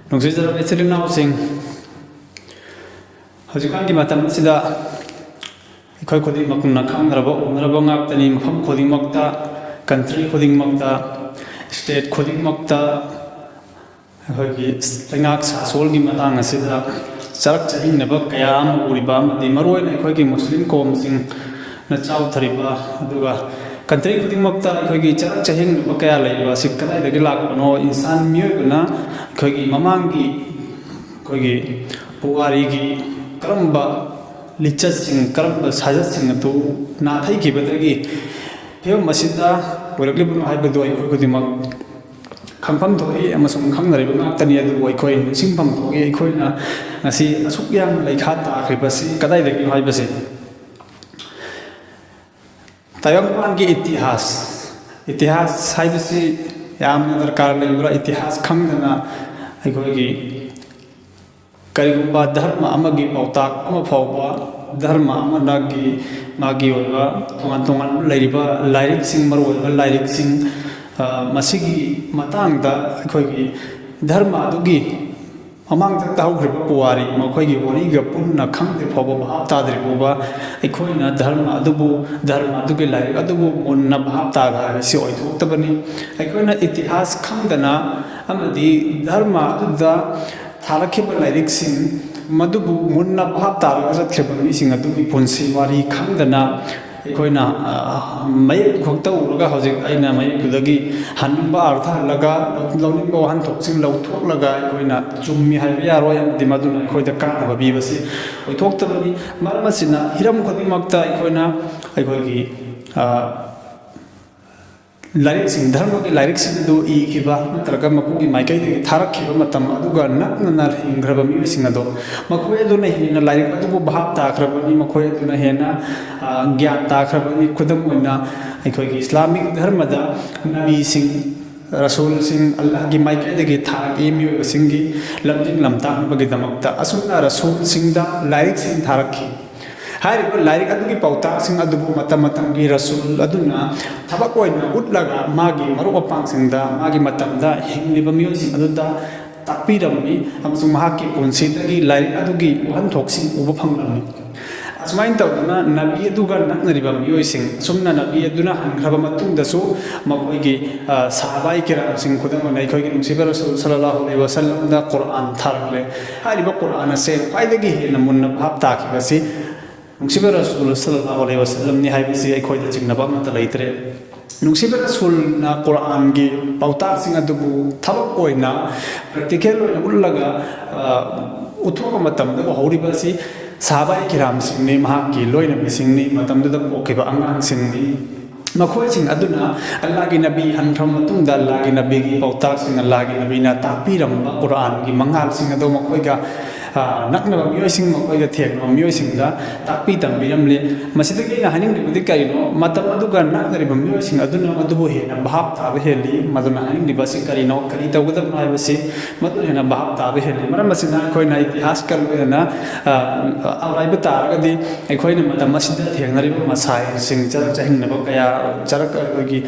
ꯅꯨꯡꯁꯤꯖꯔꯕ ꯏꯆꯤꯜ ꯏꯅꯥꯎꯁꯤꯡ, ꯍꯧꯖꯤꯛꯀꯥꯟꯒꯤ ꯃꯇꯝꯁꯤꯗ ꯑꯩꯈꯣꯏ ꯈꯨꯗꯤꯡꯃꯛꯅ ꯈꯪꯅꯔꯕ ꯎꯅꯔꯕ ꯉꯥꯛꯇꯅꯤ. ꯃꯐꯝ ꯈꯨꯗꯤꯡꯃꯛꯇ, ꯀꯟꯇ꯭ꯔꯤ ꯈꯨꯗꯤꯡꯃꯛꯇ, ꯁ꯭ꯇꯦꯠ ꯈꯨꯗꯤꯡꯃꯛꯇ ꯑꯩꯈꯣꯏꯒꯤ ꯂꯩꯉꯥꯛ ꯁꯥꯁꯣꯜꯒꯤ ꯃꯇꯥꯡ ꯑꯁꯤꯗ ꯆꯔꯛ ꯆꯍꯤꯡꯅꯕ ꯀꯌꯥ ꯑꯃ ꯎꯔꯤꯕ ꯑꯃꯗꯤ ꯃꯔꯨꯑꯣꯏꯅ ꯑꯩꯈꯣꯏꯒꯤ ꯃꯨꯁꯂꯤꯝ ꯀꯣꯝꯁꯤꯡꯅ ꯆꯥꯎꯊꯔꯤꯕ ꯑꯗꯨꯒ ꯀꯟꯇ꯭ꯔꯤ ꯈꯨꯗꯤꯡꯃꯛꯇ ꯑꯩꯈꯣꯏꯒꯤ ꯆꯔꯛ ꯆꯍꯤꯡꯅꯕ ꯀꯌꯥ ꯂꯩꯕ ꯑꯁꯤ ꯀꯗꯥꯏꯗꯒꯤ ꯂꯥꯛꯄꯅꯣ? ꯏꯟꯁꯥꯟ ꯃꯤꯑꯣꯏꯕꯅ ꯑꯩꯈꯣꯏꯒꯤ ꯃꯃꯥꯡꯒꯤ ꯑꯩꯈꯣꯏꯒꯤ ꯄꯨꯋꯥꯔꯤꯒꯤ ꯀꯔꯝꯕ ꯂꯤꯆꯠꯁꯤꯡ, ꯀꯔꯝꯕ ꯁꯥꯖꯠꯁꯤꯡ ꯑꯗꯨ ꯅꯥꯊꯩꯈꯤꯕꯗꯒꯤ ꯐꯤꯕꯝ ꯑꯁꯤꯗ ꯑꯣꯏꯔꯛꯂꯤꯕꯅꯣ ꯍꯥꯏꯕꯗꯨ ꯑꯩꯈꯣꯏ ꯈꯨꯗꯤꯡꯃꯛ ꯈꯪꯐꯝ ꯊꯣꯛꯏ ꯑꯃꯁꯨꯡ ꯈꯪꯅꯔꯤꯕ ꯉꯥꯛꯇꯅꯤ. ꯑꯗꯨꯕꯨ ꯑꯩꯈꯣꯏ ꯅꯤꯡꯁꯤꯡꯐꯝ ꯊꯣꯛꯏ ꯑꯩꯈꯣꯏꯅ ꯉꯁꯤ ꯑꯁꯨꯛ ꯌꯥꯝꯅ ꯂꯩꯈꯥ ꯇꯥꯈ꯭ꯔꯤꯕꯁꯤ ꯀꯗꯥꯏꯗꯒꯤꯅꯣ ꯍꯥꯏꯕꯁꯤ. ꯇꯥꯏꯕꯪꯄꯥꯟꯒꯤ ꯏꯇꯤꯍꯥꯁ ꯍꯥꯏꯕꯁꯤ ꯌꯥꯝꯅ ꯗꯔꯀꯥꯔ ꯂꯩꯕ꯭ꯔꯥ? ꯏꯇꯤꯍꯥꯁ ꯈꯪꯗꯅ ꯑꯩꯈꯣꯏꯒꯤ ꯀꯔꯤꯒꯨꯝꯕ ꯙꯔꯃ ꯑꯃꯒꯤ ꯄꯥꯎꯇꯥꯛ ꯑꯃ ꯐꯥꯎꯕ, ꯙꯔꯃ ꯑꯃꯒꯤ ꯃꯥꯒꯤ ꯑꯣꯏꯕ ꯇꯣꯉꯥꯟ ꯇꯣꯉꯥꯟꯕ ꯂꯩꯔꯤꯕ ꯂꯥꯏꯔꯤꯛꯁꯤꯡ, ꯃꯔꯨꯑꯣꯏꯕ ꯂꯥꯏꯔꯤꯛꯁꯤꯡ ꯃꯁꯤꯒꯤ ꯃꯇꯥꯡꯗ ꯑꯩꯈꯣꯏꯒꯤ ꯙꯔꯃ ꯑꯗꯨꯒꯤ ꯃꯃꯥꯡꯗ ꯇꯥꯍꯧꯈ꯭ꯔꯤꯕ ꯄꯨꯋꯥꯔꯤ, ꯃꯈꯣꯏꯒꯤ ꯋꯥꯔꯤꯒ ꯄꯨꯟꯅ ꯈꯪꯗ꯭ꯔꯤ ꯐꯥꯎꯕ, ꯚꯥꯞ ꯇꯥꯗ꯭ꯔꯤ ꯐꯥꯎꯕ ꯑꯩꯈꯣꯏꯅ ꯙꯔꯃ ꯑꯗꯨꯒꯤ ꯂꯥꯏꯔꯤꯛ ꯑꯗꯨꯕꯨ ꯃꯨꯟꯅ ꯚꯥꯞ ꯇꯥꯕ ꯍꯥꯏꯕꯁꯤ ꯑꯣꯏꯊꯣꯛꯇꯕꯅꯤ. ꯑꯩꯈꯣꯏꯅ ꯏꯇꯤꯍꯥꯁ ꯈꯪꯗꯅ ꯑꯃꯗꯤ ꯙꯔꯃ ꯑꯗꯨꯗ ꯊꯥꯔꯛꯈꯤꯕ ꯂꯥꯏꯔꯤꯛꯁꯤꯡ ꯃꯗꯨꯕꯨ ꯃꯨꯟꯅ ꯚꯥꯞ ꯇꯥꯔꯒ ꯆꯠꯈꯤꯕ ꯃꯤꯁꯤꯡ ꯑꯗꯨꯒꯤ ꯄꯨꯟꯁꯤ ꯋꯥꯔꯤ ꯈꯪꯗꯅ ꯑꯩꯈꯣꯏꯅ ꯃꯌꯦꯛ ꯈꯛꯇ ꯎꯔꯒ ꯍꯧꯖꯤꯛ ꯑꯩꯅ ꯃꯌꯦꯛꯇꯨꯗꯒꯤ ꯍꯟꯅꯤꯡꯕ ꯑꯥꯔꯊ ꯍꯜꯂꯒ ꯂꯧꯅꯤꯡꯕ ꯋꯥꯍꯟꯊꯣꯛꯁꯤꯡ ꯂꯧꯊꯣꯛꯂꯒ ꯑꯩꯈꯣꯏꯅ ꯆꯨꯝꯃꯤ ꯍꯥꯏꯕ ꯌꯥꯔꯣꯏ ꯑꯃꯗꯤ ꯃꯗꯨꯅ ꯑꯩꯈꯣꯏꯗ ꯀꯥꯟꯅꯕ ꯄꯤꯕꯁꯤ ꯑꯣꯏꯊꯣꯛꯇꯕꯅꯤ. ꯃꯔꯝ ꯑꯁꯤꯅ ꯍꯤꯔꯝ ꯈꯨꯗꯤꯡꯃꯛꯇ ꯑꯩꯈꯣꯏꯅ ꯑꯩꯈꯣꯏꯒꯤ ꯂꯥꯏꯔꯤꯛꯁꯤꯡ, ꯙꯔꯃꯒꯤ ꯂꯥꯏꯔꯤꯛꯁꯤꯡ ꯑꯗꯨ ꯏꯈꯤꯕ ꯅꯠꯇ꯭ꯔꯒ ꯃꯄꯨꯒꯤ ꯃꯥꯏꯀꯩꯗꯒꯤ ꯊꯥꯔꯛꯈꯤꯕ ꯃꯇꯝ ꯑꯗꯨꯒ ꯅꯛꯅꯅ ꯍꯤꯡꯈ꯭ꯔꯕ ꯃꯤꯑꯣꯏꯁꯤꯡ ꯑꯗꯣ ꯃꯈꯣꯏ ꯑꯗꯨꯅ ꯍꯦꯟꯅ ꯂꯥꯏꯔꯤꯛ ꯑꯗꯨꯕꯨ ꯚꯥꯞ ꯇꯥꯈ꯭ꯔꯕꯅꯤ, ꯃꯈꯣꯏ ꯑꯗꯨꯅ ꯍꯦꯟꯅ ꯒ꯭ꯌꯥꯟ ꯇꯥꯈ꯭ꯔꯕꯅꯤ. ꯈꯨꯗꯝ ꯑꯣꯏꯅ ꯑꯩꯈꯣꯏꯒꯤ ꯏꯁꯂꯥꯃꯤꯛ ꯙꯔꯃꯗ ꯅꯕꯤꯁꯤꯡ, ꯔꯁꯨꯜꯁꯤꯡ, ꯑꯜꯂꯥꯍꯒꯤ ꯃꯥꯏꯀꯩꯗꯒꯤ ꯊꯥꯔꯛꯏ ꯃꯤꯑꯣꯏꯕꯁꯤꯡꯒꯤ ꯂꯝꯖꯤꯡ ꯂꯝꯇꯥꯛꯅꯕꯒꯤꯗꯃꯛꯇ ꯑꯁꯨꯝꯅ ꯔꯁꯨꯜꯁꯤꯡꯗ ꯂꯥꯏꯔꯤꯛꯁꯤꯡ ꯊꯥꯔꯛꯈꯤ. ꯍꯥꯏꯔꯤꯕ ꯂꯥꯏꯔꯤꯛ ꯑꯗꯨꯒꯤ ꯄꯥꯎꯇꯥꯛꯁꯤꯡ ꯑꯗꯨꯕꯨ ꯃꯇꯝ ꯃꯇꯝꯒꯤ ꯔꯁꯨꯜ ꯑꯗꯨꯅ ꯊꯕꯛ ꯑꯣꯏꯅ ꯎꯠꯂꯒ मागी मरुप मपांगसिंगदा मागी मतमदा हिंगलिबा मियोसिंग अदुदा ताकपीरमनी अमसुंग महाकी पुंसीदगी लाइक अदुगी वहनथोकसिंग उबा फंगलमनी असुमाइन तौदना नबी अदुगा नक्नरिबा मियोसिंग सुमना नबी अदुना हनख्रबा मतुंगदसु मखोइगी सहाबाई किरामसिंग खुदमना अखोइगी नुसिबा रसूल सल्लल्लाहु अलैहि वसल्लम दा कुरान थारले हारिबा कुरान से ख्वाइदगी हेना मुन्ना भाब ताखिबसि नुसिबा रसूल सल्लल्लाहु अलैहि वसल्लम नि हाइबसि अखोइदा चिंगनबा मत लैतरे नुसिबा रसूलना कुरान गी पाउतासिंग अदुबु थबक ओइना प्रैक्टिकल ओइना उल्लगा उथोका मतमदा हौरिबसि सहाबाई किरामसिंगनि महाकी लोइना बिसिंगनि मतमदा पोकेबा अंगांसिंगनि मखोइसिंग अदुना अल्लाहगी नबी हनथ्रम मतुंगदा अल्लाहगी नबीगी पाउतासिंग अल्लाहगी नबीना ताकपीरमबा कुरान गी मंगालसिंग अदो मखोइगा नक्नबा मियोसिंग मखोइगा थेगनो मियोसिंगदा ताकपी तंबिरमले मसिदगी ना हनिंगदिबुदि करिनो मतम अदुगा नक्नरिबा मियोसिंग अदुना मदुबु हेना भाब ताबे हेलि मदुना हनिंगदिबसि करिनो करि तौगदब नाइबसि मदु हेना भाब ताबे हेलि मरम मसिना अखोइना इतिहास कलवेना अराइबा तारगदि अखोइना मतम मसिदा थेगनरिबा मसाइ सिंग चहिंगनबा कया चरक अखोइगी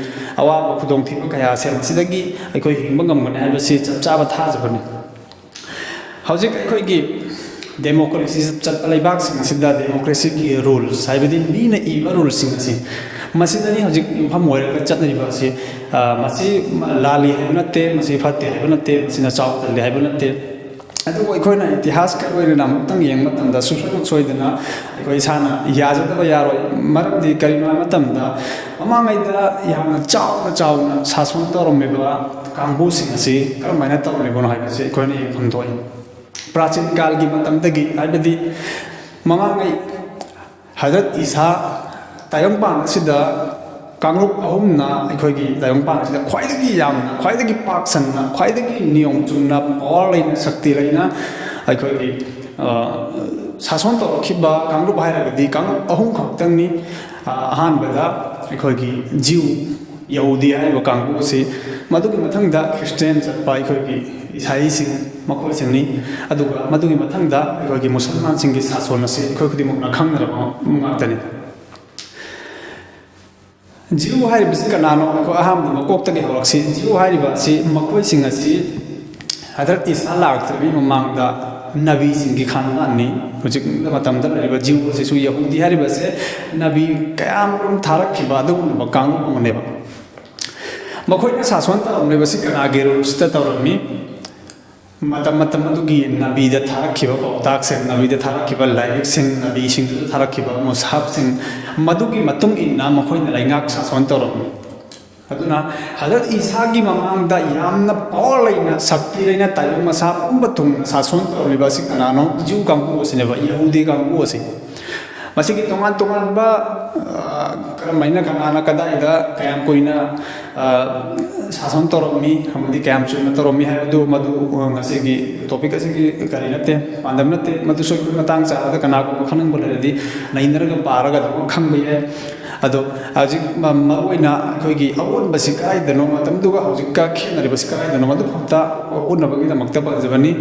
अवाबा खुदोंथिबा कया से मसिदगी अखोइ हिंबा ngamgani हाइबसि चपचाबा थाजबनि हौजिक अखोइगी डेमोक्रेसी चटपा लेबाकसिंग सिदा डेमोक्रेसी की रूल्स हाइबदि मीना इबा रूल्सिंग सि मसिदनि हौजिक युफम ओइरगा चटनरिबासि मसि लाली हाइबा नते मसि फते हाइबा नते सिना चावतले हाइबा नते अदु अखोइना इतिहास का ओइरना मतंग येंग मतंदा सुसुक सोइदना अखोइ साना याजदबा यारोय मरमदि करिनो मतंदा ममांगैदा यामना चावना चावना सासन तोरमेबा कांगबुसिंग सि करमाइना तौरेबोनो हाइबसि अखोइना येंफम थोइ प्राचीन काल की मतमदगी हाइबदि ममांगै हजरत ईसा तायंगपांग सिदा कांगरुप अहुमना अखोइगी तायंगपांग सिदा ख्वाइदगी पाकसनना ख्वाइदगी नियम चुमना पावर लैना शक्ति लैना अखोइगी सासन तौरखिबा कांगरुप हाइरगदि कांगरुप अहुम खक्तंगनि अहानबदा अखोइगी जीव यहूदी हाइबा कांगरुपसि मदुगी मथंगदा क्रिश्चियन चटपा अखोइगी इसाईसिंग मखोइसिंगनि अदुगा मदुगी मथंगदा अखोइगी मुसलमानसिंगी सासोनसि अखोइ खुदिमुकना खंगरबा मातनि जीव हाइरिबसि कनानो अखो अहामदि मकोक्तगे हरक्सि जीव हाइरिबासि मखोइसिंग असि Hadrat Isa laktri mamangda Nabi singgi khanani hujik matamda riba jiw se su Yahudi hariba se Nabi kayam tharak khiba du bakang neba makhoi na sason ta neba si kana geru sta tawrami matam adugi Nabi da tharak khiba tak se Nabi da tharak khiba laik sing Nabi sing tharak khiba mushaf sing madugi matung inna makhoi na laingak sason tawrami aduna Hadrat Isa gi mamangda yamna pawlaina sakti leina tayo masa umbatung sason tawriba si kanano jiw kangku sineba Yahudi kangku si masih tongan ba mainnya kanana kada kayam koina sason toromi hamdi kayam cuma toromi hai madu ngasih gi topik kasih gi kali nate pandam nate madu so matang sa ada kana ko khanang boleh di nainner ga para ga khang bai ado aji maroina khoi gi awon basikai dano matam duga hojik ka khenari basikai dano madu phata unna bagi da maktab jabani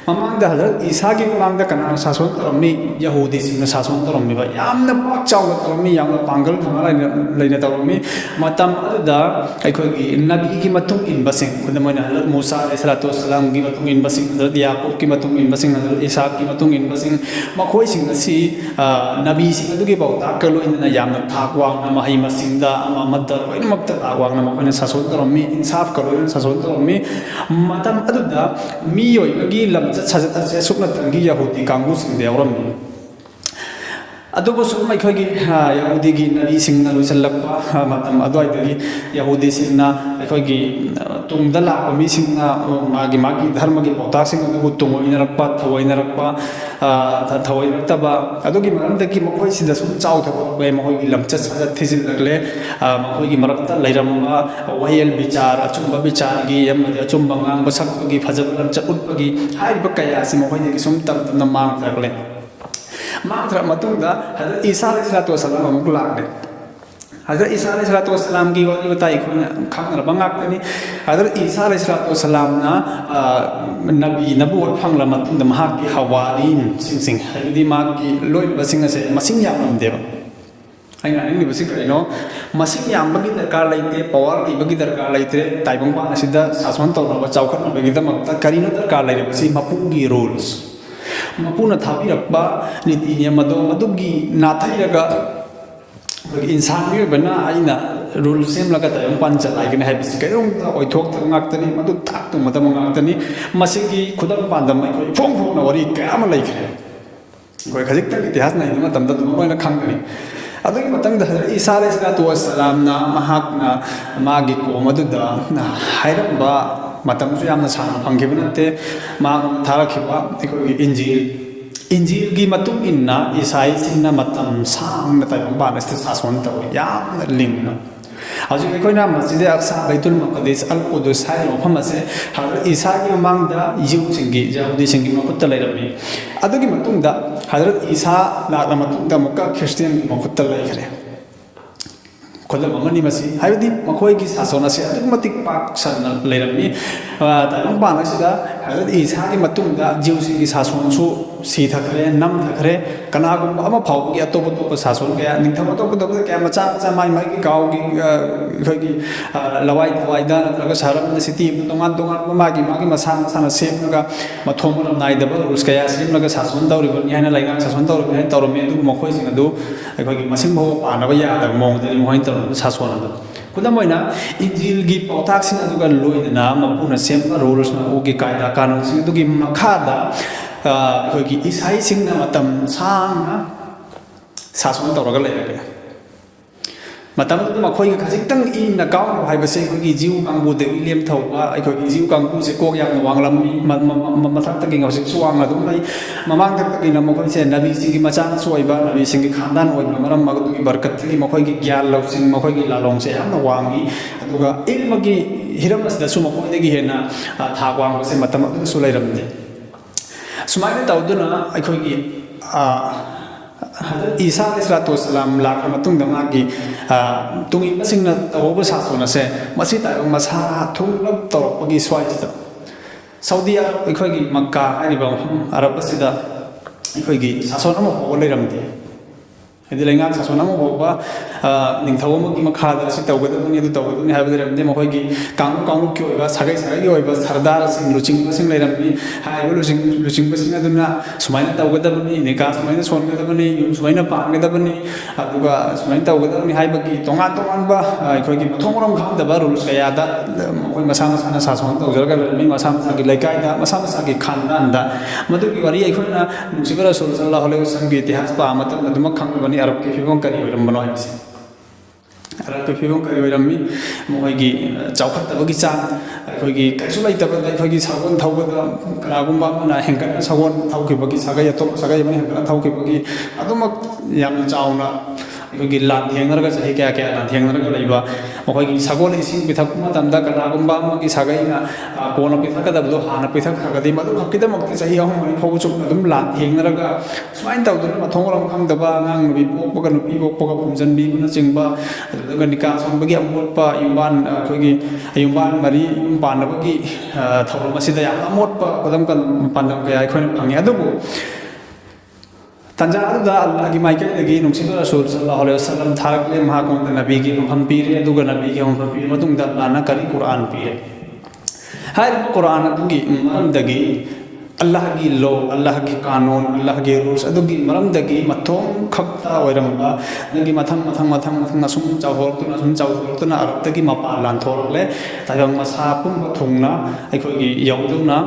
mamang da Hadrat Isa gi mamang da kana sason toromi Yahudi sing sason toromi ba yamna pak chaw toromi yamna pangal thamara leina toromi matam da khoi gi nabi gi matung in basing kudamana Hadrat Musa alayhi salatu wassalam gi matung in basing Hadrat Yaqub gi matung in basing Hadrat Isa gi matung in basing makhoi sing si nabi sing adu gi bauta kalo inna yamna thakwa nama hai masingda amadda ko in makta awang nama ko sason toromi insaf karo sason toromi matam aduda mi yoi bagi lam sajat sukna tangi Yahudi kangu sing deawram adubo sukma khagi Yahudi gi nabi sing na lusalakpa matam adwai gi Yahudi sing na khagi tungdala mi sing na magi dharma gi pota sing adu tungo inarakpa thawai narakpa thawai taba adugi maramda ki makhoi sida sum chau thabo bai makhoi gi lamcha sajat thisil lagle makhoi gi marakta lairamba wahel bichar achumba bichar gi yam achumba ngang basak gi phajab lamcha utpagi haiba kaya si makhoi gi sum tam na mang lagle Mantra matunda Hadrat Isa alayhi salatu wassalam amuk lakde Hadrat Isa alayhi salatu wassalam ki wali batai ko khang ra bangak ni Hadrat Isa alayhi salatu wassalam na nabi nabuwat phang la matunda mahak ki hawalin sing hadi ma ki loi basing ase masing yam deba aina ni basing kaino masing yam bagi darkar laite power ki bagi darkar laite taibang pa asida sason to ba chawkhat na bagi da makta karino darkar laite basi mapungi rules mapuna thabi rakba niti niya madugi nathayraga insan mi bana aina rule sem laga ta yong pancha lai gina habis kayong oithok ta ngaktani madu tak tu madam ngaktani masigi khudam pandam mai phong phong na wari kama lai khre koi khajik ta itihas na ina matam da du moi na khang ni adugi matang da Isa alayhi salatu wassalam na mahak na magi ko madu da hairamba matam su yamna sana phangibunate ma tharakhiba ekoi injil gi matung inna Isai sinna matam sang na tayo ba na sason taw yam lingna aji ekoi na masjid aqsa baitul maqdis al qudus hai no phamase Hadrat Isa gi mamangda yu singi Yahudi singi makutta lairami adugi matungda Hadrat Isa la matungda mukka Christian makutta laikare kolam amani masi haydi makhoi gi sasona se aduk matik pak san leirami ta long ba na sida Hadrat Isa gi matungda jiu sing gi sason su si thakre nam thakre kana gum ama phau gi atop atop sason ga ning tham atop atop ka macha macha mai mai gi gaw gi khoi gi lawai lawai da na saram na city tongan tongan ma gi masa sana sem ga mathom nai da rules ka ya sim na ga sason dawri bon yana lainga sason dawri ne tawro me du makhoi sing adu khoi gi masim bo pa na ba ya da mong da ni moin sason adu kudamoina injil gi pautak sing adu ga loina mapuna sem rules na o gi kaida kanon sing adu gi makhada khoi gi Isai sing na matam sang na sason tawra ga leire matam tu makhoi ga khajik in na kaw hai ba se khoi gi jiu kang bu de lem thau ba ai khoi gi jiu kang bu se kok yang wanglam mathak ta gi ngawsik suang adu mai mamang tak gi na makhoi se nabi sing gi macang suai ba nabi sing gi khandan oi maram ma gi barkat gi makhoi gi gyan lo sing makhoi gi lalong se am na wangi aduga ilma gi hiram as da su makhoi de gi hena tha wang se matam adu su lai ram de sumai tawduna ai khoi gi Hadrat Isa alayhi salatu wassalam lakra matung da magi tungi masing na tawo sa so na se masi ta masa thung lab tor pagi swai ta Saudi ekhoi gi Makkah ani ba Arab sida ekhoi gi sason ama ho leiram de ꯍꯥꯏꯗꯤ ꯂꯩꯉꯥꯛ ꯁꯥꯁꯣꯟ ꯑꯃ ꯐꯥꯎꯕ ꯅꯤꯡꯊꯧ ꯑꯃꯒꯤ ꯃꯈꯥꯗ ꯑꯁꯤ ꯇꯧꯒꯗꯕꯅꯤ ꯑꯗꯨ ꯇꯧꯒꯗꯕꯅꯤ ꯍꯥꯏꯕ ꯂꯩꯔꯝꯗꯦ ꯃꯈꯣꯏꯒꯤ ꯀꯥꯡꯂꯨꯞꯀꯤ ꯑꯣꯏꯕ ꯁꯥꯒꯩ ꯁꯥꯒꯩꯒꯤ ꯑꯣꯏꯕ ꯁꯔꯗꯥꯔꯁꯤꯡ ꯂꯨꯆꯤꯡꯕꯁꯤꯡ ꯂꯩꯔꯝꯃꯤ ꯍꯥꯏꯔꯤꯕ ꯂꯨꯆꯤꯡꯕꯁꯤꯡ ꯑꯗꯨꯅ ꯁꯨꯃꯥꯏꯅ ꯇꯧꯒꯗꯕꯅꯤ ꯅꯤꯀꯥ ꯁꯨꯃꯥꯏꯅ ꯁꯣꯟꯒꯗꯕꯅꯤ ꯌꯨꯝ ꯁꯨꯃꯥꯏꯅ ꯄꯥꯟꯒꯗꯕꯅꯤ ꯑꯗꯨꯒ ꯁꯨꯃꯥꯏꯅ ꯇꯧꯒꯗꯕꯅꯤ ꯍꯥꯏꯕꯒꯤ ꯇꯣꯉꯥꯟ ꯇꯣꯉꯥꯟꯕ ꯑꯩꯈꯣꯏꯒꯤ ꯃꯊꯣꯡ ꯃꯔꯝ ꯈꯪꯗꯕ ꯔꯨꯜꯁ ꯀꯌꯥꯗ ꯃꯈꯣꯏ ꯃꯁꯥ ꯃꯁꯥꯅ ꯁꯥꯁꯣꯟ ꯇꯧꯖꯔꯒ ꯂꯩꯔꯝꯃꯤ ꯃꯁꯥ ꯃꯁꯥꯒꯤ ꯂꯩꯀꯥꯏꯗ ꯃꯁꯥ ꯃꯁꯥꯒꯤ ꯈꯥꯟꯗꯥꯟꯗ ꯃꯗꯨꯒꯤ ꯋꯥꯔꯤ ꯑꯩꯈꯣꯏꯅ ꯅꯨꯡꯁꯤꯕ ꯔꯁꯨꯜ ꯁꯜꯂꯜꯂꯥꯍꯨ ꯑꯂꯩꯍꯤ ꯋꯁꯜꯂꯝꯒꯤ ꯏꯇꯤꯍꯥꯁ ꯄꯥꯕ ꯃꯇꯝꯗ ꯑꯗꯨꯃꯛ ꯈꯪꯕꯅꯤ ꯑꯔꯕꯀꯤ ꯐꯤꯕꯝ ꯀꯔꯤ ꯑꯣꯏꯔꯝꯕꯅꯣ ꯍꯥꯏꯕꯁꯦ ꯑꯔꯕꯀꯤ ꯐꯤꯕꯝ ꯀꯔꯤ ꯑꯣꯏꯔꯝꯃꯤ ꯃꯈꯣꯏꯒꯤ ꯆꯥꯎꯈꯠꯇꯕꯒꯤ ꯆꯥꯡ ꯑꯩꯈꯣꯏꯒꯤ ꯀꯩꯁꯨ ꯂꯩꯇꯕꯗ ꯑꯩꯈꯣꯏꯒꯤ ꯁꯒꯣꯜ ꯊꯧꯕꯗ ꯀꯅꯥꯒꯨꯝꯕ ꯑꯃꯅ ꯍꯦꯟꯒꯠꯅ ꯁꯒꯣꯜ ꯊꯧꯈꯤꯕꯒꯤ ꯁꯥꯒꯩ ꯑꯇꯣꯞꯄ ꯁꯥꯒꯩ ꯑꯃꯅ ꯍꯦꯟꯒꯠꯅ ꯊꯧꯈꯤꯕꯒꯤ ꯑꯗꯨꯃꯛ ꯌꯥꯝꯅ ꯆꯥꯎꯅ ꯑꯩꯈꯣꯏꯒꯤ ꯂꯥꯟꯊꯦꯡꯅꯔꯒ ꯆꯍꯤ ꯀꯌꯥ ꯀꯌꯥ ꯂꯥꯟꯊꯦꯡꯅꯔꯒ ꯂꯩꯕ ꯃꯈꯣꯏꯒꯤ ꯁꯒꯣꯜ ꯏꯁꯤꯡ ꯄꯤꯊꯛꯄ ꯃꯇꯝꯗ ꯀꯅꯥꯒꯨꯝꯕ ꯑꯃꯒꯤ ꯁꯥꯒꯩꯅ ꯀꯣꯟꯅ ꯄꯤꯊꯛꯀꯗꯕꯗꯣ ꯍꯥꯟꯅ ꯄꯤꯊꯛꯈ꯭ꯔꯒꯗꯤ ꯃꯗꯨꯈꯛꯀꯤꯗꯃꯛꯇ ꯆꯍꯤ 6 ꯃꯔꯤ ꯐꯥꯎꯕ ꯆꯨꯞꯅ ꯑꯗꯨꯝ ꯂꯥꯟꯊꯦꯡꯅꯔꯒ ꯁꯨꯃꯥꯏꯅ ꯇꯧꯗꯨꯅ ꯃꯊꯣꯡ ꯃꯔꯝ ꯈꯪꯗꯕ ꯑꯉꯥꯡ ꯅꯨꯄꯤ ꯄꯣꯛꯄꯒ ꯅꯨꯄꯤ ꯄꯣꯛꯄꯒ ꯐꯨꯝꯖꯤꯟꯕꯤꯕꯅꯆꯤꯡꯕ ꯑꯗꯨꯒ ꯅꯤꯀꯥ ꯁꯣꯟꯕꯒꯤ ꯑꯃꯣꯠꯄ ꯌꯨꯝꯕꯥꯟ ꯑꯩꯈꯣꯏꯒꯤ ꯌꯨꯝꯕꯥꯟ ꯃꯔꯤ ꯌꯨꯝ ꯄꯥꯟꯅꯕꯒꯤ ꯊꯧꯔꯝ ꯑꯁꯤꯗ ꯌꯥꯝꯅ ꯑꯃꯣꯠꯄ ꯄꯥꯟꯗꯝ ꯀꯌꯥ ꯑꯩꯈꯣꯏꯅ ꯐꯪꯉꯤ ꯑꯗꯨꯕꯨ ꯇꯟꯖꯥ ꯑꯗꯨꯗ ꯑꯜꯂꯥꯍꯒꯤ ꯃꯥꯏꯀꯩꯗꯒꯤ ꯅꯨꯡꯁꯤꯕ ꯔꯁꯨꯜ ꯁꯜꯂꯜꯂꯥꯍꯨ ꯑꯂꯩꯍꯤ ꯋꯁꯜꯂꯝ ꯊꯥꯔꯛꯂꯦ ꯃꯍꯥꯛꯉꯣꯟꯗ ꯅꯕꯤꯒꯤ ꯃꯐꯝ ꯄꯤꯔꯦ ꯑꯗꯨꯒ ꯅꯕꯤꯒꯤ ꯃꯐꯝ ꯄꯤꯔ ꯃꯇꯨꯡꯗ ꯑꯜꯂꯥꯍꯅ ꯀꯔꯤ ꯀꯨꯔꯥꯟ ꯄꯤꯔꯦ ꯍꯥꯏꯔꯤꯕ ꯀꯨꯔꯥꯟ ꯑꯗꯨꯒꯤ ꯃꯔꯝꯗꯒꯤ ꯑꯜꯂꯥꯍꯒꯤ ꯂꯣ ꯑꯜꯂꯥꯍꯒꯤ ꯀꯥꯅꯣꯟ ꯑꯜꯂꯥꯍꯒꯤ ꯔꯨꯜꯁ ꯑꯗꯨꯒꯤ ꯃꯔꯝꯗꯒꯤ ꯃꯊꯣꯡ ꯈꯛꯇ ꯑꯣꯏꯔꯝꯕ ꯑꯗꯒꯤ ꯃꯊꯪ ꯑꯁꯨꯝ ꯆꯥꯎꯊꯣꯔꯛꯇꯨꯅ ꯑꯔꯕꯇꯒꯤ ꯃꯄꯥꯟ ꯂꯥꯟꯊꯣꯔꯛꯂꯦ ꯇꯥꯏꯕꯪ ꯃꯁꯥ ꯄꯨꯝꯕ ꯊꯨꯡꯅ ꯑꯩꯈꯣꯏꯒꯤ ꯌꯧꯗꯨꯅ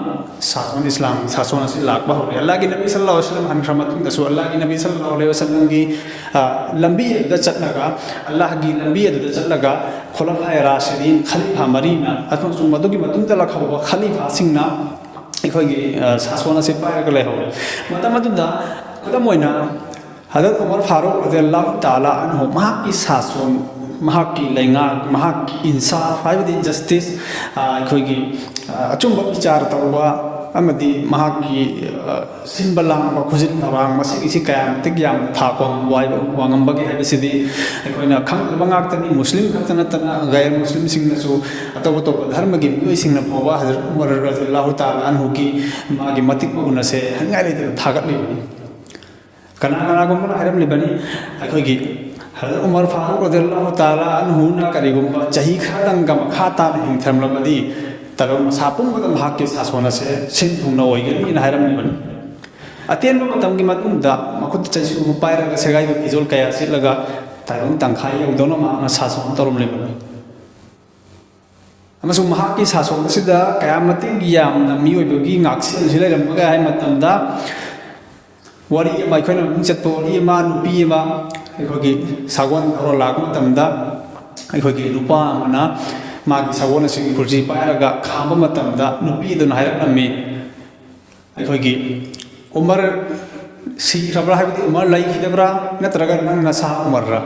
ꯁꯥꯁꯣꯟ ꯏꯁꯂꯥꯝ ꯁꯥꯁꯣꯟ ꯑꯁꯤ ꯂꯥꯛꯄ ꯍꯧꯔꯦ ꯑꯜꯂꯥꯍꯒꯤ ꯅꯕꯤ ꯁꯜꯂꯜꯂꯥꯍꯨ ꯑꯂꯩꯍꯤ ꯋꯁꯜꯂꯝ ꯍꯟꯈ꯭ꯔ ꯃꯇꯨꯡꯗꯁꯨ ꯑꯜꯂꯥꯍꯒꯤ ꯅꯕꯤ ꯁꯜꯂꯜꯂꯥꯍꯨ ꯑꯂꯩꯍꯤ ꯋꯁꯜꯂꯝꯒꯤ ꯂꯝꯕꯤ ꯑꯗꯨꯗ ꯆꯠꯂꯒ ꯑꯜꯂꯥꯍꯒꯤ ꯂꯝꯕꯤ ꯑꯗꯨꯗ ꯆꯠꯂꯒ ꯈꯨꯂꯐꯥꯏ ꯔꯥꯁꯤꯗꯤꯟ ꯈꯂꯤꯐꯥ ꯃꯔꯤꯅ ꯑꯃꯁꯨꯡ ꯃꯗꯨꯒꯤ ꯃꯇꯨꯡꯗ ꯂꯥꯛꯍꯧꯕ ꯈꯂꯤꯐꯥꯁꯤꯡꯅ ꯑꯩꯈꯣꯏꯒꯤ ꯁꯥꯁꯣꯟ ꯑꯁꯤ ꯄꯥꯏꯔꯒ ꯂꯩꯍꯧꯔꯦ ꯃꯇꯝ ꯑꯗꯨꯗ ꯈꯨꯗꯝ ꯑꯣꯏꯅ ꯍꯖꯔꯠ ꯎꯃꯔ ꯐꯥꯔꯨꯛ ꯔꯗꯤꯌꯜꯂꯥꯍු ꯇꯥꯂꯥ ꯑꯟꯍꯨ ꯃꯍꯥꯛꯀꯤ ꯁꯥꯁꯣꯟ ꯃꯍꯥꯛꯀꯤ ꯂꯩꯉꯥꯛ ꯃꯍꯥꯛꯀꯤ ꯏꯟꯁꯥꯐ ꯍꯥꯏꯕꯗꯤ ꯖꯁꯇꯤꯁ ꯑꯩꯈꯣꯏꯒꯤ ꯑꯆꯨꯝꯕ ꯕꯤꯆꯥꯔ ꯇꯧꯕ ꯑꯃꯗꯤ ꯃꯍꯥꯛꯀꯤ ꯁꯤꯟꯕ ꯂꯥꯡꯕ ꯈꯨꯖꯤꯟ ꯊꯧꯔꯥꯡ ꯃꯁꯤꯒꯤꯁꯤ ꯀꯌꯥꯃꯇꯤꯛ ꯌꯥꯝꯅ ꯊꯥꯛ ꯋꯥꯡꯉꯝꯕꯒꯦ ꯍꯥꯏꯕꯁꯤꯗꯤ ꯑꯩꯈꯣꯏꯅ ꯈꯪꯗꯕ ꯉꯥꯛꯇꯅꯤ ꯃꯨꯁꯂꯤꯝ ꯈꯛꯇ ꯅꯠꯇꯅ ꯒꯩꯔ ꯃꯨꯁꯂꯤꯝꯁꯤꯡꯅꯁꯨ ꯑꯇꯣꯞ ꯑꯇꯣꯞꯄ ꯙꯔꯃꯒꯤ ꯃꯤꯑꯣꯏꯁꯤꯡꯅ ꯐꯥꯎꯕ ꯍꯖꯔꯠ ꯎꯃꯔ ꯔꯗꯤꯌꯜꯂꯥꯍു ꯇꯥꯂꯥ ꯑꯟꯍꯨꯒꯤ ꯃꯥꯒꯤ ꯃꯇꯤꯛ ꯃꯒꯨꯟ ꯑꯁꯦ ꯍꯟꯉꯥꯏ ꯂꯩꯇꯅ ꯊꯥꯒꯠꯂꯤꯕꯅꯤ ꯀꯅꯥꯒꯨꯝꯕꯅ ꯍꯥꯏꯔꯝꯂꯤꯕꯅꯤ ꯑꯩꯈꯣꯏꯒꯤ ꯍꯖꯔꯠ ꯎꯃꯔ ꯐꯥꯔꯨꯛ ꯔꯗꯤꯌꯜꯂꯥꯍु ꯇꯥꯂꯥ ꯑꯟꯍꯨꯅ ꯀꯔꯤꯒꯨꯝꯕ ꯆꯍꯤ ꯈꯔꯗꯪꯒ ꯃꯈꯥ ꯇꯥꯅ ꯍꯤꯡꯊꯔꯝꯂꯕꯗꯤ ꯇꯥꯏꯕꯪ ꯃꯁꯥ ꯄꯨꯝꯕꯗ ꯃꯍꯥꯛꯀꯤ ꯁꯥꯁꯣꯟ ꯑꯁꯦ ꯁꯤꯟ ꯊꯨꯡꯅ ꯑꯣꯏꯒꯅꯤꯅ ꯍꯥꯏꯔꯝꯂꯤꯕꯅꯤ ꯑꯇꯦꯟꯕ ꯃꯇꯝꯒꯤ ꯃꯇꯨꯡꯗ ꯃꯈꯨꯠꯇ ꯆꯩꯁꯨ ꯄꯥꯏꯔꯒ ꯁꯦꯒꯥꯏꯕ ꯐꯤꯖꯣꯜ ꯀꯌꯥ ꯁꯦꯠꯂꯒ ꯇꯥꯏꯕꯪ ꯇꯪꯈꯥꯏ ꯌꯧꯗꯧꯅ ꯃꯍꯥꯛꯅ ꯁꯥꯁꯣꯟ ꯇꯧꯔꯝꯂꯤꯕꯅꯤ ꯑꯃꯁꯨꯡ ꯃꯍꯥꯛꯀꯤ ꯁꯥꯁꯣꯟ ꯑꯁꯤꯗ ꯀꯌꯥꯃꯇꯤꯛ ꯌꯥꯝꯅ ꯃꯤꯑꯣꯏꯕꯒꯤ ꯉꯥꯛꯁꯦꯜꯁꯤ ꯂꯩꯔꯝꯕꯒꯦ ꯍꯥꯏꯕ ꯃꯇꯝꯗ ꯋꯥꯔꯤ ꯑꯃ ꯑꯩꯈꯣꯏꯅ ꯃꯃꯤꯡ ꯆꯠꯄ ꯋꯥꯔꯤ ꯑꯃ ꯅꯨꯄꯤ ꯑꯃ ꯑꯩꯈꯣꯏꯒꯤ ꯁꯒꯣꯜ ꯊꯧꯔ ꯂꯥꯛꯄ ꯃꯇꯝꯗ ꯑꯩꯈꯣꯏꯒꯤ ꯅꯨꯄꯥ ꯑꯃꯅ ꯃꯥꯒꯤ ꯁꯒꯣꯜ ꯑꯁꯤꯒꯤ ꯈꯨꯔꯖꯤ ꯄꯥꯏꯔꯒ ꯈꯥꯝꯕ ꯃꯇꯝꯗ ꯅꯨꯄꯤꯗꯨꯅ ꯍꯥꯏꯔꯛꯂꯝꯃꯤ ꯑꯩꯈꯣꯏꯒꯤ ꯎꯃꯔ ꯁꯤꯈ꯭ꯔꯕ꯭ꯔꯥ ꯍꯥꯏꯕꯗꯤ ꯎꯃꯔ ꯂꯩꯈꯤꯗꯕ꯭ꯔꯥ ꯅꯠꯇ꯭ꯔꯒ ꯅꯪ ꯅꯁꯥ ꯎꯃꯔꯔꯥ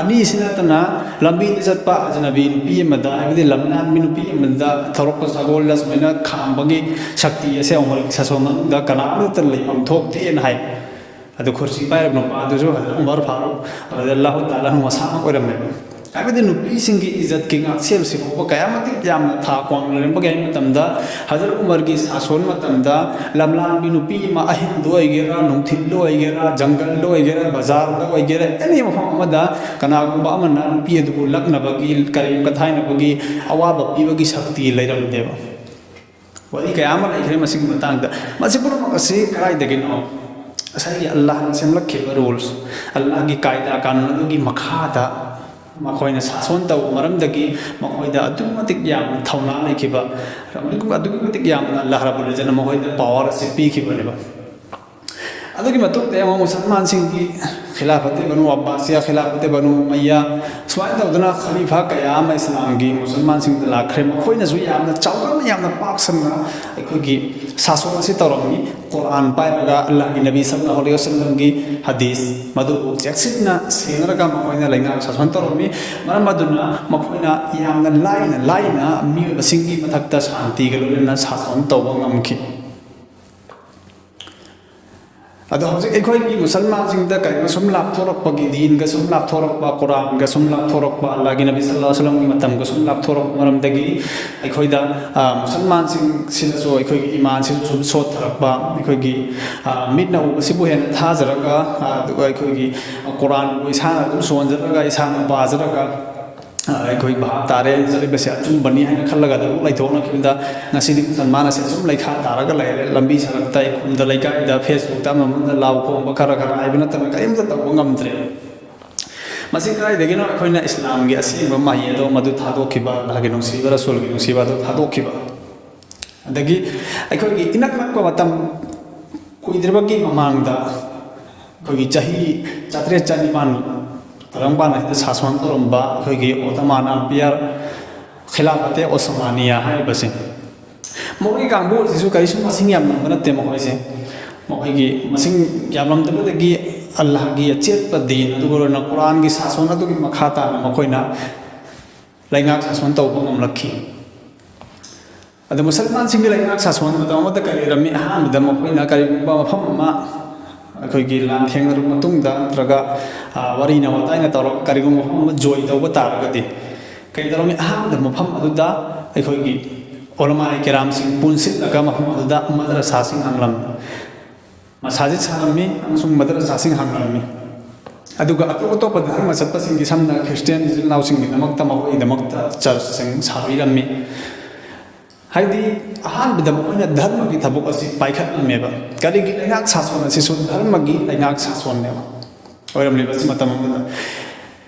ꯑꯅꯤꯁꯤ ꯅꯠꯇꯅ ꯂꯝꯕꯤꯗ ꯆꯠꯄ ꯑꯖꯅꯕꯤ ꯅꯨꯄꯤ ꯑꯃꯗ ꯍꯥꯏꯕꯗꯤ ꯂꯝꯅꯥꯟꯕꯤ ꯅꯨꯄꯤ ꯑꯃꯗ ꯊꯧꯔꯛꯄ ꯁꯒꯣꯜꯗ ꯁꯨꯃꯥꯏꯅ ꯈꯥꯝꯕꯒꯤ ꯁꯛꯇꯤ ꯑꯁꯦ ꯎꯃꯔꯒꯤ ꯁꯥꯁꯣꯟ ꯃꯅꯨꯡꯗ ꯀꯅꯥꯝꯇ ꯂꯩꯐꯝ ꯊꯣꯛꯇꯦꯅ ꯍꯥꯏ ꯑꯗꯨ ꯈꯨꯔꯖꯤ ꯄꯥꯏꯔꯕ ꯅꯨꯄꯥ ꯑꯗꯨꯁꯨ ꯎꯃꯔ ꯐꯥꯔꯨꯛ ꯔꯗꯤꯌꯜꯂꯥꯍു ꯇꯥꯂꯥ ꯑꯟꯍꯨ ꯃꯁꯥꯃꯛ ꯑꯣꯏꯔꯝꯃꯦꯕ ꯍꯥꯏꯕꯗꯤ ꯅꯨꯄꯤꯁꯤꯡꯒꯤ ꯏꯖꯠꯀꯤ ꯉꯥꯛꯁꯦꯜꯁꯤ ꯐꯥꯎꯕ ꯀꯌꯥꯃꯇꯤꯛ ꯌꯥꯝꯅ ꯊꯥꯛ ꯋꯥꯡꯅ ꯂꯩꯔꯝꯕꯒꯦ ꯍꯥꯏꯕ ꯃꯇꯝꯗ ꯍꯖꯔꯠ ꯎꯃꯔꯒꯤ ꯁꯥꯁꯣꯟ ꯃꯇꯝꯗ ꯂꯝꯂꯥꯟꯕꯤ ꯅꯨꯄꯤ ꯑꯃ ꯑꯍꯤꯡꯗ ꯑꯣꯏꯒꯦꯔꯥ ꯅꯨꯡꯊꯤꯜꯗ ꯑꯣꯏꯒꯦꯔꯥ ꯖꯪꯒꯜꯗ ꯑꯣꯏꯒꯦꯔꯥ ꯕꯖꯥꯔꯗ ꯑꯣꯏꯒꯦꯔꯥ ꯑꯦꯅꯤ ꯃꯐꯝ ꯑꯃꯗ ꯀꯅꯥꯒꯨꯝꯕ ꯑꯃꯅ ꯅꯨꯄꯤ ꯑꯗꯨꯕꯨ ꯂꯛꯅꯕꯒꯤ ꯀꯔꯤꯝ ꯀꯊꯥꯏꯅꯕꯒꯤ ꯑꯋꯥꯕ ꯄꯤꯕꯒꯤ ꯁꯛꯇꯤ ꯂꯩꯔꯝꯗꯦꯕ ꯋꯥꯔꯤ ꯀꯌా ꯑꯃ ꯂꯩꯈ꯭ꯔꯦ ꯃꯁꯤꯒꯤ ꯃꯇꯥꯡꯗ ꯃꯁꯤ ꯄꯨꯝꯅꯃꯛ ꯑꯁꯤ ꯀꯗꯥꯏꯗꯒꯤꯅꯣ ꯉꯁꯥꯏꯒꯤ ꯑꯜꯂꯥꯍꯅ ꯁꯦꯝꯂꯛꯈꯤꯕ ꯔꯨꯜꯁ ꯑꯜꯂꯥꯍꯒꯤ ꯀꯥꯏꯗꯥ ꯀꯥꯅꯨꯟ ꯑꯗꯨꯒꯤ ꯃꯈꯥꯗ ꯃꯈꯣꯏꯅ ꯁꯥꯁꯣꯟ ꯇꯧꯕ ꯃꯔꯝꯗꯒꯤ ꯃꯈꯣꯏꯗ ꯑꯗꯨꯛꯀꯤ ꯃꯇꯤꯛ ꯌꯥꯝꯅ ꯊꯧꯅꯥ ꯂꯩꯈꯤꯕ ꯑꯗꯨꯛꯀꯤ ꯃꯇꯤꯛ ꯌꯥꯝꯅ ꯑꯜꯂꯥꯍ ꯔബ്ꯕꯨꯜ ꯏꯖꯠꯅ ꯃꯈꯣꯏꯗ ꯄꯥꯋꯔ ꯑꯁꯤ ꯄꯤꯈꯤꯕꯅꯦꯕ ꯑꯗꯨꯒꯤ ꯃꯇꯨꯡꯗ ꯌꯦꯡꯉꯣ ꯃꯨꯁꯜꯃꯥꯟꯁꯤꯡꯒꯤ ꯈꯤꯂꯥꯐꯠꯇꯤ ꯕꯅꯨ ꯑब्ꯕꯥꯁꯤꯌꯥ ꯈꯤꯂꯥꯐꯠꯇꯤ ꯕꯅꯨ ꯎꯃꯩꯌꯥ ꯁꯨꯃꯥꯏꯅ ꯇꯧꯗꯨꯅ ꯈꯂꯤꯐꯥ ꯀꯌꯥ ꯑꯃ ꯏꯁꯂꯥꯝꯒꯤ ꯃꯨꯁꯜꯃꯥꯟꯁꯤꯡꯗ ꯂꯥꯛꯈ꯭ꯔꯦ ꯃꯈꯣꯏꯅꯁꯨ ꯌꯥꯝꯅ ꯆꯥꯎꯈꯠꯅ ꯌꯥꯝꯅ ꯄꯥꯛꯁꯟꯅ ꯑꯩꯈꯣꯏꯒꯤ ꯁꯥꯁꯣꯟ ꯑꯁꯤ ꯇꯧꯔꯝꯃꯤ ꯀꯨꯔꯥꯟ ꯄꯥꯏꯔꯒ ꯑꯜꯂꯥꯍꯒꯤ ꯅꯕꯤ ꯁꯜꯂꯜꯂꯥꯍꯨ ꯑꯂꯩꯍꯤ ꯋꯁꯜꯂꯝꯒꯤ ꯍꯗꯤꯁ ꯃꯗꯨꯕꯨ ꯆꯦꯛꯁꯤꯟꯅ ꯁꯦꯟꯅꯔꯒ ꯃꯈꯣꯏꯅ ꯂꯩꯉꯥꯛ ꯁꯥꯁꯣꯟ ꯇꯧꯔꯝꯃꯤ ꯃꯔꯝ ꯑꯗꯨꯅ ꯃꯈꯣꯏꯅ ꯌꯥꯝꯅ ꯂꯥꯏꯅ ꯃꯤꯑꯣꯏꯕꯁꯤꯡꯒꯤ ꯃꯊꯛꯇ ꯁꯥꯟꯇꯤꯒ ꯂꯣꯏꯅꯅ ꯁꯥꯁꯣꯟ ꯇꯧꯕ ꯉꯝꯈꯤ ꯑꯗꯣ ꯍꯧꯖꯤꯛ ꯑꯩꯈꯣꯏꯒꯤ ꯃꯨꯁꯜꯃꯥꯟꯁꯤꯡꯗ ꯀꯔꯤꯒꯨꯝꯕ ꯁꯨꯝ ꯂꯥꯞꯊꯣꯔꯛꯄꯒꯤ ꯗꯤꯟꯒ ꯁꯨꯝ ꯂꯥꯞꯊꯣꯔꯛꯄ ꯀꯨꯔꯥꯟꯒ ꯁꯨꯝ ꯂꯥꯞꯊꯣꯔꯛꯄ ꯑꯜꯂꯥꯍꯒꯤ ꯅꯕꯤ ꯁꯜꯂꯜꯂꯥꯍꯨ ꯑꯂꯩꯍꯤ ꯋꯁꯜꯂꯝꯒꯤ ꯃꯇꯝꯒ ꯁꯨꯝ ꯂꯥꯞꯊꯣꯔꯛꯄ ꯃꯔꯝꯗꯒꯤ ꯑꯩꯈꯣꯏꯗ ꯃꯨꯁꯜꯃꯥꯟꯁꯤꯡꯁꯤꯗꯁꯨ ꯑꯩꯈꯣꯏꯒꯤ ꯏꯃꯥꯟꯁꯤꯁꯨ ꯁꯨꯝ ꯁꯣꯠꯊꯔꯛꯄ ꯑꯩꯈꯣꯏꯒꯤ ꯃꯤꯠꯅ ꯎꯕꯁꯤꯕꯨ ꯍꯦꯟꯅ ꯊꯥꯖꯔꯒ ꯑꯗꯨꯒ ꯑꯩꯈꯣꯏꯒꯤ ꯀꯨꯔꯥꯟꯕꯨ ꯏꯁꯥꯅ ꯑꯗꯨꯝ ꯁꯣꯟꯖꯔꯒ ꯏꯁꯥꯅ ꯄꯥꯖꯔꯒ ꯑꯩꯈꯣꯏ ꯚꯥꯞ ꯇꯥꯔꯦ ꯆꯠꯂꯤꯕꯁꯦ ꯑꯆꯨꯝꯕꯅꯤ ꯍꯥꯏꯅ ꯈꯜꯂꯒ ꯑꯗꯨꯝ ꯂꯩꯊꯣꯛꯅꯈꯤꯕꯗ ꯉꯁꯤꯗꯤ ꯃꯨꯁꯜꯃꯥꯟ ꯑꯁꯤ ꯁꯨꯝ ꯂꯩꯈꯥ ꯇꯥꯔꯒ ꯂꯩꯔꯦ ꯂꯝꯕꯤ ꯁꯔꯛꯇ ꯈꯨꯟꯗ ꯂꯩꯀꯥꯏꯗ ꯐꯦꯁꯕꯨꯛꯇ ꯑꯃꯃꯝꯗ ꯂꯥꯎ ꯈꯣꯡꯕ ꯈꯔ ꯍꯥꯏꯕ ꯅꯠꯇꯅ ꯀꯔꯤꯝꯇ ꯇꯧꯕ ꯉꯝꯗ꯭ꯔꯦ ꯃꯁꯤ ꯀꯗꯥꯏꯗꯒꯤꯅꯣ ꯑꯩꯈꯣꯏꯅ ꯏꯁꯂꯥꯝꯒꯤ ꯑꯁꯦꯡꯕ ꯃꯍꯩ ꯑꯗꯣ ꯃꯗꯨ ꯊꯥꯗꯣꯛꯈꯤꯕ ꯑꯜꯂꯥꯍꯒꯤ ꯅꯨꯡꯁꯤꯕ ꯔꯁꯨꯜꯒꯤ ꯅꯨꯡꯁꯤꯕ ꯑꯗꯨ ꯊꯥꯗꯣꯛꯈꯤꯕ ꯑꯗꯒꯤ ꯑꯩꯈꯣꯏꯒꯤ ꯏꯅꯛ ꯅꯛꯄ ꯃꯇꯝ ꯀꯨꯏꯗ꯭ꯔꯤꯕꯒꯤ ꯃꯃꯥꯡꯗ ꯑꯩꯈꯣꯏꯒꯤ ꯆꯍꯤ 1300 ꯇꯔꯥꯝꯄꯥꯟ ꯑꯁꯤꯗ ꯁꯥꯁꯣꯟ ꯇꯧꯔꯝꯕ ꯑꯩꯈꯣꯏꯒꯤ ꯑꯣꯇꯣꯃꯥꯟ ꯑꯝꯄꯤꯌꯔ ꯈꯤꯂꯥꯐꯠꯇꯦ ꯑꯣꯁꯃꯥꯅꯤꯌꯥ ꯍꯥꯏꯔꯤꯕꯁꯦ ꯃꯈꯣꯏꯒꯤ ꯀꯥꯡꯕꯨ ꯑꯁꯤꯁꯨ ꯀꯔꯤꯁꯨ ꯃꯁꯤꯡ ꯌꯥꯝꯂꯝꯕ ꯅꯠꯇꯦ ꯃꯈꯣꯏꯁꯦ ꯃꯈꯣꯏꯒꯤ ꯃꯁꯤꯡ ꯌꯥꯝꯂꯝꯗꯕꯗꯒꯤ ꯑꯜꯂꯥꯍꯒꯤ ꯑꯆꯦꯠꯄ ꯗꯤꯟ ꯑꯗꯨꯒ ꯀꯨꯔꯥꯟꯒꯤ ꯁꯥꯁꯣꯟ ꯑꯗꯨꯒꯤ ꯃꯈꯥ ꯇꯥꯅ ꯃꯈꯣꯏꯅ ꯂꯩꯉꯥꯛ ꯁꯥꯁꯣꯟ ꯇꯧꯕ ꯉꯝꯂꯛꯈꯤ ꯑꯗꯣ ꯃꯨꯁꯜꯃꯥꯟꯁꯤꯡꯒꯤ ꯂꯩꯉꯥꯛ ꯁꯥꯁꯣꯟ ꯃꯇꯝ ꯑꯃꯗ ꯀꯔꯤ ꯂꯩꯔꯝꯃꯤ ꯑꯍꯥꯟꯕꯗ ꯃꯈꯣꯏꯅ ꯀꯔꯤꯒꯨꯝꯕ ꯃꯐꯝ ꯑꯃ ꯑꯩꯈꯣꯏꯒꯤ ꯂꯥꯟꯊꯦꯡꯅꯔꯕ ꯃꯇꯨꯡꯗ ꯅꯠꯇ꯭ꯔꯒ ꯋꯥꯔꯤꯅ ꯋꯥꯇꯥꯏꯅ ꯇꯧꯔꯒ ꯀꯔꯤꯒꯨꯝꯕ ꯃꯐꯝ ꯑꯃ ꯖꯣꯏ ꯇꯧꯕ ꯇꯥꯔꯒꯗꯤ ꯀꯔꯤ ꯇꯧꯔꯝꯃꯤ ꯑꯍꯥꯟꯕꯗ ꯃꯐꯝ ꯑꯗꯨꯗ ꯑꯩꯈꯣꯏꯒꯤ ꯑꯣꯂꯃꯥꯏ ꯀꯦꯔꯥꯝꯁꯤꯡ ꯄꯨꯟꯁꯤꯜꯂꯒ ꯃꯐꯝ ꯑꯗꯨꯗ ꯃꯗꯔꯁꯥꯁꯤꯡ ꯍꯥꯡꯂꯝꯃꯤ ꯃꯁꯥꯖꯤꯠ ꯁꯥꯔꯝꯃꯤ ꯑꯃꯁꯨꯡ ꯃꯗꯔꯁꯥꯁꯤꯡ ꯍꯥꯡꯂꯝꯃꯤ ꯑꯗꯨꯒ ꯑꯇꯣꯞ ꯑꯇꯣꯞꯄ ꯙꯔꯃ ꯆꯠꯄꯁꯤꯡꯒꯤ ꯁꯝꯅ ꯈ꯭ꯔꯤꯁꯇꯤꯌꯥꯟ ꯏꯆꯤꯜ ꯏꯅꯥꯎꯁꯤꯡꯒꯤꯗꯃꯛꯇ ꯃꯈꯣꯏꯒꯤꯗꯃꯛꯇ ꯆꯔꯆꯁꯤꯡ ꯁꯥꯕꯤꯔꯝꯃꯤ ꯍꯥꯏꯗꯤ ꯑꯍꯥꯟꯕꯗ ꯃꯈꯣꯏꯅ ꯙꯔꯃꯒꯤ ꯊꯕꯛ ꯑꯁꯤ ꯄꯥꯏꯈꯠꯂꯝꯃꯦꯕ ꯀꯔꯤꯒꯤ ꯂꯩꯉꯥꯛ ꯁꯥꯁꯣꯟ ꯑꯁꯤꯁꯨ ꯙꯔꯃꯒꯤ ꯂꯩꯉꯥꯛ ꯁꯥꯁꯣꯟꯅꯦꯕ ꯑꯣꯏꯔꯝꯂꯤꯕꯁꯤ ꯃꯇꯝ ꯑꯃꯗ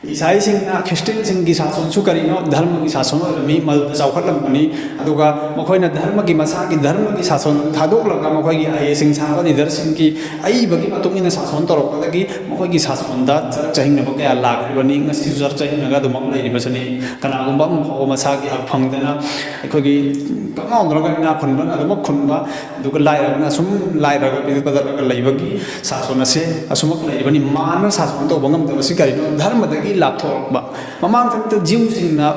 ꯏꯁꯥꯏꯁꯤꯡꯅ ꯈ꯭ꯔꯤꯁꯇꯤꯌꯟꯁꯤꯡꯒꯤ ꯁꯥꯁꯣꯟꯁꯨ ꯀꯔꯤꯅോ ꯙꯔꯃꯒꯤ ꯁꯥꯁꯣꯟ ꯑꯣꯏꯔꯝꯃꯤ ꯃꯗꯨꯗ ꯆꯥꯎꯈꯠꯂꯝꯕꯅꯤ ꯑꯗꯨꯒ ꯃꯈꯣꯏꯅ ꯙꯔꯃꯒꯤ ꯃꯁꯥꯒꯤ ꯙꯔꯃꯒꯤ ꯁꯥꯁꯣꯟ ꯊꯥꯗꯣꯛꯂꯒ ꯃꯈꯣꯏꯒꯤ ꯑꯥꯏꯌꯦꯁꯤꯡ ꯁꯥꯕ ꯂꯤꯗꯔꯁꯤꯡꯒꯤ ꯑꯏꯕꯒꯤ ꯃꯇꯨꯡ ꯏꯟꯅ ꯁꯥꯁꯣꯟ ꯇꯧꯔꯛꯄꯗꯒꯤ ꯃꯈꯣꯏꯒꯤ ꯁꯥꯁꯣꯟꯗ ꯆꯔꯛ ꯆꯍꯤꯡꯅꯕ ꯀꯌా ꯂꯥꯛꯈ꯭ꯔꯤꯕꯅꯤ ꯉꯁꯤꯁꯨ ꯆꯔꯛ ꯆꯍꯤꯡꯅꯒ ꯑꯗꯨꯃꯛ ꯂꯩꯔꯤꯕꯁꯤꯅꯤ ꯀꯅꯥꯒꯨꯝꯕ ꯑꯃ ꯐꯥꯎꯕ ꯃꯁꯥꯒꯤ ꯍꯛ ꯐꯪꯗꯅ ꯑꯩꯈꯣꯏꯒꯤ ꯀꯪꯉꯥꯎꯅꯔꯒ ꯏꯅꯥ ꯈꯨꯟꯕꯅ ꯑꯗꯨꯃꯛ ꯈꯨꯟꯕ ꯑꯗꯨꯒ ꯂꯥꯏꯔꯕꯅ ꯑꯁꯨꯝ ꯂꯥꯏꯔꯒ ꯄꯤꯗꯔꯒ ꯂꯩꯕꯒꯤ ꯁꯥꯁꯣꯟ ꯑꯁꯤ ꯑꯁꯨꯃꯛ ꯂꯩꯔꯤꯕꯅꯤ ꯃꯥꯅ ꯁꯥꯁꯣꯟ ꯇꯧꯕ ꯉꯝꯗꯕꯁꯤ ꯀꯔꯤꯅꯣ ꯙꯔꯃꯗꯒꯤ ꯂꯥꯞꯊꯣꯔꯛꯄ ꯃꯃꯥꯡꯊꯛꯇ ꯖꯤꯎꯁꯤꯡꯅ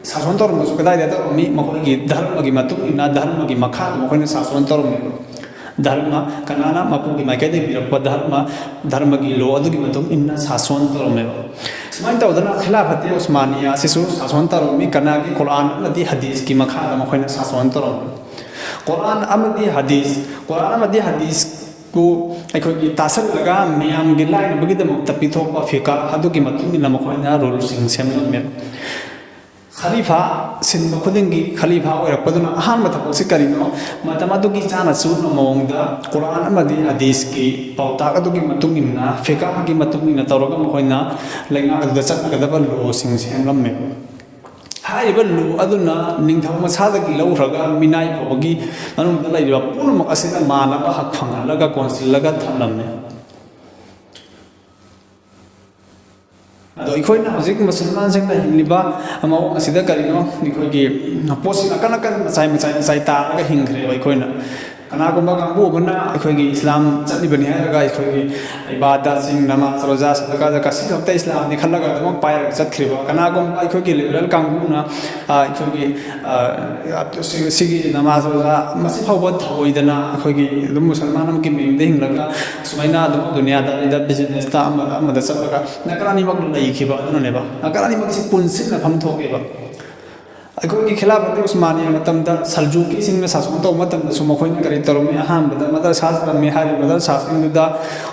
ꯁꯥꯁꯣꯟ ꯇꯧꯔꯝꯕꯁꯨ ꯀꯗꯥꯏꯗ ꯇꯧꯔꯝꯃꯤ ꯃꯈꯣꯏꯒꯤ ꯙꯔꯃꯒꯤ ꯃꯇꯨꯡ ꯏꯟꯅ ꯙꯔꯃꯒꯤ ꯃꯈꯥꯗ ꯃꯈꯣꯏꯅ ꯁꯥꯁꯣꯟ ꯇꯧꯔꯝꯃꯤꯕ ꯙꯔꯃ ꯀꯅꯥꯅ ꯃꯄꯨꯒꯤ ꯃꯥꯏꯀꯩꯗꯒꯤ ꯄꯤꯔꯛꯄ ꯙꯔꯃꯒꯤ ꯂꯣ ꯑꯗꯨꯒꯤ ꯃꯇꯨꯡ ꯏꯟꯅ ꯁꯥꯁꯣꯟ ꯇꯧꯔꯝꯃꯦꯕ ꯁꯨꯃꯥꯏꯅ ꯇꯧꯗꯅ ꯈꯤꯂꯥꯐꯠꯇꯦ ꯑꯣꯁꯃꯥꯅꯤꯌꯥ ꯑꯁꯤꯁꯨ ꯁꯥꯁꯣꯟ ꯇꯧꯔꯝꯃꯤ ꯀꯅꯥꯒꯤ ꯀꯨꯔꯥꯟ ꯑꯃꯗꯤ ꯍꯗꯤꯁꯀꯤ ꯃꯈꯥꯗ ꯃꯈꯣꯏꯅ ꯁꯥꯁꯣꯟ ꯇꯧꯔꯝꯃꯤ ꯀꯨꯔꯥꯟ ꯑꯃꯗꯤ ꯍꯗꯤꯁꯄꯨ ꯑꯩꯈꯣꯏꯒꯤ ꯇꯥꯁꯜꯂꯒ ꯃꯌꯥꯝꯒꯤ ꯂꯥꯏꯅꯕꯒꯤꯗꯃꯛꯇ ꯄꯤꯊꯣꯛꯄ ꯐꯤꯀꯥ ꯑꯗꯨꯒꯤ ꯃꯇꯨꯡ ꯏꯟꯅ ꯃꯈꯣꯏꯅ ꯔꯨꯜꯁꯤꯡ ꯁꯦꯝꯂꯝꯃꯦꯕ ꯈꯂꯤꯐꯥ ꯁꯤꯟꯕ ꯈꯨꯗꯤꯡꯒꯤ ꯈꯂꯤꯐꯥ ꯑꯣꯏꯔꯛꯄꯗꯨꯅ ꯑꯍꯥꯟꯕ ꯊꯕꯛꯁꯤ ꯀꯔꯤꯅꯣ ꯃꯇꯝ ꯑꯗꯨꯒꯤ ꯆꯥꯅ ꯆꯨꯅ ꯃꯑꯣꯡꯗ ꯀꯨꯔꯥꯟ ꯑꯃꯗꯤ ꯍꯗꯤꯁꯀꯤ ꯄꯥꯎꯇꯥꯛ ꯑꯗꯨꯒꯤ ꯃꯇꯨꯡ ꯏꯟꯅ ꯐꯤꯀꯥꯒꯤ ꯃꯇꯨꯡ ꯏꯟꯅ ꯇꯧꯔꯒ ꯃꯈꯣꯏꯅ ꯂꯩꯉꯥꯛ ꯑꯗꯨꯗ ꯆꯠꯅꯒꯗꯕ ꯂꯣꯁꯤꯡ ꯁꯦꯝꯂꯝꯃꯦꯕ ꯍꯥꯏꯔꯤꯕ ꯂꯣ ꯑꯗꯨꯅ ꯅꯤꯡꯊꯧ ꯃꯁꯥꯗꯒꯤ ꯂꯧꯈ꯭ꯔꯒ ꯃꯤꯅꯥꯏ ꯐꯥꯎꯕꯒꯤ ꯃꯅꯨꯡꯗ ꯂꯩꯔꯤꯕ ꯄꯨꯝꯅꯃꯛ ꯑꯁꯤꯅ ꯃꯥꯟꯅꯕ ꯍꯛ ꯐꯪꯍꯜꯂꯒ ꯀꯣꯟꯁꯤꯜꯂꯒ ꯊꯝꯂꯝꯃꯦ ꯑꯗꯣ ꯑꯩꯈꯣꯏꯅ ꯍꯧꯖꯤꯛ ꯃꯨꯁꯜꯃꯥꯟꯁꯤꯡꯅ ꯍꯤꯡꯂꯤꯕ ꯃꯑꯣꯡ ꯑꯁꯤꯗ ꯀꯔꯤꯅꯣ ꯑꯩꯈꯣꯏꯒꯤ ꯄꯣꯠꯁꯤꯡ ꯑꯀꯟ ꯃꯆꯥꯏ ꯇꯥꯔꯒ ꯍꯤꯡꯈ꯭ꯔꯦꯕ ꯑꯩꯈꯣꯏꯅ ꯀꯅꯥꯒꯨꯝꯕ ꯀꯥꯡꯕꯨ ꯑꯃꯅ ꯑꯩꯈꯣꯏꯒꯤ ꯏꯁꯂꯥꯝ ꯆꯠꯂꯤꯕꯅꯤ ꯍꯥꯏꯔꯒ ꯑꯩꯈꯣꯏꯒꯤ ꯏꯕꯥꯗꯠꯁꯤꯡ ꯅꯃꯥꯖ ꯔꯣꯖꯥ ꯁꯗꯀꯥ ꯖꯀꯥꯠ ꯁꯤ ꯈꯛꯇ ꯏꯁꯂꯥꯝꯅꯤ ꯈꯜꯂꯒ ꯑꯗꯨꯃꯛ ꯄꯥꯏꯔꯒ ꯆꯠꯈ꯭ꯔꯤꯕ ꯀꯅꯥꯒꯨꯝꯕ ꯑꯩꯈꯣꯏꯒꯤ ꯂꯤꯕꯔꯦꯜ ꯀꯥꯡꯕꯨꯅ ꯑꯩꯈꯣꯏꯒꯤ ꯁꯤꯒꯤ ꯅꯃꯥꯖ ꯔꯣꯖꯥ ꯃꯁꯤ ꯐꯥꯎꯕ ꯊꯧꯑꯣꯏꯗꯅ ꯑꯩꯈꯣꯏꯒꯤ ꯑꯗꯨꯝ ꯃꯨꯁꯜꯃꯥꯟ ꯑꯃꯒꯤ ꯃꯌꯨꯝꯗ ꯍꯤꯡꯂꯒ ꯁꯨꯃꯥꯏꯅ ꯑꯗꯨꯝ ꯗꯨꯅꯤꯌꯥꯗ ꯕꯤꯖꯤꯅꯦꯁꯇ ꯑꯃꯗ ꯆꯠꯂꯒ ꯅꯥꯀꯜ ꯑꯅꯤꯃꯛ ꯂꯩꯈꯤꯕ ꯑꯗꯨꯅꯅꯦꯕ ꯅꯥꯀꯜ ꯑꯅꯤꯃꯛꯁꯤ ꯄꯨꯟꯁꯤꯟꯅꯐꯝ ꯊꯣꯛꯑꯦꯕ ꯑꯩꯈꯣꯏꯒꯤ ꯈꯤꯂꯥꯐꯠꯇꯦ ꯎꯁꯃꯥꯅꯤꯌꯥ ꯃꯇꯝꯗ ꯁꯜꯖꯨꯀꯤꯁꯤꯡꯅ ꯁꯥꯁꯣꯟ ꯇꯧꯕ ꯃꯇꯝꯗꯁꯨ ꯃꯈꯣꯏꯅ ꯀꯔꯤ ꯇꯧꯔꯝꯃꯤ ꯑꯍꯥꯟꯕꯗ ꯃꯗꯔꯁꯥ ꯆꯠꯂꯝꯃꯤ ꯍꯥꯏꯔꯤꯕ ꯃꯗꯔꯁꯥꯁꯤꯡꯗꯨꯗ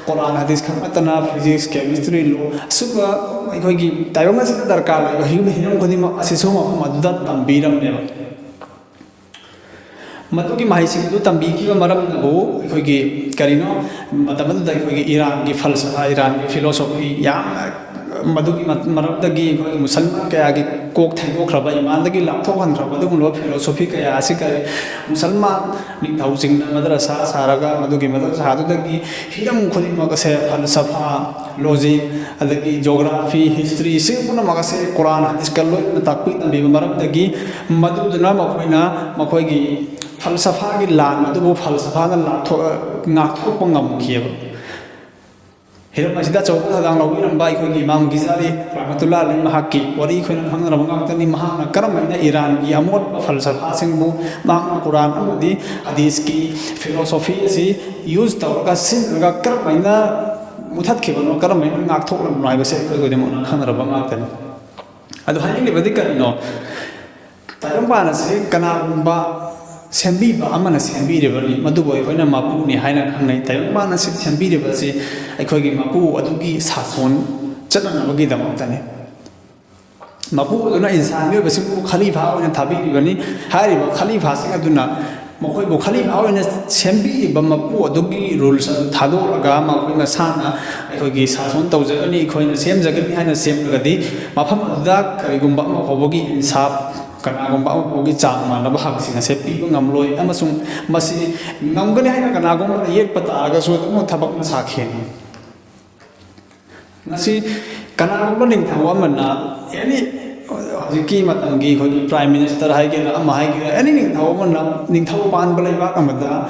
ꯀꯨꯔꯥꯟ ꯍꯗꯤꯁ ꯈꯛ ꯅꯠꯇꯅ ꯐꯤꯖꯤꯛꯁ ꯀꯦꯃꯤꯁꯇ꯭ꯔꯤ ꯂꯣ ꯑꯁꯨꯝꯕ ꯑꯩꯈꯣꯏꯒꯤ ꯇꯥꯏꯕꯪ ꯑꯁꯤꯗ ꯗꯔꯀꯥꯔ ꯂꯩꯕ ꯍꯤꯔꯝ ꯈꯨꯗꯤꯡꯃꯛ ꯑꯁꯤꯁꯨ ꯃꯐꯝ ꯑꯗꯨꯗ ꯇꯝꯕꯤꯔꯝꯃꯦꯕ ꯃꯗꯨꯒꯤ ꯃꯍꯩꯁꯤꯡꯗꯨ ꯇꯝꯕꯤꯈꯤꯕ ꯃꯔꯝꯅꯕꯨ ꯑꯩꯈꯣꯏꯒꯤ ꯀꯔꯤꯅೋ ꯃꯇꯝ ꯑꯗꯨꯗ ꯑꯩꯈꯣꯏꯒꯤ ꯏꯔꯥꯟꯒꯤ ꯐꯜꯁꯐꯥ ꯏꯔꯥꯟꯒꯤ ꯐꯤꯂꯣꯁꯣꯐꯤ ꯌꯥꯝꯅ ꯃꯗꯨꯒꯤ ꯃꯔꯝꯗꯒꯤ ꯑꯩꯈꯣꯏꯒꯤ ꯃꯨꯁꯜꯃꯥꯟ ꯀꯌꯥꯒꯤ ꯀꯣꯛ ꯊꯩꯗꯣꯛꯈ꯭ꯔꯕ ꯏꯃꯥꯟꯗꯒꯤ ꯂꯥꯞꯊꯣꯛꯍꯟꯈ꯭ꯔꯕ ꯑꯗꯨꯒꯨꯝꯂꯕ ꯐꯤꯂꯣꯁꯣꯐꯤ ꯀꯌꯥ ꯑꯁꯤ ꯀꯔꯤ ꯃꯨꯁꯜꯃꯥꯟ ꯅꯤꯡꯊꯧꯁꯤꯡꯅ ꯃꯗꯔꯁꯥ ꯁꯥꯔꯒ ꯃꯗꯨꯒꯤ ꯃꯗꯔꯁꯥꯗꯨꯗꯒꯤ ꯍꯤꯔꯝ ꯈꯨꯗꯤꯡꯃꯛ ꯑꯁꯦ ꯐꯜꯁꯐꯥ ꯂꯣꯖꯤꯛ ꯑꯗꯒꯤ ꯖꯣꯒ꯭ꯔꯥꯐꯤ ꯍꯤꯁꯇ꯭ꯔꯤ ꯁꯤ ꯄꯨꯝꯅꯃꯛ ꯑꯁꯦ ꯀꯨꯔꯥꯟ ꯍꯗꯤꯁꯀ ꯂꯣꯏꯅ ꯇꯥꯛꯄꯤ ꯇꯝꯕꯤꯕ ꯃꯔꯝꯗꯒꯤ ꯃꯗꯨꯗꯨꯅ ꯃꯈꯣꯏꯅ ꯃꯈꯣꯏꯒꯤ ꯐꯜꯁꯐꯥꯒꯤ ꯂꯥꯟ ꯑꯗꯨꯕꯨ ꯐꯜꯁꯐꯥꯅ ꯉꯥꯛꯊꯣꯛꯄ ꯉꯝꯈꯤꯑꯕ hiram asida chawpa thadang lawiramba akhoi Imam Ghazali rahmatullah alayhi mahakki wari khoi khangraba ngakta ni mahana karamaina Iran gi amot falsafa singbu mahna Quran amadi hadith ki philosophy si use tawga sin ga karamaina muthat khibano karamaina ngak thoklam noi base khoi demo khangraba ngakta ni adu haini badi karino tayambana se kanagumba sembiba amana sembiribani madubo akhoi mapu ni haina khangnai tayambana se sembiribasi akhoi gi mapu adugi sason chananabagi damoktani mapu aduna insan mi basimu khalifa oina thabiribani hariba khalifa sing aduna makoi bo khalifa oina sembiriba mapu adugi rules thadoraga makoi masana akhoi gi sason tawjagani akhoi na semjagani haina semgadi mafam da karigumba ma hobogi insaf kanagumba ogi chang manaba haksing ase piba ngamloi amasung masi ngamgani haina kanagumba yekpata aga so mo thabak na sakheni ngasi kanagumba ningthawa manna yani hojiki matangi khoi prime minister haige ama haige ani ningthawa manna ningthawa pan balaiba amada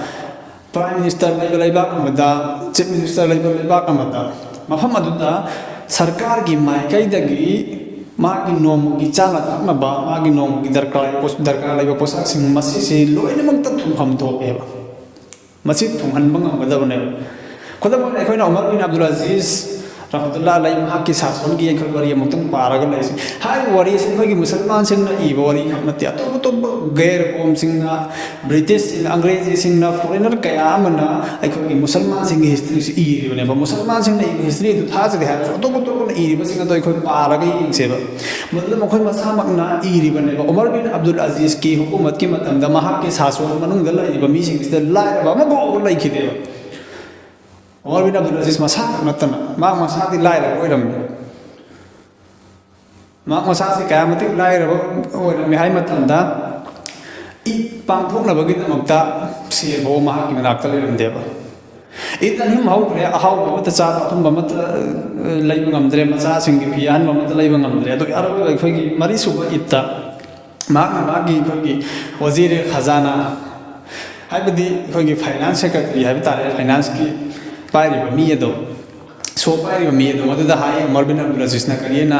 prime minister balaiba amada chief minister balaiba amada mafam aduda sarkar gi maikai dagi magi nom gi chala taknaba magi nom gi darkar laiba posak sing masi se loina mangta thumham thopeba masi thumhan bang amadabane kodam akhoi na Umar bin Abdul Aziz rahmatullah alayhi mahakki sason gi akhoi wari amutang paraga laisi hai wari sing khoi gi musalman sing na i wari khamati atop top gair kom sing na British in Angrezi sing na foreigner kaya amana akhoi gi musalman sing gi history si i ribane ba musalman sing na history du tha jade ha atop top na i riba sing na akhoi paraga ing seba matlab akhoi masamak na i ribane ba Umar bin Abdul Aziz ki hukumat ki matam da mahakki sason manung da lai ba mi sing sta lai ba ma bo lai khideba Umar bin Abdul Aziz masa natana ma masa di laira oiram ma masa si kaya mati laira oiram hai matanda I pangthok na bagi namakta CFO ma ki manakta leiram deba itan him hau kre ahau ba ta cha thum ba mat laiba ngamdre macha sing gi pian ba mat laiba ngamdre to aro ba khoi gi mari su ba itta ma gi khoi gi wazir khazana hai badi khoi gi finance secretary hai ta finance ki पायरी बमी ये दो सो पायरी बमी ये दो मधुदा हाई Umar bin Abdul Aziz na करियना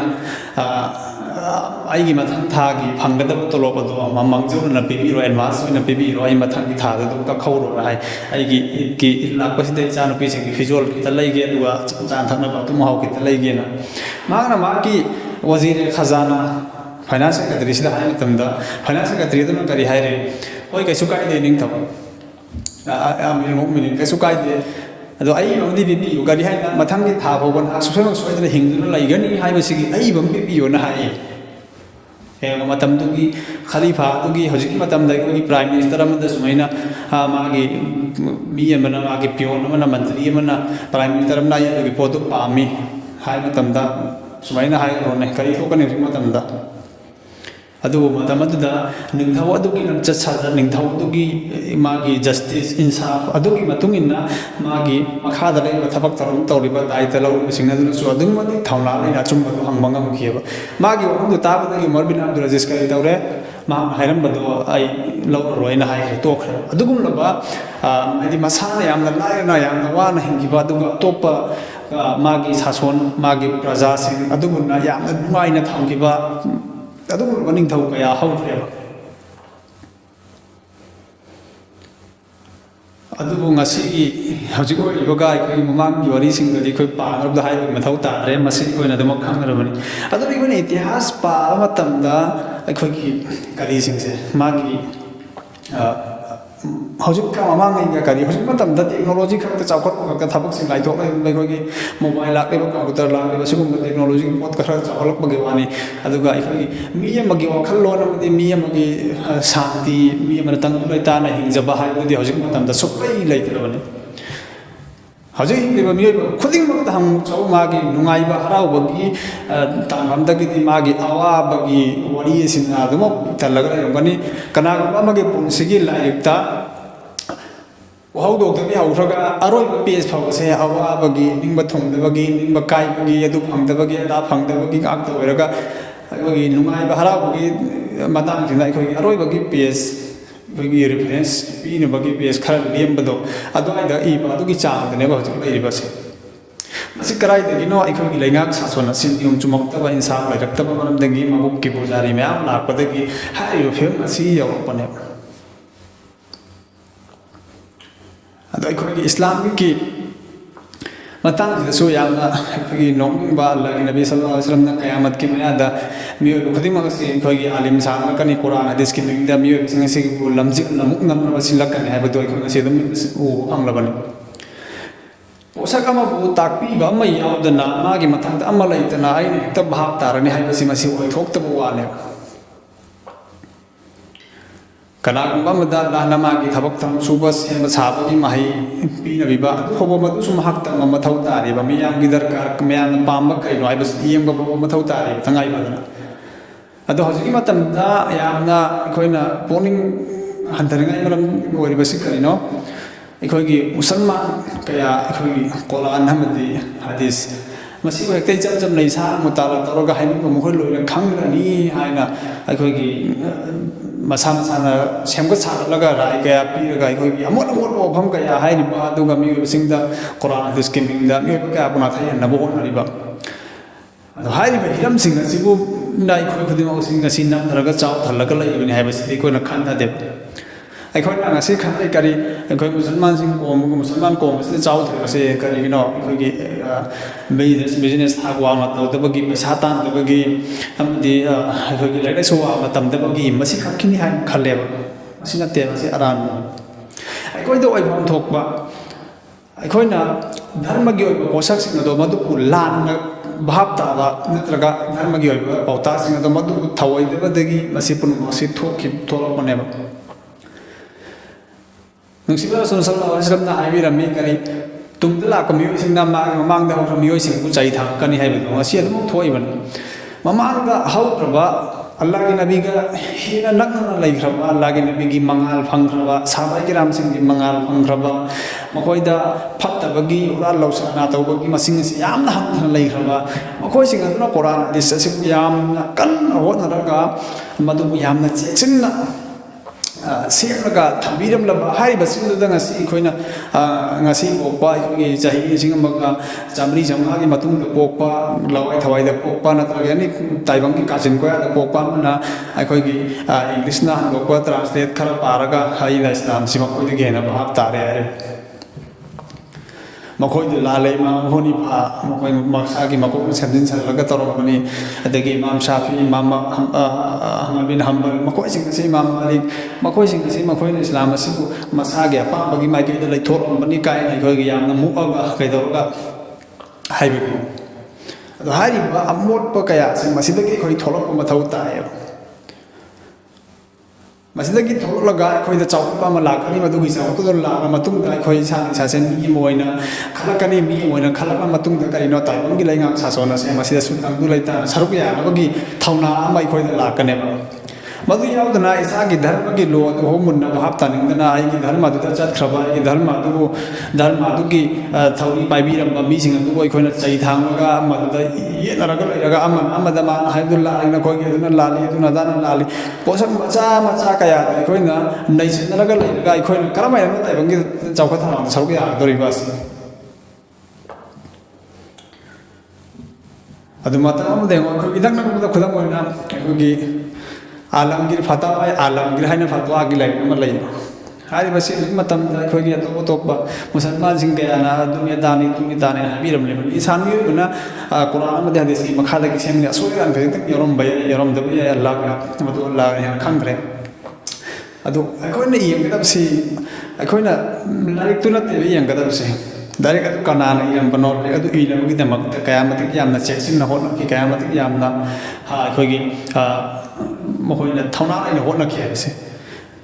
आई की मथन था की फंगद तो लोग तो ममंगजो ना पिबीरो एडवांस ना पिबीरो आई मथन की था तो का खौरो ना आई की लाख पसी दे चानु पीछे की फिजोल की तलाई के दुआ चान थक ना तुम हाउ की तलाई के ना मां की वजीर खजाना फाइनेंस सेक्रेटरी सिदा हाई तमदा फाइनेंस सेक्रेटरी तो करी हाई रे ओई कैसु काई दे निंग थब आ मिनिंग कैसु काई दे ado ai bamdi bibi yu gari haina mathang gi tha bobon asufeng soidana hingduna laigani haiba sigi ai bam bibi yu na hai matam dugi khalifa dugi hojiki matam da gi prime minister amanda sumaina magi mi amana magi pion amana mantri amana prime minister amna ya dugi potu pami hai matam da sumaina hai ro ne kari ko kan matam da adu matam da ningthaw adugi namcha sada ningthaw adugi magi justice insaf adugi matungina magi makhada le thabak tarum tawriba daita law singna du su adung ma thawla le na chum ba hangbangam khiba magi ondu tabada gi Umar bin Abdul Aziz kai tawre ma hairam badu ai law roina hai to khra adugum laba adi masana yamna laina yamna wana hingiba aduga topa magi sason magi praja sing aduguna yamna nuaina thamgiba adum running thau kaya hautreba adubu ngasi hajiko yoga ai mamam gi wari sing di khoi pa arab da hai mathau ta re masi koina dum khangrabani adu bi ne itihas pa matam da khoi gi kari sing se magi hojik ka mamang ngai kari hojik matam da technology khak ta chawkhat ka thabak sing lai thok lai khoi gi mobile lak le computer lak le sigum technology pot ka khar chawlak bagi wani adu ga khoi mi magi wakhal lon amadi mi magi shanti mi amana tang lai ta na hingjaba hai budi hojik matam da supai lai tirabani hojik hingiba mi khuding mak ta ham chaw magi nungai ba harau bagi tangham da gi magi awa bagi wari sin adu mo talaga ngani kana ga magi punsigi laikta how do we how Arroy PS Focus, our buggy, Nimbatum, the buggy, Nimbakai, Yadupang, the buggy, Lapang, the buggy, Acto, Numai Bahara, Madame, like Arroy buggy PS, buggy replace, being a buggy PS, current Bimbado, Adoi the Eva, Dugi Chan, the never to play bus. ꯃꯁꯤ ꯀꯗꯥꯏꯗꯒꯤꯅꯣ ꯑꯩꯈꯣꯏꯒꯤ ꯂꯩꯉꯥꯛ ꯁꯥꯁꯣꯟ ꯑꯁꯤ ꯅꯤꯌꯣꯝ ꯆꯨꯝꯃꯛꯇꯕ ꯏꯟꯁꯥꯐ ꯂꯩꯔꯛꯇꯕ ꯃꯔꯝꯗꯒꯤ ꯃꯕꯨꯛꯀꯤ ꯄꯨꯖꯥꯔꯤ ꯃꯌꯥꯝ ꯂꯥꯛꯄꯗꯒꯤ ꯍꯥꯏꯔꯤꯕ ꯐꯤꯕꯝ ꯑꯁꯤ ꯌꯧꯔꯛꯄꯅꯦꯕ ꯑꯗꯣ ꯑꯩꯈꯣꯏꯒꯤ ꯏꯁꯂꯥꯃꯤꯛꯀꯤ ꯃꯇꯥꯡꯁꯤꯗꯁꯨ ꯌꯥꯝꯅ ꯑꯩꯈꯣꯏꯒꯤ ꯅꯣꯛꯅꯤꯡꯕ ꯑꯜꯂꯥꯍꯒꯤ ꯅꯕꯤ ꯁꯜꯂꯜꯂꯥꯍꯨ ꯑꯂꯩꯍꯤ ꯋꯁꯜꯂꯝꯅ ꯀꯌꯥꯃꯠꯀꯤ ꯃꯌꯥꯗ ꯃꯤꯑꯣꯏꯕ ꯈꯨꯗꯤꯡꯃꯛ ꯑꯁꯤ ꯑꯩꯈꯣꯏꯒꯤ ꯑꯥꯂꯤꯝ ꯁꯥꯡꯂꯛꯀꯅꯤ ꯀꯨꯔꯥꯟ ꯍꯗꯤꯁꯀꯤ ꯃꯤꯡꯗ ꯃꯤꯑꯣꯏꯕꯁꯤꯡ ꯑꯁꯤꯕꯨ ꯂꯝꯖꯤꯡ ꯂꯝꯃꯨꯛ ꯅꯝꯅꯕ ꯁꯤꯜꯂꯛꯀꯅꯤ ꯍꯥꯏꯕꯗꯨ ꯑꯩꯈꯣꯏ ꯉꯁꯤ ꯑꯗꯨꯝ ꯎꯕ ꯐꯪꯂꯕꯅꯤ ꯄꯣꯠꯁꯛ ꯑꯃꯕꯨ ꯇꯥꯛꯄꯤꯕ ꯑꯃ ꯌꯥꯎꯗꯅ ꯃꯥꯒꯤ ꯃꯊꯛꯇ ꯑꯃ ꯂꯩꯇꯅ ꯑꯩꯅ ꯍꯦꯛꯇ ꯚꯥꯞ ꯇꯥꯔꯅꯤ ꯍꯥꯏꯕꯁꯤ ꯃꯁꯤ ꯑꯣꯏꯊꯣꯛꯇꯕ ꯋꯥꯅꯦꯕ ꯀꯅꯥꯒꯨꯝꯕ ꯑꯃꯗ ꯂꯥꯟꯅ ꯃꯥꯒꯤ ꯊꯕꯛ ꯁꯨꯕ ꯁꯦꯝꯕ ꯁꯥꯕꯒꯤ ꯃꯍꯩ ꯄꯤꯅꯕꯤꯕ ꯑꯗꯨ ꯐꯥꯎꯕ ꯃꯗꯨꯁꯨ ꯃꯍꯥꯛ ꯇꯝꯕ ꯃꯊꯧ ꯇꯥꯔꯤꯕ ꯃꯤꯌꯥꯝꯒꯤ ꯗꯔꯀꯥꯔ ꯃꯌꯥꯝꯅ ꯄꯥꯝꯕ ꯀꯩꯅꯣ ꯍꯥꯏꯕꯁꯤ ꯌꯦꯡꯕ ꯐꯥꯎꯕ ꯃꯊꯧ ꯇꯥꯔꯤꯕ ꯇꯉꯥꯏ ꯐꯗꯅ ꯑꯗꯣ ꯍꯧꯖꯤꯛꯀꯤ ꯃꯇꯝꯗ ꯌꯥꯝꯅ ꯑꯩꯈꯣꯏꯅ ꯄꯨꯛꯅꯤꯡ ꯍꯟꯊꯅꯤꯡꯉꯥꯏ ꯃꯔꯝ ꯑꯣꯏꯔꯤꯕꯁꯤ ꯀꯔꯤꯅꯣ ꯑꯩꯈꯣꯏꯒꯤ ꯃꯨꯁꯜꯃꯥꯟ ꯀꯌꯥ ꯑꯩꯈꯣꯏꯒꯤ ꯀꯣꯔꯥꯟ ꯑꯃꯗꯤ ꯍꯗꯤꯁ ꯃꯁꯤꯕꯨ ꯍꯦꯛꯇ ꯏꯆꯝ ꯆꯝꯅ ꯏꯁꯥ ꯃꯨꯇꯥꯂꯥ ꯇꯧꯔꯒ ꯍꯥꯏꯅꯤꯡꯕ ꯃꯈꯣꯏ ꯂꯣꯏꯅ ꯈꯪꯒꯅꯤ ꯍꯥꯏꯅ ꯑꯩꯈꯣꯏꯒꯤ ꯃꯁꯥ ꯃꯁꯥꯅ ꯁꯦꯝꯒꯠ ꯁꯥꯒꯠꯂꯒ ꯔꯥꯏ ꯀꯌꯥ ꯄꯤꯔꯒ ꯑꯩꯈꯣꯏꯒꯤ ꯑꯃꯣꯠ ꯑꯃꯣꯠꯄ ꯋꯥꯐꯝ ꯀꯌꯥ ꯍꯥꯏꯔꯤꯕ ꯑꯗꯨꯒ ꯃꯤꯑꯣꯏꯕꯁꯤꯡꯗ ꯀꯣꯔꯥꯟ ꯍꯗꯤꯁꯀꯤ ꯃꯤꯡꯗ ꯃꯤꯑꯣꯏꯕ ꯀꯌꯥꯕꯨ ꯅꯥꯊꯩꯍꯟꯅꯕ ꯍꯣꯠꯅꯔꯤꯕ ꯑꯗꯣ ꯍꯥꯏꯔꯤꯕ ꯍꯤꯔꯝꯁꯤꯡ ꯑꯁꯤꯕꯨ ꯑꯩꯈꯣꯏ ꯈꯨꯗꯤꯡꯃꯛ ꯉꯁꯤ ꯅꯝꯊꯔꯒ ꯆꯥꯎꯊꯍꯜꯂꯒ ꯂꯩꯕꯅꯤ ꯍꯥꯏꯕꯁꯤꯗꯤ ꯑꯩꯈꯣꯏꯅ ꯈꯟꯅꯗꯦꯕ ꯑꯩꯈꯣꯏꯅ ꯉꯁꯤ ꯈꯟꯅꯩ ꯀꯔꯤ ꯑꯩꯈꯣꯏ ꯃꯨꯁꯜꯃꯥꯟꯁꯤꯡ ꯃꯨꯁꯜꯃꯥꯟ ꯀꯣꯝꯕꯁꯤꯗ ꯆꯥꯎꯊꯔꯤꯕꯁꯦ ꯀꯔꯤꯒꯤꯅꯣ ꯑꯩꯈꯣꯏꯒꯤ ꯕꯤꯖꯤꯅꯦꯁ ꯊꯥꯛ ꯋꯥꯡꯅ ꯇꯧꯗꯕꯒꯤ ꯄꯩꯁꯥ ꯇꯥꯟꯗꯕꯒꯤ ꯑꯃꯗꯤ ꯑꯩꯈꯣꯏꯒꯤ ꯂꯥꯏꯔꯤꯛ ꯂꯥꯏꯁꯨ ꯋꯥꯡꯅ ꯇꯝꯗꯕꯒꯤ ꯃꯁꯤ ꯈꯛꯀꯤꯅꯤ ꯍꯥꯏꯅ ꯈꯜꯂꯦꯕ ꯃꯁꯤ ꯅꯠꯇꯦ ꯃꯁꯤ ꯑꯔꯥꯟꯕꯅꯤ ꯑꯩꯈꯣꯏꯗ ꯑꯣꯏꯐꯝ ꯊꯣꯛꯄ ꯑꯩꯈꯣꯏꯅ ꯙꯔꯃꯒꯤ ꯑꯣꯏꯕ ꯄꯣꯠꯁꯛꯁꯤꯡ ꯑꯗꯣ ꯃꯗꯨꯕꯨ ꯂꯥꯟꯅ ꯚꯥꯞ ꯇꯥꯕ ꯅꯠꯇ꯭ꯔꯒ ꯙꯔꯃꯒꯤ ꯑꯣꯏꯕ ꯄꯥꯎꯇꯥꯛꯁꯤꯡ ꯑꯗꯣ ꯃꯗꯨꯕꯨ ꯊꯧꯑꯣꯏꯗꯕꯗꯒꯤ ꯃꯁꯤ ꯄꯨꯝꯅꯃꯛꯁꯤ ꯊꯣꯛꯂꯛꯄꯅꯦꯕ ꯅꯨꯡꯁꯤꯕ ꯔꯁꯨꯜ ꯁꯜꯂꯜꯂꯥꯍꯨ ꯑꯂꯩꯍꯤ ꯋꯁꯜꯂꯝꯅ ꯍꯥꯏꯕꯤꯔꯝꯃꯤ ꯀꯔꯤ ꯇꯨꯡꯗ ꯂꯥꯛꯄ ꯃꯤꯑꯣꯏꯁꯤꯡꯅ ꯃꯥꯒꯤ ꯃꯃꯥꯡꯗ ꯍꯧꯈ꯭ꯔꯕ ꯃꯤꯑꯣꯏꯁꯤꯡꯕꯨ ꯆꯩ ꯊꯥꯡꯉꯛꯀꯅꯤ ꯍꯥꯏꯕꯗꯨ ꯉꯁꯤ ꯑꯗꯨꯝ ꯊꯣꯛꯏꯕꯅꯤ ꯃꯃꯥꯡꯗ ꯍꯧꯈ꯭ꯔꯕ ꯑꯜꯂꯥꯍꯒꯤ ꯅꯕꯤꯒ ꯍꯦꯟꯅ ꯅꯛꯅꯅ ꯂꯩꯈ꯭ꯔꯕ ꯑꯜꯂꯥꯍꯒꯤ ꯅꯕꯤꯒꯤ ꯃꯉꯥꯜ ꯐꯪꯈ꯭ꯔꯕ ꯁꯍꯥꯕꯥ ꯀꯤꯔꯥꯝꯁꯤꯡꯒꯤ ꯃꯉꯥꯜ ꯐꯪꯈ꯭ꯔꯕ ꯃꯈꯣꯏꯗ ꯐꯠꯇꯕꯒꯤ ꯍꯨꯔꯥꯟ ꯂꯧꯁꯟꯅ ꯇꯧꯕꯒꯤ ꯃꯁꯤꯡ ꯑꯁꯤ ꯌꯥꯝꯅ ꯍꯟꯊꯅ ꯂꯩꯈ꯭ꯔꯕ ꯃꯈꯣꯏꯁꯤꯡ ꯑꯗꯨꯅ ꯀꯣꯔꯥꯟ ꯍꯗꯤꯁ ꯑꯁꯤꯕꯨ ꯌꯥꯝꯅ ꯀꯟꯅ ꯍꯣꯠꯅꯔꯒ ꯃꯗꯨꯕꯨ ꯌꯥꯝꯅ ꯆꯦꯛꯁꯤꯟꯅ ꯁꯦꯝꯂꯒ ꯊꯝꯕꯤꯔꯝꯂꯕ ꯍꯥꯏꯔꯤꯕꯁꯤꯡꯗꯨꯗ ꯉꯁꯤ ꯑꯩꯈꯣꯏꯅ ꯉꯁꯤ ꯄꯣꯛꯄ ꯑꯩꯈꯣꯏꯒꯤ ꯆꯍꯤ 1950 ꯃꯇꯨꯡꯗ ꯄꯣꯛꯄ ꯂꯋꯥꯏ ꯊꯋꯥꯏꯗ ꯄꯣꯛꯄ ꯅꯠꯇ꯭ꯔꯒ ꯑꯦꯅꯤ ꯇꯥꯏꯕꯪꯒꯤ ꯀꯥꯆꯤꯟ ꯀꯣꯌꯥꯗ ꯄꯣꯛꯄ ꯑꯃꯅ ꯑꯩꯈꯣꯏꯒꯤ ꯏꯪꯂꯤꯁꯅ ꯍꯟꯗꯣꯛꯄ ꯇ꯭ꯔꯥꯟꯁꯂꯦꯠ ꯈꯔ ꯄꯥꯔꯒ ꯑꯩꯅ ꯏꯁꯂꯥꯝꯁꯤ ꯃꯈꯣꯏꯗꯒꯤ ꯍꯦꯟꯅ ꯚꯥꯞ ꯇꯥꯔꯦ ꯍꯥꯏꯔꯦ ꯃꯈꯣꯏꯗ ꯂꯥꯜꯂꯦ ꯏꯃꯥꯝ ꯑꯕꯨ ꯍꯅꯤꯐꯥ ꯃꯈꯣꯏ ꯃꯁꯥꯒꯤ ꯃꯀꯣꯛꯅ ꯁꯦꯝꯖꯤꯟꯁꯜꯂꯒ ꯇꯧꯔꯛꯄꯅꯤ ꯑꯗꯒꯤ ꯏꯃꯥꯝ ꯁꯥꯐꯤ ꯏꯃꯥꯝ ꯑꯍꯃꯗ ꯕꯤꯟ ꯍꯝꯕꯜ ꯃꯈꯣꯏꯁꯤꯡ ꯑꯁꯤ ꯏꯃꯥꯝ ꯃꯥꯂꯤꯛ ꯃꯈꯣꯏꯁꯤꯡ ꯑꯁꯤ ꯃꯈꯣꯏꯅ ꯏꯁꯂꯥꯝ ꯑꯁꯤꯕꯨ ꯃꯁꯥꯒꯤ ꯑꯄꯥꯝꯕꯒꯤ ꯃꯥꯏꯀꯩꯗ ꯂꯩꯊꯣꯛꯑꯝꯕꯅꯤ ꯀꯥꯏꯅ ꯑꯩꯈꯣꯏꯒꯤ ꯌꯥꯝꯅ ꯃꯨꯛꯑꯒ ꯀꯩꯗꯧꯔꯒ ꯍꯥꯏꯕꯤꯕ ꯑꯗꯣ ꯍꯥꯏꯔꯤꯕ ꯑꯃꯣꯠꯄ ꯀꯌꯥꯁꯤꯡ ꯃꯁꯤꯗꯒꯤ ꯑꯩꯈꯣই ꯊꯣꯛꯂꯛꯄ ꯃꯊꯧ ꯇꯥꯏꯌꯦꯕ ꯃꯁꯤꯗꯒꯤ ꯊꯣꯛꯂꯛꯂꯒ ꯑꯩꯈꯣꯏꯗ ꯆꯥꯎꯈꯠꯄ ꯑꯃ ꯂꯥꯛꯀꯅꯤ ꯃꯗꯨꯒꯤ ꯆꯥꯎꯈꯠꯄꯗꯨ ꯂꯥꯛꯑ ꯃꯇꯨꯡꯗ ꯑꯩꯈꯣꯏ ꯏꯁꯥꯅ ꯏꯁꯥꯁꯦ ꯃꯤ ꯑꯃ ꯑꯣꯏꯅ ꯈꯜꯂꯛꯀꯅꯤ ꯃꯤ ꯑꯃ ꯑꯣꯏꯅ ꯈꯜꯂꯛꯄ ꯃꯇꯨꯡꯗ ꯀꯔꯤꯅꯣ ꯇꯥꯏꯕꯪꯒꯤ ꯂꯩꯉꯥꯛ ꯁꯥꯁꯣꯟ ꯑꯁꯤ ꯃꯁꯤꯗꯁꯨ ꯇꯪꯗꯨ ꯂꯩꯇꯥꯅ ꯁꯔꯨꯛ ꯌꯥꯅꯕꯒꯤ ꯊꯧꯅꯥ ꯑꯃ ꯑꯩꯈꯣꯏꯗ ꯂꯥꯛꯀꯅꯦꯕ ꯃꯗꯨ ꯌꯥꯎꯗꯅ ꯏꯁꯥꯒꯤ ꯙꯔꯃꯒꯤ ꯂꯣ ꯑꯗꯨ ꯃꯨꯟꯅ ꯚꯥꯞ ꯇꯥꯅꯤꯡꯗꯅ ꯑꯩꯒꯤ ꯙꯔꯃꯗꯨꯗ ꯆꯠꯈ꯭ꯔꯕ ꯑꯩꯒꯤ ꯙꯔꯃ ꯑꯗꯨꯒꯤ ꯊꯧꯔꯤ ꯄꯥꯏꯕꯤꯔꯝꯕ ꯃꯤꯁꯤꯡ ꯑꯗꯨꯕꯨ ꯑꯩꯈꯣꯏꯅ ꯆꯩ ꯊꯥꯡꯂꯒ ꯃꯗꯨꯗ ꯌꯦꯠꯅꯔꯒ ꯂꯩꯔꯒ ꯑꯃꯗ ꯃꯥꯅ ꯍꯥꯏꯕꯗꯨ ꯂꯥꯜꯂꯤ ꯅꯈꯣꯏꯒꯤ ꯑꯗꯨꯅ ꯂꯥꯜꯂꯤ ꯑꯗꯨꯅ ꯑꯗꯥꯅ ꯂꯥꯜꯂꯤ ꯄꯣꯠꯁꯛ ꯃꯆꯥ ꯃꯆꯥ ꯀꯌꯥꯗ ꯑꯩꯈꯣꯏꯅ ꯅꯩꯁꯤꯟꯅꯔꯒ ꯂꯩꯔꯒ ꯑꯩꯈꯣꯏꯅ ꯀꯔꯝꯍꯥꯏꯅ ꯇꯥꯏꯕꯪꯒꯤ ꯆꯥꯎꯈꯠ ꯊꯧꯔꯥꯡꯗ ꯁꯔꯨꯛ ꯌꯥꯒꯗꯧꯔꯤꯕ ꯑꯁꯤ ꯑꯗꯨ ꯃꯇꯝ ꯑꯃꯗ ꯑꯩꯈꯣꯏ ꯏꯅꯛ ꯅꯛꯄꯗ ꯈꯨꯗꯝ ꯑꯣꯏꯅ ꯑꯩꯈꯣꯏꯒꯤ आलमगीर फतवा आलमगीर है फतवागी लाइक ꯍꯥꯏꯔꯤꯕꯁꯤ ꯍꯧꯖꯤꯛ ꯃꯇꯝꯗ ꯑꯩꯈꯣꯏꯒꯤ ꯑꯇꯣꯞ ꯑꯇꯣꯞꯄ ꯃꯨꯁꯜꯃꯥꯟꯁꯤꯡ ꯀꯌꯥꯅ ꯑꯗꯨꯅꯤ ꯑꯗꯥꯅꯤ ꯍꯥꯏꯕꯤꯔꯝꯂꯤꯕꯅꯤ ꯏꯁꯥ ꯃꯤꯑꯣꯏꯕꯅ ꯀꯨꯔꯥꯟ ꯑꯃꯗꯤ ꯍꯗꯤꯁꯀꯤ ꯃꯈꯥꯗꯒꯤ ꯁꯦꯝꯕꯅꯤ ꯑꯁꯣꯏ ꯑꯉꯥꯝ ꯈꯖꯤꯛꯇꯪ ꯌꯥꯎꯔꯝꯕ ꯌꯥꯏ ꯌꯥꯎꯔꯝꯗꯕ ꯌꯥꯏ ꯑꯜꯂꯥꯍꯅ ꯃꯗꯨ ꯑꯜꯂꯥꯍꯅ ꯍꯦꯟꯅ ꯈꯪꯈ꯭ꯔꯦ ꯑꯗꯨ ꯑꯩꯈꯣꯏꯅ ꯌꯦꯡꯒꯗꯕꯁꯤ ꯑꯩꯈꯣꯏꯅ ꯂꯥꯏꯔꯤꯛꯇꯨ ꯅꯠꯇꯦꯕ ꯌꯦꯡꯒꯗꯕꯁꯤ ꯂꯥꯏꯔꯤꯛ ꯑꯗꯨ ꯀꯅꯥꯅ ꯏꯔꯝꯕꯅꯣ ꯂꯥꯏꯔꯤꯛ ꯑꯗꯨ ꯏꯅꯕꯒꯤꯗꯃꯛꯇ ꯀꯌꯥꯃꯇꯤꯛ ꯌꯥꯝꯅ ꯆꯦꯛꯁꯤꯟꯅ ꯍꯣꯠꯅꯈꯤ ꯀꯌꯥꯃꯇꯤꯛ ꯌꯥꯝꯅ ꯑꯩꯈꯣꯏꯒꯤ ꯃꯈꯣꯏꯅ ꯊꯧꯅꯥ ꯂꯩꯅ ꯍꯣꯠꯅꯈꯤ ꯍꯥꯏꯕꯁꯤ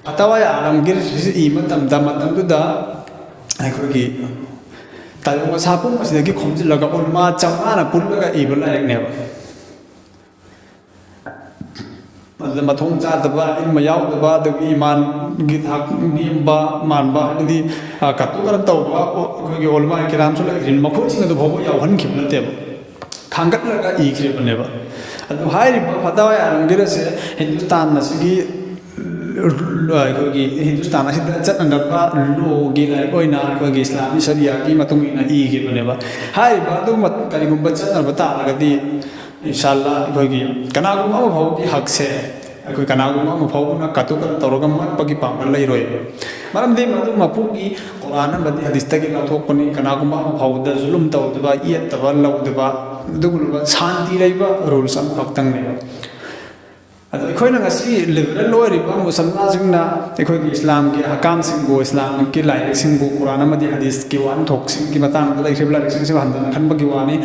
ꯐꯇꯋꯥ ꯑꯥꯂꯝꯒꯤꯔꯁꯤ ꯏꯕ ꯃꯇꯝꯗꯨꯗ ꯑꯩꯈꯣꯏꯒꯤ ꯇꯥꯏꯕꯪ ꯃꯁꯥ ꯄꯨꯝꯕꯁꯤꯗꯒꯤ ꯈꯣꯝꯖꯤꯜꯂꯒ ꯎꯜꯃꯥ 500ꯅ ꯄꯨꯜꯂꯒ ꯏꯕ ꯂꯥꯏꯔꯤꯛꯅꯦꯕ ꯑꯗꯨꯗ ꯃꯊꯣꯡ ꯆꯥꯗꯕ ꯏꯟꯕ ꯌꯥꯎꯗꯕ ꯑꯗꯒꯤ ꯏꯃꯥꯟꯒꯤ ꯊꯥꯛ ꯅꯦꯝꯕ ꯃꯥꯟꯕ ꯍꯥꯏꯕꯗꯤ ꯀꯠꯇꯨ ꯀꯔꯟ ꯇꯧꯕ ꯑꯩꯈꯣꯏꯒꯤ ꯎꯜꯃꯥ ꯀꯤꯔꯥꯝꯁꯨ ꯂꯩꯔꯤ ꯃꯈꯣꯏꯁꯤꯡ ꯑꯗꯨ ꯐꯥꯎꯕ ꯌꯥꯎꯍꯟꯈꯤꯕ ꯅꯠꯇꯦꯕ ꯑꯩꯈꯣꯏꯒꯤ ꯍꯤꯟꯗꯨꯁꯇꯥꯟ ꯑꯁꯤꯗ ꯆꯠꯅꯔꯛꯄ ꯂꯣꯒꯤ ꯂꯥꯏꯔꯤꯛ ꯑꯣꯏꯅ ꯑꯩꯈꯣꯏꯒꯤ ꯏꯁꯂꯥꯃꯤ ꯁꯔꯤꯌꯥꯒꯤ ꯃꯇꯨꯡ ꯏꯟꯅ ꯏꯈꯤꯕꯅꯦꯕ ꯍꯥꯏꯔꯤꯕ ꯑꯗꯨ ꯀꯔꯤꯒꯨꯝꯕ ꯆꯠꯅꯕ ꯇꯥꯔꯒꯗꯤ ꯏꯟꯁꯥꯜꯂꯥ ꯑꯩꯈꯣꯏꯒꯤ ꯀꯅꯥꯒꯨꯝꯕ ꯑꯃ ꯐꯥꯎꯕꯒꯤ ꯍꯛꯁꯦ ꯑꯩꯈꯣꯏ ꯀꯅꯥꯒꯨꯝꯕ ꯑꯃ ꯐꯥꯎꯕꯅ ꯀꯥꯇꯨ ꯀꯔꯟ ꯇꯧꯔꯒ ꯃꯠꯄꯒꯤ ꯄꯥꯡꯒꯜ ꯂꯩꯔꯣꯏꯕ ꯃꯔꯝꯗꯤ ꯃꯗꯨ ꯃꯄꯨꯒꯤ ꯀꯨꯔꯥꯟ ꯑꯃꯗꯤ ꯍꯗꯤꯁꯇꯒꯤ ꯂꯧꯊꯣꯛꯄꯅꯤ ꯀꯅꯥꯒꯨꯝꯕ ꯑꯃ ꯐꯥꯎꯕꯗ ꯖꯨꯂꯨꯝ ꯇꯧꯗꯕ ꯌꯦꯠꯇꯕ ꯂꯧꯗꯕ ꯑꯗꯨꯒꯨꯝꯂꯕ ꯁꯥꯟꯇꯤ ꯂꯩꯕ ꯔꯨꯜꯁ ꯑꯃꯈꯛꯇꯪꯅꯦꯕ ꯑꯗꯣ ꯑꯩꯈꯣꯏꯅ ꯉꯁꯤ ꯂꯤꯕꯔꯦꯜ ꯑꯣꯏꯔꯤꯕ ꯃꯨꯁꯜꯃꯥꯟꯁꯤꯡꯅ ꯑꯩꯈꯣꯏꯒꯤ ꯏꯁꯂꯥꯝꯒꯤ ꯍꯀꯥꯝꯁꯤꯡꯕꯨ ꯏꯁꯂꯥꯃꯤꯛꯀꯤ ꯂꯥꯏꯔꯤꯛꯁꯤꯡꯕꯨ ꯀꯨꯔꯥꯟ ꯑꯃꯗꯤ ꯍꯗꯤꯁꯀꯤ ꯋꯥꯍꯟꯊꯣꯛꯁꯤꯡꯒꯤ ꯃꯇꯥꯡꯗ ꯂꯩꯈ꯭ꯔꯤꯕ ꯂꯥꯏꯔꯤꯛꯁꯤꯡꯁꯤꯕꯨ ꯍꯟꯊꯅ ꯈꯟꯕꯒꯤ ꯋꯥꯅꯤ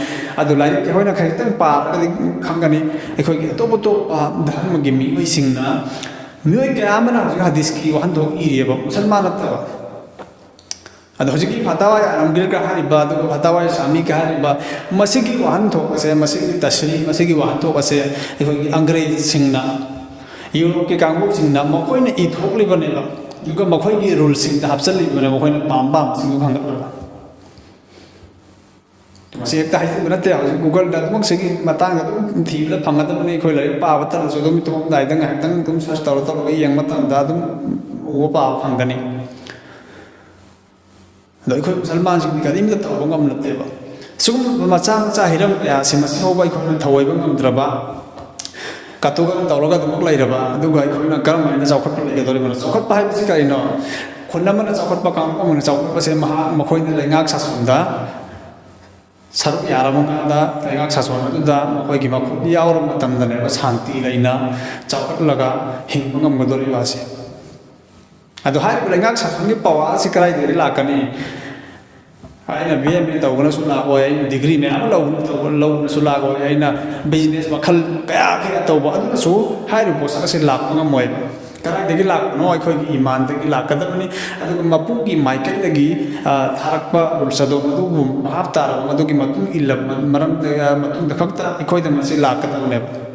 ꯑꯗꯨ ꯂꯥꯏꯔꯤꯛ ꯑꯩꯈꯣꯏꯅ ꯈꯖꯤꯛꯇꯪ ꯄꯥꯔꯒꯗꯤ ꯈꯪꯒꯅꯤ ꯑꯩꯈꯣꯏꯒꯤ ꯑꯇꯣꯞ ꯑꯇꯣꯞꯄ ꯙꯔꯃꯒꯤ ꯃꯤꯑꯣꯏꯁꯤꯡꯅ ꯃꯤꯑꯣꯏ ꯀꯌꯥ ꯑꯃꯅ ꯍꯧꯖꯤꯛ ꯍꯗꯤꯁꯀꯤ ꯋꯥꯍꯟꯊꯣꯛ ꯏꯔꯤꯑꯕ ꯃꯨꯁꯜꯃꯥꯟ ꯅꯠꯇꯕ ꯑꯗꯣ ꯍꯧꯖꯤꯛꯀꯤ ꯐꯇꯥꯋꯥ ꯑꯂꯝꯒꯤꯔꯒ ꯍꯥꯏꯔꯤꯕ ꯑꯗꯨꯒ ꯐꯇꯥꯋꯥ ꯏꯁꯂꯥꯃꯤꯒ ꯍꯥꯏꯔꯤꯕ ꯃꯁꯤꯒꯤ ꯋꯥꯍꯟꯊꯣꯛ ꯑꯁꯦ ꯃꯁꯤꯒꯤ ꯇꯁꯔꯤ ꯃꯁꯤꯒꯤ ꯋꯥꯍꯟꯊꯣꯛ ꯑꯁꯦ ꯑꯩꯈꯣꯏꯒꯤ ꯑꯪꯒ꯭ꯔꯦꯖꯁꯤꯡꯅ ꯌꯨꯔꯣꯞꯀꯤ ꯀꯥꯡꯕꯨꯁꯤꯡꯅ ꯃꯈꯣꯏꯅ ꯏꯊꯣꯛꯂꯤꯕꯅꯦꯕ ꯑꯗꯨꯒ ꯃꯈꯣꯏꯒꯤ ꯔꯨꯜꯁꯤꯡꯗ ꯍꯥꯞꯆꯤꯜꯂꯤꯕꯅꯦꯕ ꯃꯈꯣꯏꯅ ꯄꯥꯝꯕꯁꯤꯡꯗꯨ ꯈꯪꯒꯠꯂꯒ ꯃꯁꯤ ꯍꯦꯛꯇ ꯍꯥꯏꯖꯤꯟꯕ ꯅꯠꯇꯦ ꯍꯧꯖꯤꯛ ꯒꯨꯒꯜꯗ ꯑꯗꯨꯃꯛ ꯁꯤꯒꯤ ꯃꯇꯥꯡꯗ ꯑꯗꯨꯝ ꯊꯤꯕꯗ ꯐꯪꯒꯗꯕꯅꯤ ꯑꯩꯈꯣꯏ ꯂꯥꯏꯔꯤꯛ ꯄꯥꯕ ꯇꯜꯂꯁꯨ ꯑꯗꯨꯝ ꯇꯨꯝꯃꯝꯗꯥꯏꯗ ꯉꯥꯏꯍꯥꯛꯇꯪ ꯑꯗꯨꯝ ꯁꯔꯁ ꯇꯧꯔꯒ ꯌꯦꯡꯕ ꯃꯇꯝꯗ ꯑꯗꯨꯝ ꯎꯕ ꯄꯥꯕ ꯐꯪꯒꯅꯤ ꯑꯗꯣ ꯑꯩꯈꯣꯏ ꯃꯨꯁꯜꯃꯥꯟꯁꯤꯡꯗꯤ ꯀꯔꯤꯝꯇ ꯇꯧꯕ ꯉꯝꯂꯛꯇꯦꯕ ꯁꯤꯒꯨꯝꯕ ꯃꯆꯥ ꯃꯆꯥ ꯍꯤꯔꯝ ꯀꯌꯥꯁꯤ ꯃꯁꯤ ꯐꯥꯎꯕ ꯑꯩꯈꯣꯏꯅ ꯊꯧꯑꯣꯏꯕ ꯉꯝꯗ꯭ꯔꯕ ꯀꯥꯇꯨꯀꯔꯟ ꯇꯧꯔꯒ ꯑꯗꯨꯃꯛ ꯂꯩꯔꯕ ꯑꯗꯨꯒ ꯑꯩꯈꯣꯏꯅ ꯀꯔꯝꯍꯥꯏꯅ ꯆꯥꯎꯈꯠꯄ ꯂꯩꯒꯗꯧꯔꯤꯕꯅꯣ ꯆꯥꯎꯈꯠꯄ ꯍꯥꯏꯕꯁꯤ ꯀꯔꯤꯅꯣ ꯈꯨꯟ ꯑꯃꯅ ꯆꯥꯎꯈꯠꯄ ꯀꯥꯡꯂꯨꯞ ꯑꯃꯅ ꯆꯥꯎꯈꯠꯄꯁꯦ ꯃꯈꯣꯏꯅ ꯂꯩꯉꯥꯛ ꯁꯥꯁꯣꯟꯗ ꯁꯔꯨꯛ ꯌꯥꯔꯕ ꯀꯥꯟꯗ ꯂꯩꯉꯥꯛ ꯁꯥꯁꯣꯟ ꯑꯗꯨꯗ ꯃꯈꯣꯏꯒꯤ ꯃꯈꯨꯠ ꯌꯥꯎꯔꯕ ꯃꯇꯝꯗꯅꯦꯕ ꯁꯥꯟꯇꯤ ꯂꯩꯅ ꯆꯥꯎꯈꯠꯂꯒ ꯍꯤꯡꯕ ꯉꯝꯒꯗꯧꯔꯤꯕ ꯑꯁꯤ ꯑꯗꯣ ꯍꯥꯏꯔꯤꯕ ꯂꯩꯉꯥꯛ ꯁꯥꯁꯣꯟꯒꯤ ꯄꯋꯥꯔ ꯑꯁꯤ ꯀꯗꯥꯏꯗꯒꯤ ꯂꯥꯛꯀꯅꯤ ꯑꯩꯅ BA ꯇꯧꯕꯅꯁꯨ ꯂꯥꯛꯑꯣꯏ ꯑꯩꯅ ꯗꯤꯒ꯭ꯔꯤ ꯃꯌꯥꯝ ꯂꯧꯕꯅꯁꯨ ꯂꯥꯛꯑꯣꯏ ꯑꯩꯅ ꯕꯤꯖꯤꯅꯦꯁ ꯃꯈꯜ ꯀꯌꯥ ꯇꯧꯕ ꯑꯗꯨꯅꯁꯨ ꯍꯥꯏꯔꯤꯕ ꯄꯣꯠꯁꯛ ꯑꯁꯤ ꯂꯥꯛꯄ ꯉꯝꯃꯣꯏꯕ ꯀꯗꯥꯏꯗꯒꯤ ꯂꯥꯛꯄꯅꯣ ꯑꯩꯈꯣꯏꯒꯤ ꯏꯃꯥꯟꯗꯒꯤ ꯂꯥꯛꯀꯗꯕꯅꯤ ꯑꯗꯨꯒ ꯃꯄꯨꯒꯤ ꯃꯥꯏꯀꯩꯗꯒꯤ ꯊꯥꯔꯛꯄ ꯔꯨꯜꯁ ꯑꯗꯣ ꯃꯗꯨꯕꯨ ꯚꯥꯞ ꯇꯥꯔꯕ ꯃꯗꯨꯒꯤ ꯃꯇꯨꯡ ꯏꯜꯂꯕ ꯃꯇꯨꯡꯗ ꯈꯛꯇ ꯑꯩꯈꯣꯏꯗ ꯃꯁꯤ ꯂꯥꯛꯀꯗꯕꯅꯦꯕ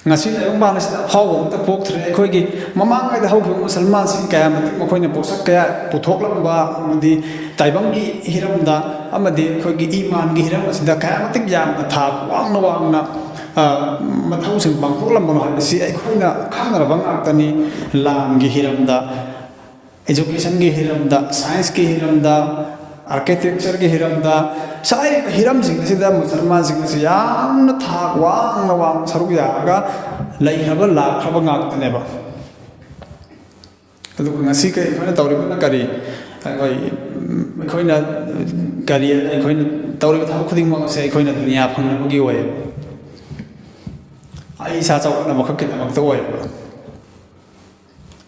ngasi yung bana sida hawo ta pok thre khoi gi mamang ai da hawo musalman sin kaya matik makhoi na posak kaya puthok lamba amadi taibang gi hiram da amadi khoi gi iman gi hiram sida kaya matik yam na tha wang na mathau sing bangthok lamba no ha si ai khoi na khang ra bang aktani lam gi hiram da education gi hiram da science gi hiram da architecture ki hiram da sai hiram sing sida musalman sing si yam na tha wang saruk ya ga lai haba la khaba ngak tane ba adu ngasi kai khona tawri na kari khoina kari khoina tawri tha khuding ma se khoina dunia phang na gi way ai sa chaw na ma khak ki na to way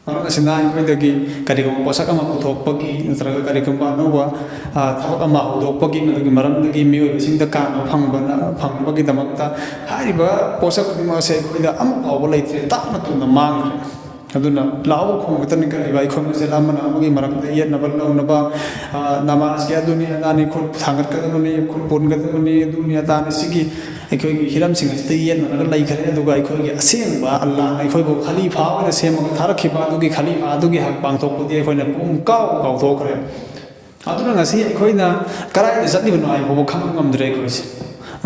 asina ꯑꯩꯈꯣꯏꯗꯒꯤ ꯀꯔꯤꯒꯨꯝꯕ ꯄꯣꯠꯁꯛ ꯑꯃ ꯄꯨꯊꯣꯛꯄꯒꯤ ꯅꯠꯇ꯭ꯔꯒ ꯀꯔꯤꯒꯨꯝꯕ ꯑꯅꯧꯕ ꯊꯕꯛ ꯑꯃ ꯍꯧꯗꯣꯛꯄꯒꯤ ꯃꯗꯨꯒꯤ ꯃꯔꯝꯗꯒꯤ ꯃꯤꯑꯣꯏꯕꯁꯤꯡꯗ ꯀꯥꯟꯅꯕ ꯐꯪꯕꯒꯤꯗꯃꯛꯇ ꯍꯥꯏꯔꯤꯕ ꯄꯣꯠꯁꯛ ꯈꯨꯗꯤꯡꯃꯛ ꯑꯁꯦ ꯑꯩꯈꯣꯏꯗ ꯑꯃ ꯐꯥꯎꯕ ꯂꯩꯇ꯭ꯔꯦ ꯇꯞꯅ ꯇꯨꯝꯅ ꯃꯥꯡꯈ꯭ꯔꯦ ꯑꯗꯨꯅ ꯂꯥꯎꯕ ꯈꯣꯡꯒꯇꯅꯤ ꯀꯔꯤꯕ ꯑꯩꯈꯣꯏ ꯃꯁꯦꯜ ꯑꯃꯅ ꯑꯃꯒꯤ ꯃꯔꯛꯇ ꯌꯦꯠꯅꯕ ꯂꯧꯅꯕ ꯅꯃꯥꯖꯀꯤ ꯑꯗꯨꯅꯤ ꯑꯗꯥꯅꯤ ꯈꯨꯠ ꯊꯥꯡꯒꯠꯀꯗꯕꯅꯤ ꯈꯨꯠ ꯄꯨꯟꯒꯗꯕꯅꯤ ꯑꯗꯨꯅꯤ ꯑꯗꯥꯅꯤ ꯁꯤꯒꯤ ꯑꯩꯈꯣꯏꯒꯤ ꯍꯤꯔꯝꯁꯤꯡ ꯑꯁꯤꯗ ꯌꯦꯠꯅꯔꯒ ꯂꯩꯈ꯭ꯔꯦ ꯑꯗꯨꯒ ꯑꯩꯈꯣꯏꯒꯤ ꯑꯁꯦꯡꯕ ꯑꯜꯂꯥꯍꯅ ꯑꯩꯈꯣꯏꯕꯨ ꯈꯂꯤꯐꯥ ꯑꯣꯏꯅ ꯁꯦꯝꯃꯒ ꯊꯥꯔꯛꯈꯤꯕ ꯑꯗꯨꯒꯤ ꯈꯂꯤꯐꯥ ꯑꯗꯨꯒꯤ ꯍꯛ ꯄꯥꯡꯊꯣꯛꯄꯗꯤ ꯑꯩꯈꯣꯏꯅ ꯀꯥꯎꯊꯣꯛꯈ꯭ꯔꯦ ꯑꯗꯨꯅ ꯉꯁꯤ ꯑꯩꯈꯣꯏꯅ ꯀꯗꯥꯏꯗ ꯆꯠꯂꯤꯕꯅꯣ ꯍꯥꯏꯕꯐꯥꯎꯕ ꯈꯪꯕ ꯉꯝꯗ꯭ꯔꯦ ꯑꯩꯈꯣꯏꯁꯦ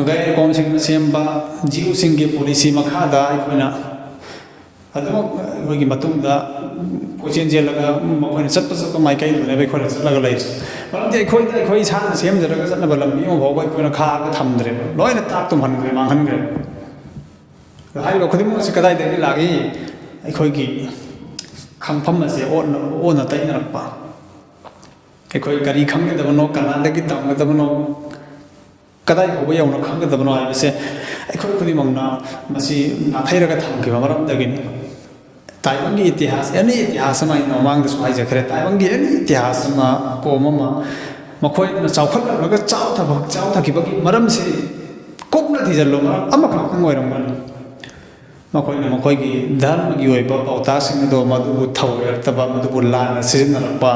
ꯒꯥꯏꯗ ꯀꯣꯝꯁꯤꯡꯅ ꯁꯦꯝꯕ ꯖꯤꯌꯨꯁꯤꯡꯒꯤ ꯄꯣꯂꯤꯁꯤ ꯃꯈꯥꯗ ꯑꯩꯈꯣꯏꯅ ꯑꯗꯨꯃꯛ ꯑꯩꯈꯣꯏꯒꯤ ꯃꯇꯨꯡꯗ ꯀꯣꯏꯆꯦꯟ ꯆꯦꯜꯂꯒ ꯃꯈꯣꯏꯅ ꯆꯠꯄ ꯃꯥꯏꯀꯩꯗꯨꯅꯦꯕ ꯑꯩꯈꯣꯏꯅ ꯆꯠꯂꯒ ꯂꯩꯔꯤꯁꯦ ꯃꯔꯝꯗꯤ ꯑꯩꯈꯣꯏ ꯏꯁꯥꯅ ꯁꯦꯝꯖꯔꯒ ꯆꯠꯅꯕ ꯂꯝꯕꯤ ꯑꯃ ꯐꯥꯎꯕ ꯑꯩꯈꯣꯏꯅ ꯈꯥꯛꯑꯒ ꯊꯝꯗ꯭ꯔꯦꯕ ꯂꯣꯏꯅ ꯇꯥꯛ ꯇꯨꯝꯍꯟꯈ꯭ꯔꯦ ꯃꯥꯡꯍꯟꯈ꯭ꯔꯦ ꯍꯥꯏꯔꯤꯕ ꯈꯨꯗꯤꯡꯃꯛ ꯑꯁꯤ ꯀꯗꯥꯏꯗꯒꯤ ꯂꯥꯛꯏ ꯑꯩꯈꯣꯏꯒꯤ ꯈꯪꯐꯝ ꯑꯁꯦ ꯑꯣꯟꯅ ꯇꯩꯅꯔꯛꯄ ꯑꯩꯈꯣꯏ ꯀꯔꯤ ꯈꯪꯒꯗꯕꯅꯣ ꯀꯅꯥꯗꯒꯤ ꯇꯝꯒꯗꯕꯅꯣ ꯀꯗꯥꯏ ꯐꯥꯎꯕ ꯌꯧꯅ ꯈꯪꯒꯗꯕꯅꯣ ꯍꯥꯏꯕꯁꯦ ꯑꯩꯈꯣꯏ ꯈꯨꯗꯤꯡꯃꯛꯅ ꯃꯁꯤ ꯅꯥꯊꯩꯔꯒ ꯊꯝꯈꯤꯕ ꯃꯔꯝꯗꯒꯤꯅꯤ ꯇꯥꯏꯕꯪꯒꯤ ꯏꯇꯤꯍꯥꯁ ꯑꯦꯅꯤ ꯏꯇꯤꯍꯥꯁ ꯑꯃ ꯑꯩꯅ ꯃꯃꯥꯡꯗꯁꯨ ꯍꯥꯏꯖꯈ꯭ꯔꯦ ꯇꯥꯏꯕꯪꯒꯤ ꯑꯦꯅꯤ ꯏꯇꯤꯍꯥꯁ ꯑꯃ ꯀꯣꯝ ꯑꯃ ꯃꯈꯣꯏꯅ ꯆꯥꯎꯈꯠꯂꯛꯂꯒ ꯆꯥꯎꯊꯈꯤꯕꯒꯤ ꯃꯔꯝꯁꯤ ꯀꯨꯞꯅ ꯊꯤꯖꯤꯜꯂꯨ ꯃꯔꯝ ꯑꯃꯈꯛꯇꯪ ꯑꯣꯏꯔꯝꯒꯅꯤ ꯃꯈꯣꯏꯅ ꯃꯈꯣꯏꯒꯤ ꯙꯔꯃꯒꯤ ꯑꯣꯏꯕ ꯄꯥꯎꯇꯥꯛꯁꯤꯡ ꯑꯗꯣ ꯃꯗꯨꯕꯨ ꯊꯧꯑꯣꯏꯔꯛꯇꯕ ꯃꯗꯨꯕꯨ ꯂꯥꯟꯅ ꯁꯤꯖꯤꯟꯅꯔꯛꯄ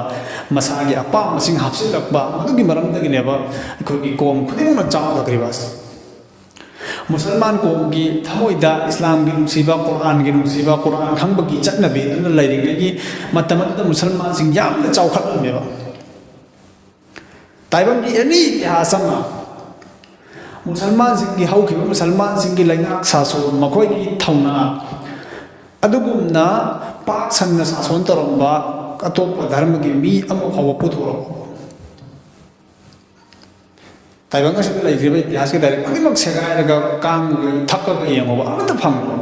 ꯃꯁꯥꯒꯤ ꯑꯄꯥꯝꯕꯁꯤꯡ ꯍꯥꯞꯆꯤꯜꯂꯛꯄ ꯃꯗꯨꯒꯤ ꯃꯔꯝꯗꯒꯤꯅꯦꯕ ꯑꯩꯈꯣꯏꯒꯤ ꯀꯣꯝ ꯈꯨꯗꯤꯡꯃꯛꯅ ꯆꯥꯎꯊꯈ꯭ꯔꯤꯕ ꯃꯨꯁꯜꯃꯥꯟ ꯀꯣꯝꯒꯤ ꯊꯃꯣꯏꯗ ꯏꯁꯂꯥꯝꯒꯤ ꯅꯨꯡꯁꯤꯕ ꯀꯨꯔꯥꯟ ꯈꯪꯕꯒꯤ ꯆꯠꯅꯕꯤ ꯑꯗꯨꯅ ꯂꯩꯔꯤꯉꯩꯒꯤ ꯃꯇꯝ ꯑꯗꯨꯗ ꯃꯨꯁꯜꯃꯥꯟꯁꯤꯡ ꯌꯥꯝꯅ ꯆꯥꯎꯈꯠꯂꯝꯃꯦꯕ ꯇꯥꯏꯕꯪꯒꯤ ꯑꯦꯅꯤ ꯏꯇꯤꯍꯥꯁ ꯑꯃ ꯃꯨꯁꯜꯃꯥꯟꯁꯤꯡꯒꯤ ꯍꯧꯈꯤꯕ ꯃꯨꯁꯜꯃꯥꯟꯁꯤꯡꯒꯤ ꯂꯩꯉꯥꯛ ꯁꯥꯁꯣꯟ ꯃꯈꯣꯏꯒꯤ ꯊꯧꯅꯥ ꯑꯗꯨꯒꯨꯝꯅ ꯄꯥꯛ ꯁꯟꯅ ꯁꯥꯁꯣꯟ ꯇꯧꯔꯝꯕ ꯑꯇꯣꯞꯄ ꯙꯔꯃꯒꯤ ꯃꯤ ꯑꯃ ꯐꯥꯎꯕ ꯄꯨꯊꯣꯔꯛꯄ ꯇꯥꯏꯕꯪ ꯑꯁꯤꯗ ꯂꯩꯈ꯭ꯔꯤꯕ ꯏꯇꯤꯍꯥꯁꯀꯤ ꯂꯥꯏꯔꯤꯛ ꯈꯨꯗꯤꯡꯃꯛ ꯁꯦꯒꯥꯏꯔꯒ ꯀꯥꯡꯒ ꯊꯛꯀꯒ ꯌꯦꯡꯉꯨꯕ ꯑꯃꯠꯇ ꯐꯪꯕ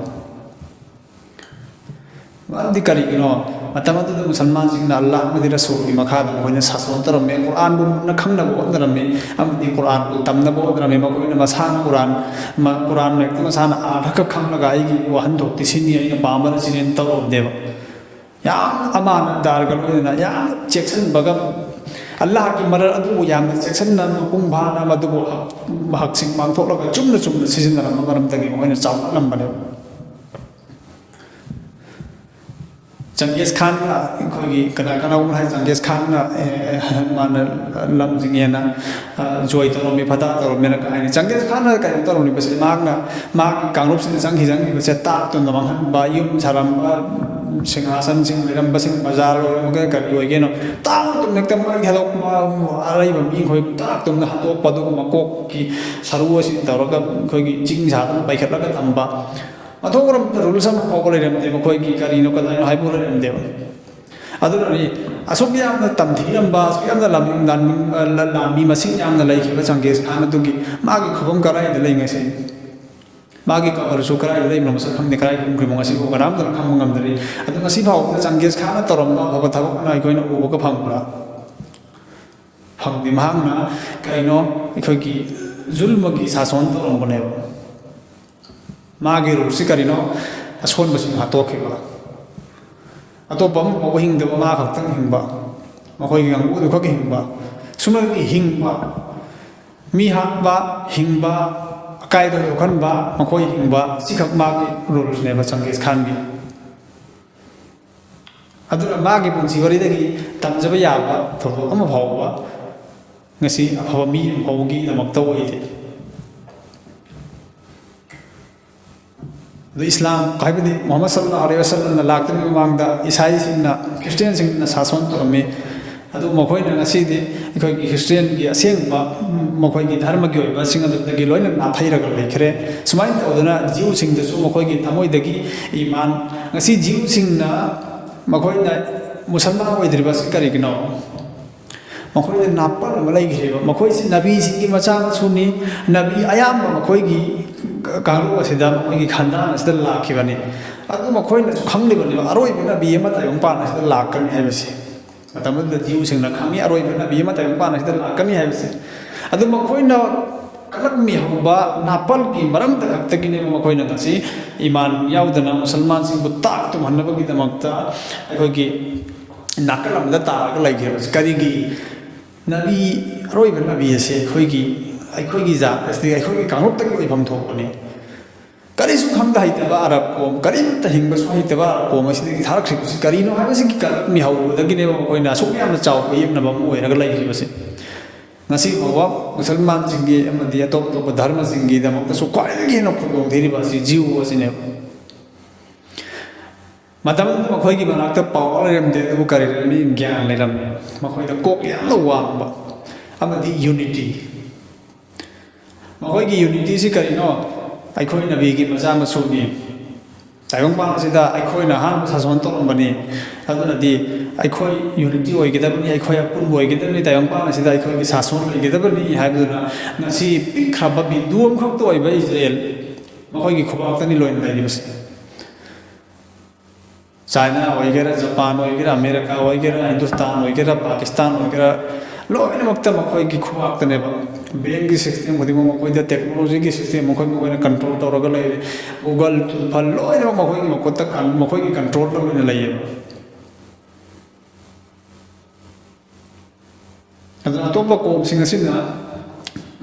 ꯃꯔꯝꯗꯤ ꯀꯔꯤꯒꯤꯅꯣ ꯃꯇꯝ ꯑꯗꯨꯗ ꯃꯨꯁꯜꯃꯥꯟꯁꯤꯡꯅ ꯑꯜꯂꯥꯍ ꯑꯃꯗꯤ ꯔꯁꯨꯜꯒꯤ ꯃꯈꯥꯗ ꯃꯈꯣꯏꯅ ꯁꯥꯁꯣꯟ ꯇꯧꯔꯝꯃꯤ ꯀꯨꯔꯥꯟꯕꯨ ꯃꯨꯟꯅ ꯈꯪꯅꯕ ꯍꯣꯠꯅꯔꯝꯃꯤ ꯑꯃꯗꯤ ꯀꯨꯔꯥꯟꯕꯨ ꯇꯝꯅꯕ ꯍꯣꯠꯅꯔꯝꯃꯤ ꯃꯈꯣꯏꯅ ꯃꯁꯥꯅ ꯀꯨꯔꯥꯟ ꯃꯌꯦꯛꯇ ꯃꯁꯥꯅ ꯑꯥꯔꯊꯀ ꯈꯪꯂꯒ ꯑꯩꯒꯤ ꯋꯥꯍꯟꯊꯣꯛꯇꯤ ꯁꯤꯅꯤ ꯑꯩꯅ ꯄꯥꯝꯕꯅ ꯁꯤꯅꯦꯅ ꯇꯧꯔꯝꯗꯦꯕ ꯌꯥꯝ ꯑꯃꯥꯅꯠꯗꯥꯔꯒ ꯂꯣꯏꯅꯅ ꯌꯥꯝ ꯆꯦꯛꯁꯤꯟꯕꯒ ꯑꯜꯂꯥꯍꯒꯤ ꯃꯔꯜ ꯑꯗꯨꯕꯨ ꯌꯥꯝꯅ ꯆꯦꯛꯁꯤꯟꯅ ꯃꯄꯨꯡ ꯐꯥꯅ ꯃꯗꯨꯕꯨ ꯍꯛꯁꯤꯡ ꯄꯥꯡꯊꯣꯛꯂꯒ ꯆꯨꯝꯅ ꯁꯤꯖꯤꯟꯅꯔꯝꯕ ꯃꯔꯝꯗꯒꯤ ꯃꯈꯣꯏꯅ ꯆꯥꯎꯈꯠꯂꯝꯕꯅꯦꯕ ꯆꯪꯒꯤꯁ ꯈꯥꯟꯅ ꯑꯩꯈꯣꯏꯒꯤ ꯀꯅꯥꯒꯨꯝꯕ ꯍꯥꯏ ꯆꯪꯒꯤꯁ ꯈꯥꯟꯅ ꯃꯥꯅ ꯂꯝꯁꯤꯡ ꯍꯦꯟꯅ ꯖꯣꯏ ꯇꯧꯔꯝꯃꯤ ꯐꯠꯇ ꯇꯧꯔꯝꯃꯤꯅ ꯍꯥꯏꯅꯤ ꯆꯪꯒꯤꯁ ꯈꯥꯟꯅ ꯀꯩꯅꯣ ꯇꯧꯔꯝꯃꯤꯕꯁꯦ ꯃꯥꯒꯤ ꯀꯥꯡꯂꯨꯞꯁꯤꯡꯅ ꯆꯪꯈꯤꯕꯁꯦ ꯇꯥꯛꯇꯨꯅ ꯃꯥꯡꯍꯟꯕ ꯌꯨꯝ ꯁꯥꯔꯝꯕ ꯁꯤꯡꯍꯥꯁꯟꯁꯤꯡ ꯂꯩꯔꯝꯕꯁꯤꯡ ꯕꯖꯥꯔ ꯑꯣꯏꯔꯝꯕ ꯀꯔꯤ ꯑꯣꯏꯒꯦꯅꯣ ꯇꯥꯛꯇꯨꯅ ꯍꯦꯛꯇ ꯃꯥꯒꯤ ꯍꯟꯗꯣꯛꯄ ꯑꯔꯩꯕ ꯃꯤꯈꯣꯏ ꯇꯥꯛꯇꯨꯅ ꯍꯟꯗꯣꯛꯄ ꯑꯗꯨꯒ ꯃꯀꯣꯛꯀꯤ ꯁꯔꯨ ꯑꯁꯤ ꯇꯧꯔꯒ ꯑꯩꯈꯣꯏꯒ ꯆꯤꯡ ꯁꯥꯗꯨꯅ ꯄꯩꯈꯠꯂꯒ ꯊꯝꯕ ꯑꯊꯣꯛꯄ ꯔꯨꯜꯁ ꯑꯃ ꯐꯥꯎꯕ ꯂꯩꯔꯝꯗꯦ ꯃꯈꯣꯏꯒꯤ ꯀꯔꯤꯅꯣ ꯀꯗꯥꯏꯅꯣ ꯍꯥꯏꯕ ꯂꯩꯔꯝꯗꯦꯕ ꯑꯗꯨꯅꯅꯤ ꯑꯁꯨꯛ ꯌꯥꯝꯅ ꯇꯝꯊꯤꯔꯝꯕ ꯑꯁꯨꯛ ꯌꯥꯝꯅ ꯂꯥꯟꯃꯤ ꯃꯁꯤꯡ ꯌꯥꯝꯅ ꯂꯩꯈꯤꯕ ꯆꯪꯒꯤꯁ ꯈꯥꯟ ꯑꯗꯨꯒꯤ ꯃꯥꯒꯤ ꯈꯨꯕꯝ ꯀꯗꯥꯏꯗ ꯂꯩ ꯉꯁꯤ ꯃꯥꯒꯤ ꯀꯕꯔꯁꯨ ꯀꯗꯥꯏꯗ ꯂꯩꯕꯅꯣ ꯃꯁꯛ ꯈꯪꯗꯦ ꯀꯗꯥꯏ ꯐꯪꯈ꯭ꯔꯤꯃꯣ ꯉꯁꯤꯐꯥꯎ ꯀꯅꯥꯝꯇꯅ ꯈꯪꯕ ꯉꯝꯗ꯭ꯔꯤ ꯑꯗꯨ ꯉꯁꯤ ꯐꯥꯎꯕꯗ ꯆꯪꯒꯤꯁ ꯈꯥꯟꯅ ꯇꯧꯔꯝꯕ ꯑꯐꯕ ꯊꯕꯛꯅ ꯑꯩꯈꯣꯏꯅ ꯎꯕꯒ ꯐꯪꯕ꯭ꯔꯥ ꯐꯪꯗꯦ ꯃꯍꯥꯛꯅ ꯀꯩꯅꯣ ꯑꯩꯈꯣꯏꯒꯤ ꯖꯨꯜꯃꯒꯤ ꯁꯥꯁꯣꯟ ꯇꯧꯔꯝꯕꯅꯦꯕ ꯃꯥꯒꯤ ꯔꯨꯜꯁꯤ ꯀꯔꯤꯅꯣ ꯑꯁꯣꯟꯕꯁꯤꯡ ꯍꯥꯠꯇꯣꯛꯈꯤꯕ ꯑꯇꯣꯞꯄ ꯑꯃ ꯐꯥꯎꯕ ꯍꯤꯡꯗꯕ ꯃꯥ ꯈꯛꯇꯪ ꯍꯤꯡꯕ ꯃꯈꯣꯏꯒꯤ ꯀꯥꯡꯕꯨꯗꯨ ꯈꯛ ꯍꯤꯡꯕ ꯁꯨꯝꯅꯒꯤ ꯍꯤꯡꯕ ꯃꯤ ꯍꯥꯠꯄ ꯍꯤꯡꯕ ꯑꯀꯥꯏꯕ ꯌꯣꯛꯍꯟꯕ ꯃꯈꯣꯏ ꯍꯤꯡꯕ ꯁꯤꯈꯛ ꯃꯥꯒꯤ ꯔꯨꯜꯁꯅꯦꯕ ꯆꯪꯒꯤꯁ ꯈꯥꯟꯒꯤ ꯑꯗꯨꯅ ꯃꯥꯒꯤ ꯄꯨꯟꯁꯤ ꯋꯥꯔꯤꯗꯒꯤ ꯇꯝꯖꯕ ꯌꯥꯕ ꯊꯧꯗꯣꯛ ꯑꯃ ꯐꯥꯎꯕ ꯉꯁꯤ ꯑꯐꯕ ꯃꯤ ꯑꯃ ꯐꯥꯎꯕꯒꯤꯗꯃꯛꯇ ꯑꯣꯏꯗꯦ ꯑꯗꯨ ꯏꯁꯂꯥꯝ ꯍꯥꯏꯕꯗꯤ ꯃꯨꯍꯝꯃꯗ ꯁꯜꯂꯜꯂꯥꯍꯨ ꯑꯂꯩꯍꯤ ꯋꯁꯜꯂꯝꯅ ꯂꯥꯛꯇ꯭ꯔꯤꯉꯩ ꯃꯃꯥꯡꯗ ꯏꯁꯥꯏꯁꯤꯡꯅ ꯈ꯭ꯔꯤꯁꯇꯤꯌꯥꯟꯁꯤꯡꯅ ꯁꯥꯁꯣꯟ ꯇꯧꯔꯝꯃꯤ ꯑꯗꯨ ꯃꯈꯣꯏꯅ ꯉꯁꯤꯗꯤ ꯑꯩꯈꯣꯏꯒꯤ ꯈ꯭ꯔꯤꯁꯇꯤꯌꯥꯟꯒꯤ ꯑꯁꯦꯡꯕ ꯃꯈꯣꯏꯒꯤ ꯙꯔꯃꯒꯤ ꯑꯣꯏꯕꯁꯤꯡ ꯑꯗꯨꯗꯒꯤ ꯂꯣꯏꯅ ꯅꯥꯊꯩꯔꯒ ꯂꯩꯈ꯭ꯔꯦ ꯁꯨꯃꯥꯏꯅ ꯇꯧꯗꯅ ꯖꯤꯎꯁꯤꯡꯗꯁꯨ ꯃꯈꯣꯏꯒꯤ ꯊꯃꯣꯏꯗꯒꯤ ꯏꯃꯥꯟ ꯉꯁꯤ ꯖꯤꯎꯁꯤꯡꯅ ꯃꯈꯣꯏꯅ ꯃꯨꯁꯜꯃꯥꯟ ꯑꯣꯏꯗ꯭ꯔꯤꯕꯁꯤ ꯀꯔꯤꯒꯤꯅꯣ ꯃꯈꯣꯏꯅ ꯅꯥꯄꯜ ꯑꯃ ꯂꯩꯈ꯭ꯔꯦꯕ ꯃꯈꯣꯏꯁꯤ ꯅꯕꯤꯁꯤꯡꯒꯤ ꯃꯆꯥ ꯃꯁꯨꯅꯤ ꯅꯕꯤ ꯑꯌꯥꯝꯕ ꯃꯈꯣꯏꯒꯤ ꯀꯥꯡꯂꯨꯞ ꯑꯁꯤꯗ ꯃꯈꯣꯏꯒꯤ ꯈꯥꯟꯗꯥꯟ ꯑꯁꯤꯗ ꯂꯥꯛꯈꯤꯕꯅꯤ ꯑꯗꯨ ꯃꯈꯣꯏꯅꯁꯨ ꯈꯪꯂꯤꯕꯅꯦꯕ ꯑꯔꯣꯏꯕ ꯅꯕꯤ ꯑꯃ ꯇꯥꯏꯕꯪꯄꯥꯟ ꯑꯁꯤꯗ ꯂꯥꯛꯀꯅꯤ ꯍꯥꯏꯕꯁꯤ ꯃꯇꯝ ꯑꯗꯨꯗ ꯖꯤꯎꯁꯤꯡꯅ ꯈꯪꯉꯤ ꯑꯔꯣꯏꯕ ꯅꯕꯤ ꯑꯃ ꯇꯥꯏꯕꯪꯄꯥꯟ ꯑꯁꯤꯗ ꯂꯥꯛꯀꯅꯤ ꯍꯥꯏꯕꯁꯤ ꯑꯗꯨ ꯃꯈꯣꯏꯅ ꯀꯂꯛꯃꯤꯍꯧꯕ ꯅꯥꯄꯜꯒꯤ ꯃꯔꯝꯗ ꯈꯛꯇꯒꯤꯅꯦꯕ ꯃꯈꯣꯏꯅ ꯉꯁꯤ ꯏꯃꯥꯟ ꯌꯥꯎꯗꯅ ꯃꯨꯁꯜꯃꯥꯟꯁꯤꯡꯕꯨ ꯇꯥꯛ ꯇꯨꯝꯍꯟꯅꯕꯒꯤꯗꯃꯛꯇ ꯑꯩꯈꯣꯏꯒꯤ ꯅꯥꯀꯜ ꯑꯃꯗ ꯇꯥꯔꯒ ꯂꯩꯈꯤꯕꯁꯤ ꯀꯔꯤꯒꯤ ꯅꯕꯤ ꯑꯔꯣꯏꯕ ꯅꯕꯤ ꯑꯁꯤ ꯑꯩꯈꯣꯏꯒꯤ ꯖꯥꯠ ꯑꯁꯤꯗꯤ ꯑꯩꯈꯣꯏꯒꯤ ꯀꯥꯡꯂꯨꯞꯇꯒꯤ ꯑꯣꯏꯐꯝ ꯊꯣꯛꯄꯅꯤ ꯀꯔꯤꯁꯨ ꯈꯪꯗ ꯍꯩꯇꯕ ꯑꯔꯕ ꯀꯣꯝ ꯀꯔꯤꯝꯇ ꯍꯤꯡꯕꯁꯨ ꯍꯩꯇꯕ ꯑꯔꯕ ꯀꯣꯝ ꯑꯁꯤꯗꯒꯤ ꯊꯥꯔꯛꯈꯤꯕꯁꯤ ꯀꯔꯤꯅꯣ ꯍꯥꯏꯕꯁꯤꯒꯤ ꯃꯤꯍꯧꯕꯗꯒꯤꯅꯦꯕ ꯃꯈꯣꯏꯅ ꯑꯁꯨꯛ ꯌꯥꯝꯅ ꯆꯥꯎꯕ ꯌꯦꯛꯅꯕ ꯑꯃ ꯑꯣꯏꯔꯒ ꯂꯩꯈꯤꯕꯁꯤ ꯉꯁꯤ ꯐꯥꯎꯕ ꯃꯨꯁꯜꯃꯥꯟꯁꯤꯡꯒꯤ ꯑꯃꯗꯤ ꯑꯇꯣꯞ ꯑꯇꯣꯞꯄ ꯙꯔꯃꯁꯤꯡꯒꯤꯗꯃꯛꯇꯁꯨ ꯈ꯭ꯋꯥꯏꯗꯒꯤ ꯍꯦꯟꯅ ꯈꯨꯗꯣꯡꯊꯤꯔꯤꯕ ꯑꯁꯤ ꯖꯤꯎ ꯑꯁꯤꯅꯦꯕ ꯃꯇꯝꯗꯨꯗ ꯃꯈꯣꯏꯒꯤ ꯃꯅꯥꯛꯇ ꯄꯥꯋꯔ ꯂꯩꯔꯝꯗꯦ ꯑꯗꯨꯕꯨ ꯀꯔꯤ ꯂꯩꯔꯝꯃꯤ ꯒ꯭ꯌꯥꯟ ꯂꯩꯔꯝꯃꯤ ꯃꯈꯣꯏꯗ ꯀꯣꯛ ꯌꯥꯝꯅ ꯋꯥꯡꯕ ꯑꯃꯗꯤ ꯌꯨꯅꯤꯇꯤ ꯃꯈꯣꯏꯒꯤ ꯌꯨꯅꯤꯇꯤꯁꯤ ꯀꯔꯤꯅꯣ ꯑꯩꯈꯣꯏ ꯅꯕꯤꯒꯤ ꯃꯆꯥ ꯃꯁꯨꯅꯤ ꯇꯥꯏꯕꯪꯄꯥꯟ ꯑꯁꯤꯗ ꯑꯩꯈꯣꯏꯅ ꯑꯍꯥꯟꯕ ꯁꯥꯁꯣꯟ ꯇꯧꯔꯝꯕꯅꯤ ꯑꯗꯨꯅꯗꯤ ꯑꯩꯈꯣꯏ ꯌꯨꯅꯤꯇꯤ ꯑꯣꯏꯒꯗꯕꯅꯤ ꯑꯩꯈꯣꯏ ꯑꯄꯨꯟꯕ ꯑꯣꯏꯒꯗꯕꯅꯤ ꯇꯥꯏꯕꯪꯄꯥꯟ ꯑꯁꯤꯗ ꯑꯩꯈꯣꯏꯒꯤ ꯁꯥꯁꯣꯟ ꯂꯩꯒꯗꯕꯅꯤ ꯍꯥꯏꯕꯗꯨꯅ ꯉꯁꯤ ꯄꯤꯛꯈ꯭ꯔꯕ ꯕꯤꯟꯗꯨ ꯑꯃꯈꯛꯇ ꯑꯣꯏꯕ ꯏꯖꯔꯦꯜ ꯃꯈꯣꯏꯒꯤ ꯈꯨꯕꯥꯛꯇꯅꯤ ꯂꯣꯏꯅ ꯂꯩꯔꯤꯕꯁꯦ ꯆꯥꯏꯅꯥ ꯑꯣꯏꯒꯦꯔꯥ ꯖꯄꯥꯟ ꯑꯣꯏꯒꯦꯔꯥ ꯑꯃꯦꯔꯤꯀꯥ ꯑꯣꯏꯒꯦꯔꯥ ꯍꯤꯟꯗꯨꯁꯇꯥꯟ ꯑꯣꯏꯒꯦꯔꯥ ꯄꯥꯀꯤꯁꯇꯥꯟ ꯑꯣꯏꯒꯦꯔꯥ ꯂꯣꯏꯅꯃꯛꯇ ꯃꯈꯣꯏꯒꯤ ꯈꯨꯕꯥꯛꯇꯅꯦꯕ ꯕꯦꯡꯒꯤ ꯁꯤꯁꯇꯦꯝ ꯈꯨꯗꯤꯡꯃꯛ ꯃꯈꯣꯏꯗ ꯇꯦꯛꯅꯣꯂꯣꯖꯤꯒꯤ ꯁꯤꯁꯇꯦꯝ ꯃꯈꯣꯏꯅ ꯀꯟꯇ꯭ꯔꯣꯜ ꯇꯧꯔꯒ ꯂꯩꯔꯦ ꯒꯨꯒꯜ ꯇꯨꯜꯐꯜ ꯂꯣꯏꯅꯃꯛ ꯃꯈꯣꯏꯒꯤ ꯃꯈꯨꯠꯇ ꯃꯈꯣꯏꯒꯤ ꯀꯟꯇ꯭ꯔꯣꯜꯗ ꯑꯣꯏꯅ ꯂꯩꯌꯦꯕ ꯑꯗꯨꯅ ꯑꯇꯣꯞꯄ ꯀꯣꯝꯁꯤꯡ ꯑꯁꯤꯅ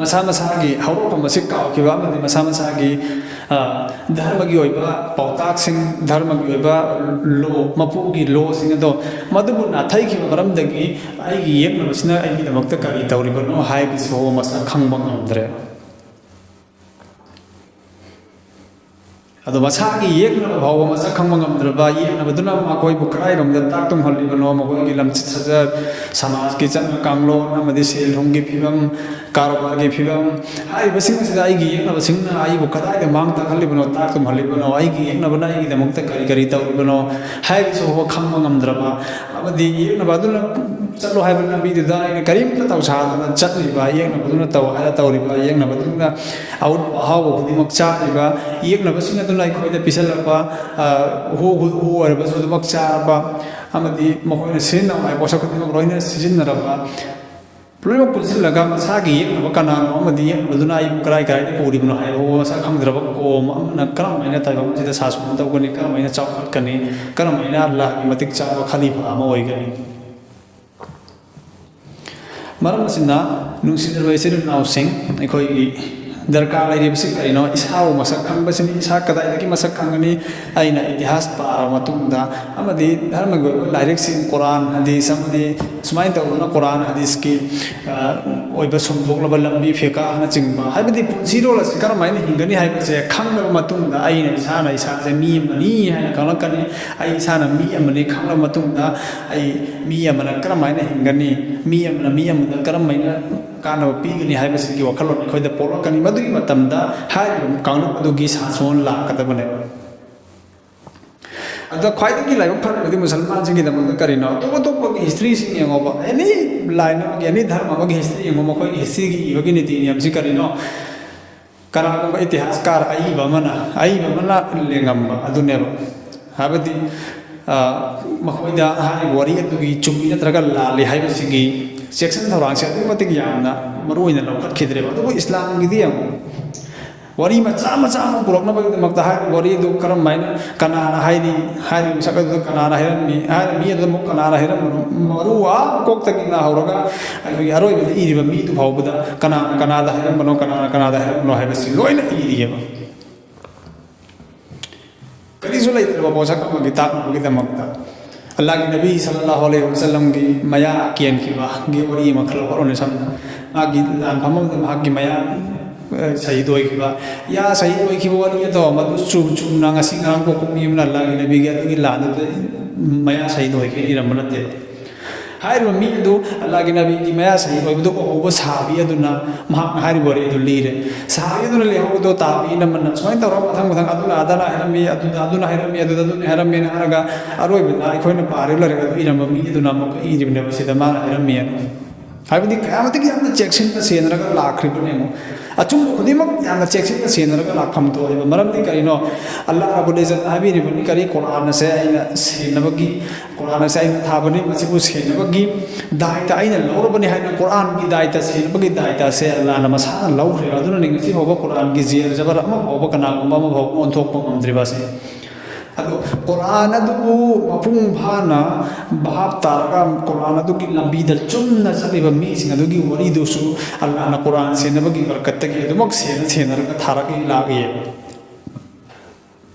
ꯃꯁꯥ ꯃꯁꯥꯒꯤ ꯍꯧꯔꯛꯐꯝ ꯑꯁꯤ ꯀꯥꯎꯈꯤꯕ ꯑꯃꯗꯤ ꯃꯁꯥ ꯃꯁꯥꯒꯤ ꯙꯔꯃꯒꯤ ꯑꯣꯏꯕ ꯄꯥꯎꯇꯥꯛꯁꯤꯡ ꯙꯔꯃꯒꯤ ꯑꯣꯏꯕ ꯂꯣ ꯃꯄꯨꯒꯤ ꯂꯣꯁꯤꯡ ꯑꯗꯣ ꯃꯗꯨꯕꯨ ꯅꯥꯊꯩꯈꯤꯕ ꯃꯔꯝꯗꯒꯤ ꯑꯩꯒꯤ ꯌꯦꯛꯅꯕꯁꯤꯅ ꯑꯩꯒꯤꯗꯃꯛꯇ ꯀꯔꯤ ꯇꯧꯔꯤꯕꯅꯣ ꯍꯥꯏꯕꯁꯤ ꯃꯁꯛ ꯈꯪꯕ ꯉꯝꯗ꯭ꯔꯦ ꯑꯗꯣ ꯃꯁꯥꯒꯤ ꯌꯦꯛꯅꯕ ꯐꯥꯎꯕ ꯃꯁꯛ ꯈꯪꯕ ꯉꯝꯗ꯭ꯔꯕ ꯌꯦꯛꯅꯕꯗꯨꯅ ꯃꯈꯣꯏꯕꯨ ꯀꯗꯥꯏꯔꯣꯝꯗ ꯇꯥꯛꯇꯨꯝꯍꯜꯂꯤꯕꯅꯣ ꯃꯈꯣꯏꯒꯤ ꯂꯝꯆꯠ ꯁꯥꯖꯠ ꯁꯃꯥꯖꯀꯤ ꯆꯠꯅ ꯀꯥꯡꯂꯣꯟ ꯑꯃꯗꯤ ꯁꯦꯜ ꯊꯨꯝꯒꯤ ꯐꯤꯕꯝ ꯀꯥꯔꯣꯕꯥꯔꯒꯤ ꯐꯤꯕꯝ ꯍꯥꯏꯔꯤꯕꯁꯤꯡ ꯑꯁꯤꯗ ꯑꯩꯒꯤ ꯌꯦꯛꯅꯕꯁꯤꯡꯅ ꯑꯩꯕꯨ ꯀꯗꯥꯏꯗ ꯃꯥꯡ ꯇꯥꯛꯍꯜꯂꯤꯕꯅꯣ ꯇꯥꯛꯇꯨꯝꯍꯜꯂꯤꯕꯅꯣ ꯑꯩꯒꯤ ꯌꯦꯛꯅꯕꯅ ꯑꯩꯒꯤꯗꯃꯛꯇ ꯀꯔꯤ ꯀꯔꯤ ꯇꯧꯔꯤꯕꯅꯣ ꯍꯥꯏꯕꯁꯨ ꯐꯥꯎꯕ ꯈꯪꯕ ꯉꯝꯗ꯭ꯔꯕ ꯑꯃꯗꯤ ꯌꯦꯛꯅꯕ ꯑꯗꯨꯅ ꯆꯠꯂꯣ ꯍꯥꯏꯕ ꯂꯝꯕꯤꯗꯨꯗ ꯑꯩꯅ ꯀꯔꯤꯝꯇ ꯇꯧꯁꯥꯗꯅ ꯆꯠꯂꯤꯕ ꯌꯦꯛꯅꯕꯗꯨꯅ ꯇꯧ ꯍꯥꯏꯔ ꯇꯧꯔꯤꯕ ꯌꯦꯛꯅꯕꯗꯨꯅ ꯑꯍꯥꯎꯕ ꯈꯨꯗꯤꯡꯃꯛ ꯆꯥꯔꯤꯕ ꯌꯦꯛꯅꯕꯁꯤꯡ ꯑꯗꯨꯅ ꯑꯩꯈꯣꯏꯗ ꯄꯤꯁꯜꯂꯛꯄ ꯍꯨ ꯑꯣꯏꯔꯕꯁꯨ ꯑꯗꯨꯃꯛ ꯆꯥꯔꯕ ꯑꯃꯗꯤ ꯃꯈꯣꯏꯅ ꯁꯤꯖꯤꯟꯅꯕ ꯍꯥꯏ ꯄꯣꯠꯁꯛ ꯈꯨꯗꯤꯡꯃꯛ ꯂꯣꯏꯅ ꯁꯤꯖꯤꯟꯅꯔꯕ ꯂꯣꯏꯅꯃꯛ ꯄꯨꯟꯁꯤꯜꯂꯒ ꯃꯁꯥꯒꯤ ꯌꯦꯛꯅꯕ ꯀꯅꯥꯅꯣ ꯑꯃꯗꯤ ꯌꯦꯛꯅꯕꯗꯨꯅ ꯑꯩꯕꯨ ꯀꯗꯥꯏꯗ ꯄꯨꯔꯤꯕꯅꯣ ꯍꯥꯏꯕ ꯃꯁꯛ ꯈꯪꯗ꯭ꯔꯕ ꯀꯣꯝ ꯑꯃꯅ ꯀꯔꯝꯍꯥꯏꯅ ꯇꯥꯏꯕꯪ ꯑꯁꯤꯗ ꯁꯥꯁꯣꯟ ꯇꯧꯒꯅꯤ ꯀꯔꯝꯍꯥꯏꯅ ꯆꯥꯎꯈꯠꯀꯅꯤ ꯀꯔꯝꯍꯥꯏꯅ ꯑꯜꯂꯥꯍꯒꯤ ꯃꯇꯤꯛ ꯆꯥꯕ ꯈꯂꯤꯐꯥ ꯑꯃ ꯑꯣꯏꯒꯅꯤ ꯃꯔꯝ ꯑꯁꯤꯅ ꯅꯨꯡꯁꯤꯔꯕ ꯏꯆꯤꯜ ꯏꯅꯥꯎꯁꯤꯡ ꯑꯩꯈꯣꯏꯒꯤ ꯗꯔꯀꯥꯔ ꯂꯩꯔꯤꯕꯁꯤ ꯀꯔꯤꯅೋ ꯏꯁꯥꯕꯨ ꯃꯁꯛ ꯈꯪꯕꯁꯤꯅꯤ ꯏꯁꯥ ꯀꯗꯥꯏꯗꯒꯤ ꯃꯁꯛ ꯈꯪꯒꯅꯤ ꯑꯩꯅ ꯏꯇꯤꯍꯥꯁ ꯄꯥꯔꯕ ꯃꯇꯨꯡꯗ ꯑꯃꯗꯤ ꯙꯔꯃꯒꯤ ꯑꯣꯏꯕ ꯂꯥꯏꯔꯤꯛꯁꯤꯡ ꯀꯨꯔꯥꯟ ꯍꯗꯤꯁ ꯑꯃꯗꯤ ꯁꯨꯃꯥꯏꯅ ꯇꯧꯗꯅ ꯀꯨꯔꯥꯟ ꯍꯗꯤꯁꯀꯤ ꯑꯣꯏꯕ ꯁꯨꯝꯗꯣꯛꯂꯕ ꯂꯝꯕꯤ ꯐꯤꯀꯥꯅꯆꯤꯡꯕ ꯍꯥꯏꯕꯗꯤ ꯄꯨꯟꯁꯤꯔꯣꯜ ꯑꯁꯤ ꯀꯔꯝꯍꯥꯏꯅ ꯍꯤꯡꯒꯅꯤ ꯍꯥꯏꯕꯁꯦ ꯈꯪꯂꯕ ꯃꯇꯨꯡꯗ ꯑꯩꯅ ꯏꯁꯥꯁꯦ ꯃꯤ ꯑꯃꯅꯤ ꯍꯥꯏꯅ ꯈꯪꯂꯛꯀꯅꯤ ꯑꯩ ꯏꯁꯥꯅ ꯃꯤ ꯑꯃꯅꯤ ꯈꯪꯂꯕ ꯃꯇꯨꯡꯗ ꯑꯩ ꯃꯤ ꯑꯃꯅ ꯀꯔꯝꯍꯥꯏꯅ ꯍꯤꯡꯒꯅꯤ ꯃꯤ ꯑꯃꯅ ꯃꯤ ꯑꯃꯗꯀꯔꯝꯍꯥꯏꯅ ꯀꯥꯟꯅꯕ ꯄꯤꯒꯅꯤ ꯍꯥꯏꯕꯁꯤꯒꯤ ꯋꯥꯈꯜꯂꯣꯟ ꯑꯩꯈꯣꯏꯗ ꯄꯣꯛꯂꯛꯀꯅꯤ ꯃꯗꯨꯒꯤ ꯃꯇꯝꯗ ꯍꯥꯏꯔꯤꯕ ꯀꯥꯡꯂꯨꯞ ꯑꯗꯨꯒꯤ ꯁꯥꯁꯣꯟ ꯂꯥꯛꯀꯗꯕꯅꯦꯕ ꯑꯗ ꯈ꯭ꯋꯥꯏꯗꯒꯤ ꯂꯥꯏꯕꯛ ꯐꯔꯕꯗꯤ ꯃꯨꯁꯜꯃꯥꯟꯁꯤꯡꯒꯤꯗꯃꯛꯇ ꯀꯔꯤꯅꯣ ꯑꯇꯣꯞ ꯑꯇꯣꯞꯄꯒꯤ ꯍꯤꯁꯇ꯭ꯔꯤꯁꯤꯡ ꯌꯦꯡꯉꯣꯕ ꯑꯦꯅꯤ ꯂꯥꯏꯟ ꯑꯃꯒꯤ ꯑꯦꯅꯤ ꯙꯔꯃ ꯑꯃꯒꯤ ꯍꯤꯁꯇ꯭ꯔꯤ ꯌꯦꯡꯉꯣ ꯃꯈꯣꯏꯒꯤ ꯍꯤꯁꯇ꯭ꯔꯤꯒꯤ ꯏꯕꯒꯤ ꯅꯤꯇꯤ ꯅꯤꯌꯝꯁꯤ ꯀꯔꯤꯅꯣ ꯀꯅꯥꯒꯨꯝꯕ ꯏꯇꯤꯍꯥꯁꯀꯥꯔ ꯑꯏꯕ ꯑꯃꯅ ꯂꯦꯡꯉꯝꯕ ꯑꯗꯨꯅꯦꯕ ꯍꯥꯏꯕꯗꯤ ꯃꯈꯣꯏꯗ ꯍꯥꯏꯔꯤꯕ ꯋꯥꯔꯤ ꯑꯗꯨꯒꯤ ꯆꯨꯝꯃꯤ ꯅꯠꯇ꯭ꯔꯒ ꯂꯥꯜꯂꯤ ꯍꯥꯏꯕꯁꯤꯒꯤ ꯆꯦꯛꯁꯤꯟ ꯊꯧꯔꯥꯡꯁꯦ ꯑꯗꯨꯛꯀꯤ ꯃꯇꯤꯛ ꯌꯥꯝꯅ ꯃꯔꯨ ꯑꯣꯏꯅ ꯂꯧꯈꯠꯈꯤꯗ꯭ꯔꯦꯕ ꯑꯗꯨꯕꯨ ꯏꯁꯂꯥꯝꯒꯤꯗꯤ ꯌꯦꯡꯉꯣ ꯋꯥꯔꯤ ꯃꯆꯥ ꯑꯃ ꯄꯨꯔꯛꯅꯕꯒꯤꯗꯃꯛꯇ ꯍꯥꯏꯔꯤꯕ ꯋꯥꯔꯤ ꯑꯗꯨ ꯀꯔꯝꯍꯥꯏꯅ ꯀꯅꯥꯅ ꯍꯥꯏꯔꯤꯕ ꯃꯤꯁꯛ ꯑꯗꯨꯗ ꯀꯅꯥꯅ ꯍꯥꯏꯔꯝꯃꯤ ꯍꯥꯏꯔꯤꯕ ꯃꯤ ꯑꯗꯨꯗ ꯑꯃꯨꯛ ꯀꯅꯥꯅ ꯍꯥꯏꯔꯝꯕꯅꯣ ꯃꯔꯨ ꯀꯣꯛꯇꯒꯤꯅ ꯍꯧꯔꯒ ꯑꯩꯈꯣꯏꯒꯤ ꯑꯔꯣꯏꯕꯗ ꯏꯔꯤꯕ ꯃꯤꯗꯨ ꯐꯥꯎꯕꯗ ꯀꯅꯥꯗ ꯍꯥꯏꯔꯝꯕꯅꯣ ꯀꯅꯥꯗ ꯍꯥꯏꯔꯝꯕꯅꯣ ꯍꯥꯏꯕꯁꯤ ꯂꯣꯏꯅ ꯏꯔꯤꯌꯦꯕ ꯀꯔꯤꯁꯨ ꯂꯩꯇ꯭ꯔꯕ ꯄꯣꯠꯁꯛ ꯑꯃꯒꯤ ꯇꯥꯛꯅꯕꯒꯤꯗꯃꯛꯇ ꯑꯜꯂꯥꯍꯒꯤ ꯅꯕꯤ ꯁꯜꯂꯜꯂꯥꯍु ꯑꯂꯩꯍꯤ ꯋꯁꯜꯂꯝꯒꯤ ꯃꯌꯥ ꯀꯦꯟꯈꯤꯕꯒꯤ ꯋꯥꯔꯤ ꯑꯃ ꯈꯜꯂꯣ ꯍꯣꯠꯅ ꯁꯝꯅ ꯃꯥꯒꯤ ꯂꯥꯟꯐꯝ ꯑꯃꯗ ꯃꯍꯥꯛꯀꯤ ꯃꯌꯥ ꯁꯍꯤद ꯑꯣꯏꯈꯤꯕ ꯌꯥ ꯁꯍꯤद ꯑꯣꯏꯈꯤꯕ ꯋꯥꯔꯤ ꯑꯗꯣ ꯃꯗꯨ ꯆꯨꯝꯅ ꯉꯁꯤ ꯉꯔꯥꯡ ꯄꯣꯛꯄ ꯃꯤ ꯑꯃꯅ ꯑꯜꯂꯥꯍꯒꯤ ꯅꯕꯤꯒꯤ ꯑꯗꯨꯒꯤ ꯂꯥꯟꯗꯨꯗ ꯃꯌꯥ ꯁꯍꯤद ꯑꯣꯏꯈꯤ ꯏꯔꯝꯕ ꯅꯠꯇꯦꯕ ꯍꯥꯏꯔꯤꯕ ꯃꯤ ꯑꯗꯨ ꯑꯜꯂꯥꯍꯒꯤ ꯅꯕꯤꯒꯤ ꯃꯌꯥ ꯁꯍꯤद ꯑꯣꯏꯕꯗꯨ ꯎꯍꯧꯕ ꯁꯥꯕꯤ ꯑꯗꯨꯅ ꯃꯍꯥꯛꯅ ꯍꯥꯏꯔꯤꯕ ꯋꯥꯔꯤ ꯑꯗꯨ ꯂꯤꯔꯦ ꯁꯥꯕꯤ ꯑꯗꯨꯅ ꯂꯤꯍꯧꯕꯗꯣ ꯇꯥꯕꯤ ꯏꯅꯝꯃꯅ ꯁꯨꯃꯥꯏꯅ ꯇꯧꯔꯒ ꯃꯊꯪ ꯑꯗꯨꯅ ꯑꯗꯥꯅ ꯍꯥꯏꯔꯝꯃꯤ ꯑꯗꯨꯅ ꯍꯥꯏꯔꯝꯃꯤ ꯑꯗꯨꯅ ꯍꯥꯏꯔꯝꯃꯤꯅ ꯍꯥꯏꯔꯒ ꯑꯔꯣꯏꯕꯗ ꯑꯩꯈꯣꯏꯅ ꯄꯥꯔꯤꯕ ꯂꯥꯏꯔꯤꯛ ꯑꯗꯨ ꯏꯔꯝꯕ ꯃꯤ ꯑꯗꯨꯅ ꯑꯃꯨꯛ ꯏꯔꯤꯕꯅꯦꯕ ꯁꯤꯗ ꯃꯥꯅ ꯍꯥꯏꯔꯝꯃꯤꯅ ꯍꯥꯏꯕꯗꯤ ꯀꯌꯥꯃꯇꯤꯛ ꯌꯥꯝꯅ ꯆꯦꯛꯁꯤꯟꯅ ꯁꯦꯟꯅꯔꯒ ꯂꯥꯛꯈ꯭ꯔꯤꯕꯅꯦ ꯑꯆꯨꯝꯕ ꯈꯨꯗꯤꯡꯃꯛ ꯌꯥꯝꯅ ꯆꯦꯛꯁꯤꯟꯅ ꯁꯦꯟꯅꯔꯒ ꯂꯥꯛꯐꯝ ꯊꯣꯛꯑꯦꯕ ꯃꯔꯝꯗꯤ ꯀꯔꯤꯅೋ ꯑꯜꯂꯥꯍ ꯔബ്ꯕꯨꯜ ꯏꯖꯠ ꯍꯥꯏꯕꯤꯔꯤꯕꯅꯤ ꯀꯔꯤ ꯀꯨꯔꯥꯟ ꯑꯁꯦ ꯑꯩꯅ ꯁꯦꯟꯅꯕꯒꯤ ꯀꯨꯔꯥꯟ ꯑꯁꯦ ꯑꯩꯅ ꯊꯥꯕꯅꯤ ꯃꯁꯤꯕꯨ ꯁꯦꯟꯅꯕꯒꯤ ꯗꯥꯏꯇ ꯑꯩꯅ ꯂꯧꯔꯕꯅꯤ ꯍꯥꯏꯅ ꯀꯨꯔꯥꯟꯒꯤ ꯗꯥꯏꯇ ꯁꯦꯟꯅꯕꯒꯤ ꯗꯥꯏꯇ ꯑꯁꯦ ꯑꯜꯂꯥꯍꯅ ꯃꯁꯥꯅ ꯂꯧꯈ꯭ꯔꯦꯕ ꯑꯗꯨꯅ ꯉꯁꯤ ꯐꯥꯎꯕ ꯀꯨꯔꯥꯟꯒꯤ ꯖꯦꯔ ꯖꯕꯔ ꯑꯃ ꯐꯥꯎꯕ ꯀꯅꯥꯒꯨꯝꯕ ꯑꯃ ꯐꯥꯎꯕ ꯑꯣꯟꯊꯣꯛꯄ ꯉꯝꯗ꯭ꯔꯤꯕ ꯑꯁꯤ ꯑꯗꯣ ꯀꯨꯔꯥꯟ ꯑꯗꯨꯕꯨ ꯃꯄꯨꯡ ꯐꯥꯅ ꯚꯥꯞ ꯇꯥꯔꯒ ꯀꯨꯔꯥꯟ ꯑꯗꯨꯒꯤ ꯂꯝꯕꯤꯗ ꯆꯨꯝꯅ ꯆꯠꯂꯤꯕ ꯃꯤꯁꯤꯡ ꯑꯗꯨꯒꯤ ꯋꯥꯔꯤꯗꯨꯁꯨ ꯑꯜꯂꯥꯍꯅ ꯀꯨꯔꯥꯟ ꯁꯦꯟꯅꯕꯒꯤ ꯕꯔꯀꯠꯇꯒꯤ ꯑꯗꯨꯃꯛ ꯁꯦꯟꯅꯔꯒ ꯊꯥꯔꯛꯏ ꯂꯥꯛꯏꯌꯦꯕ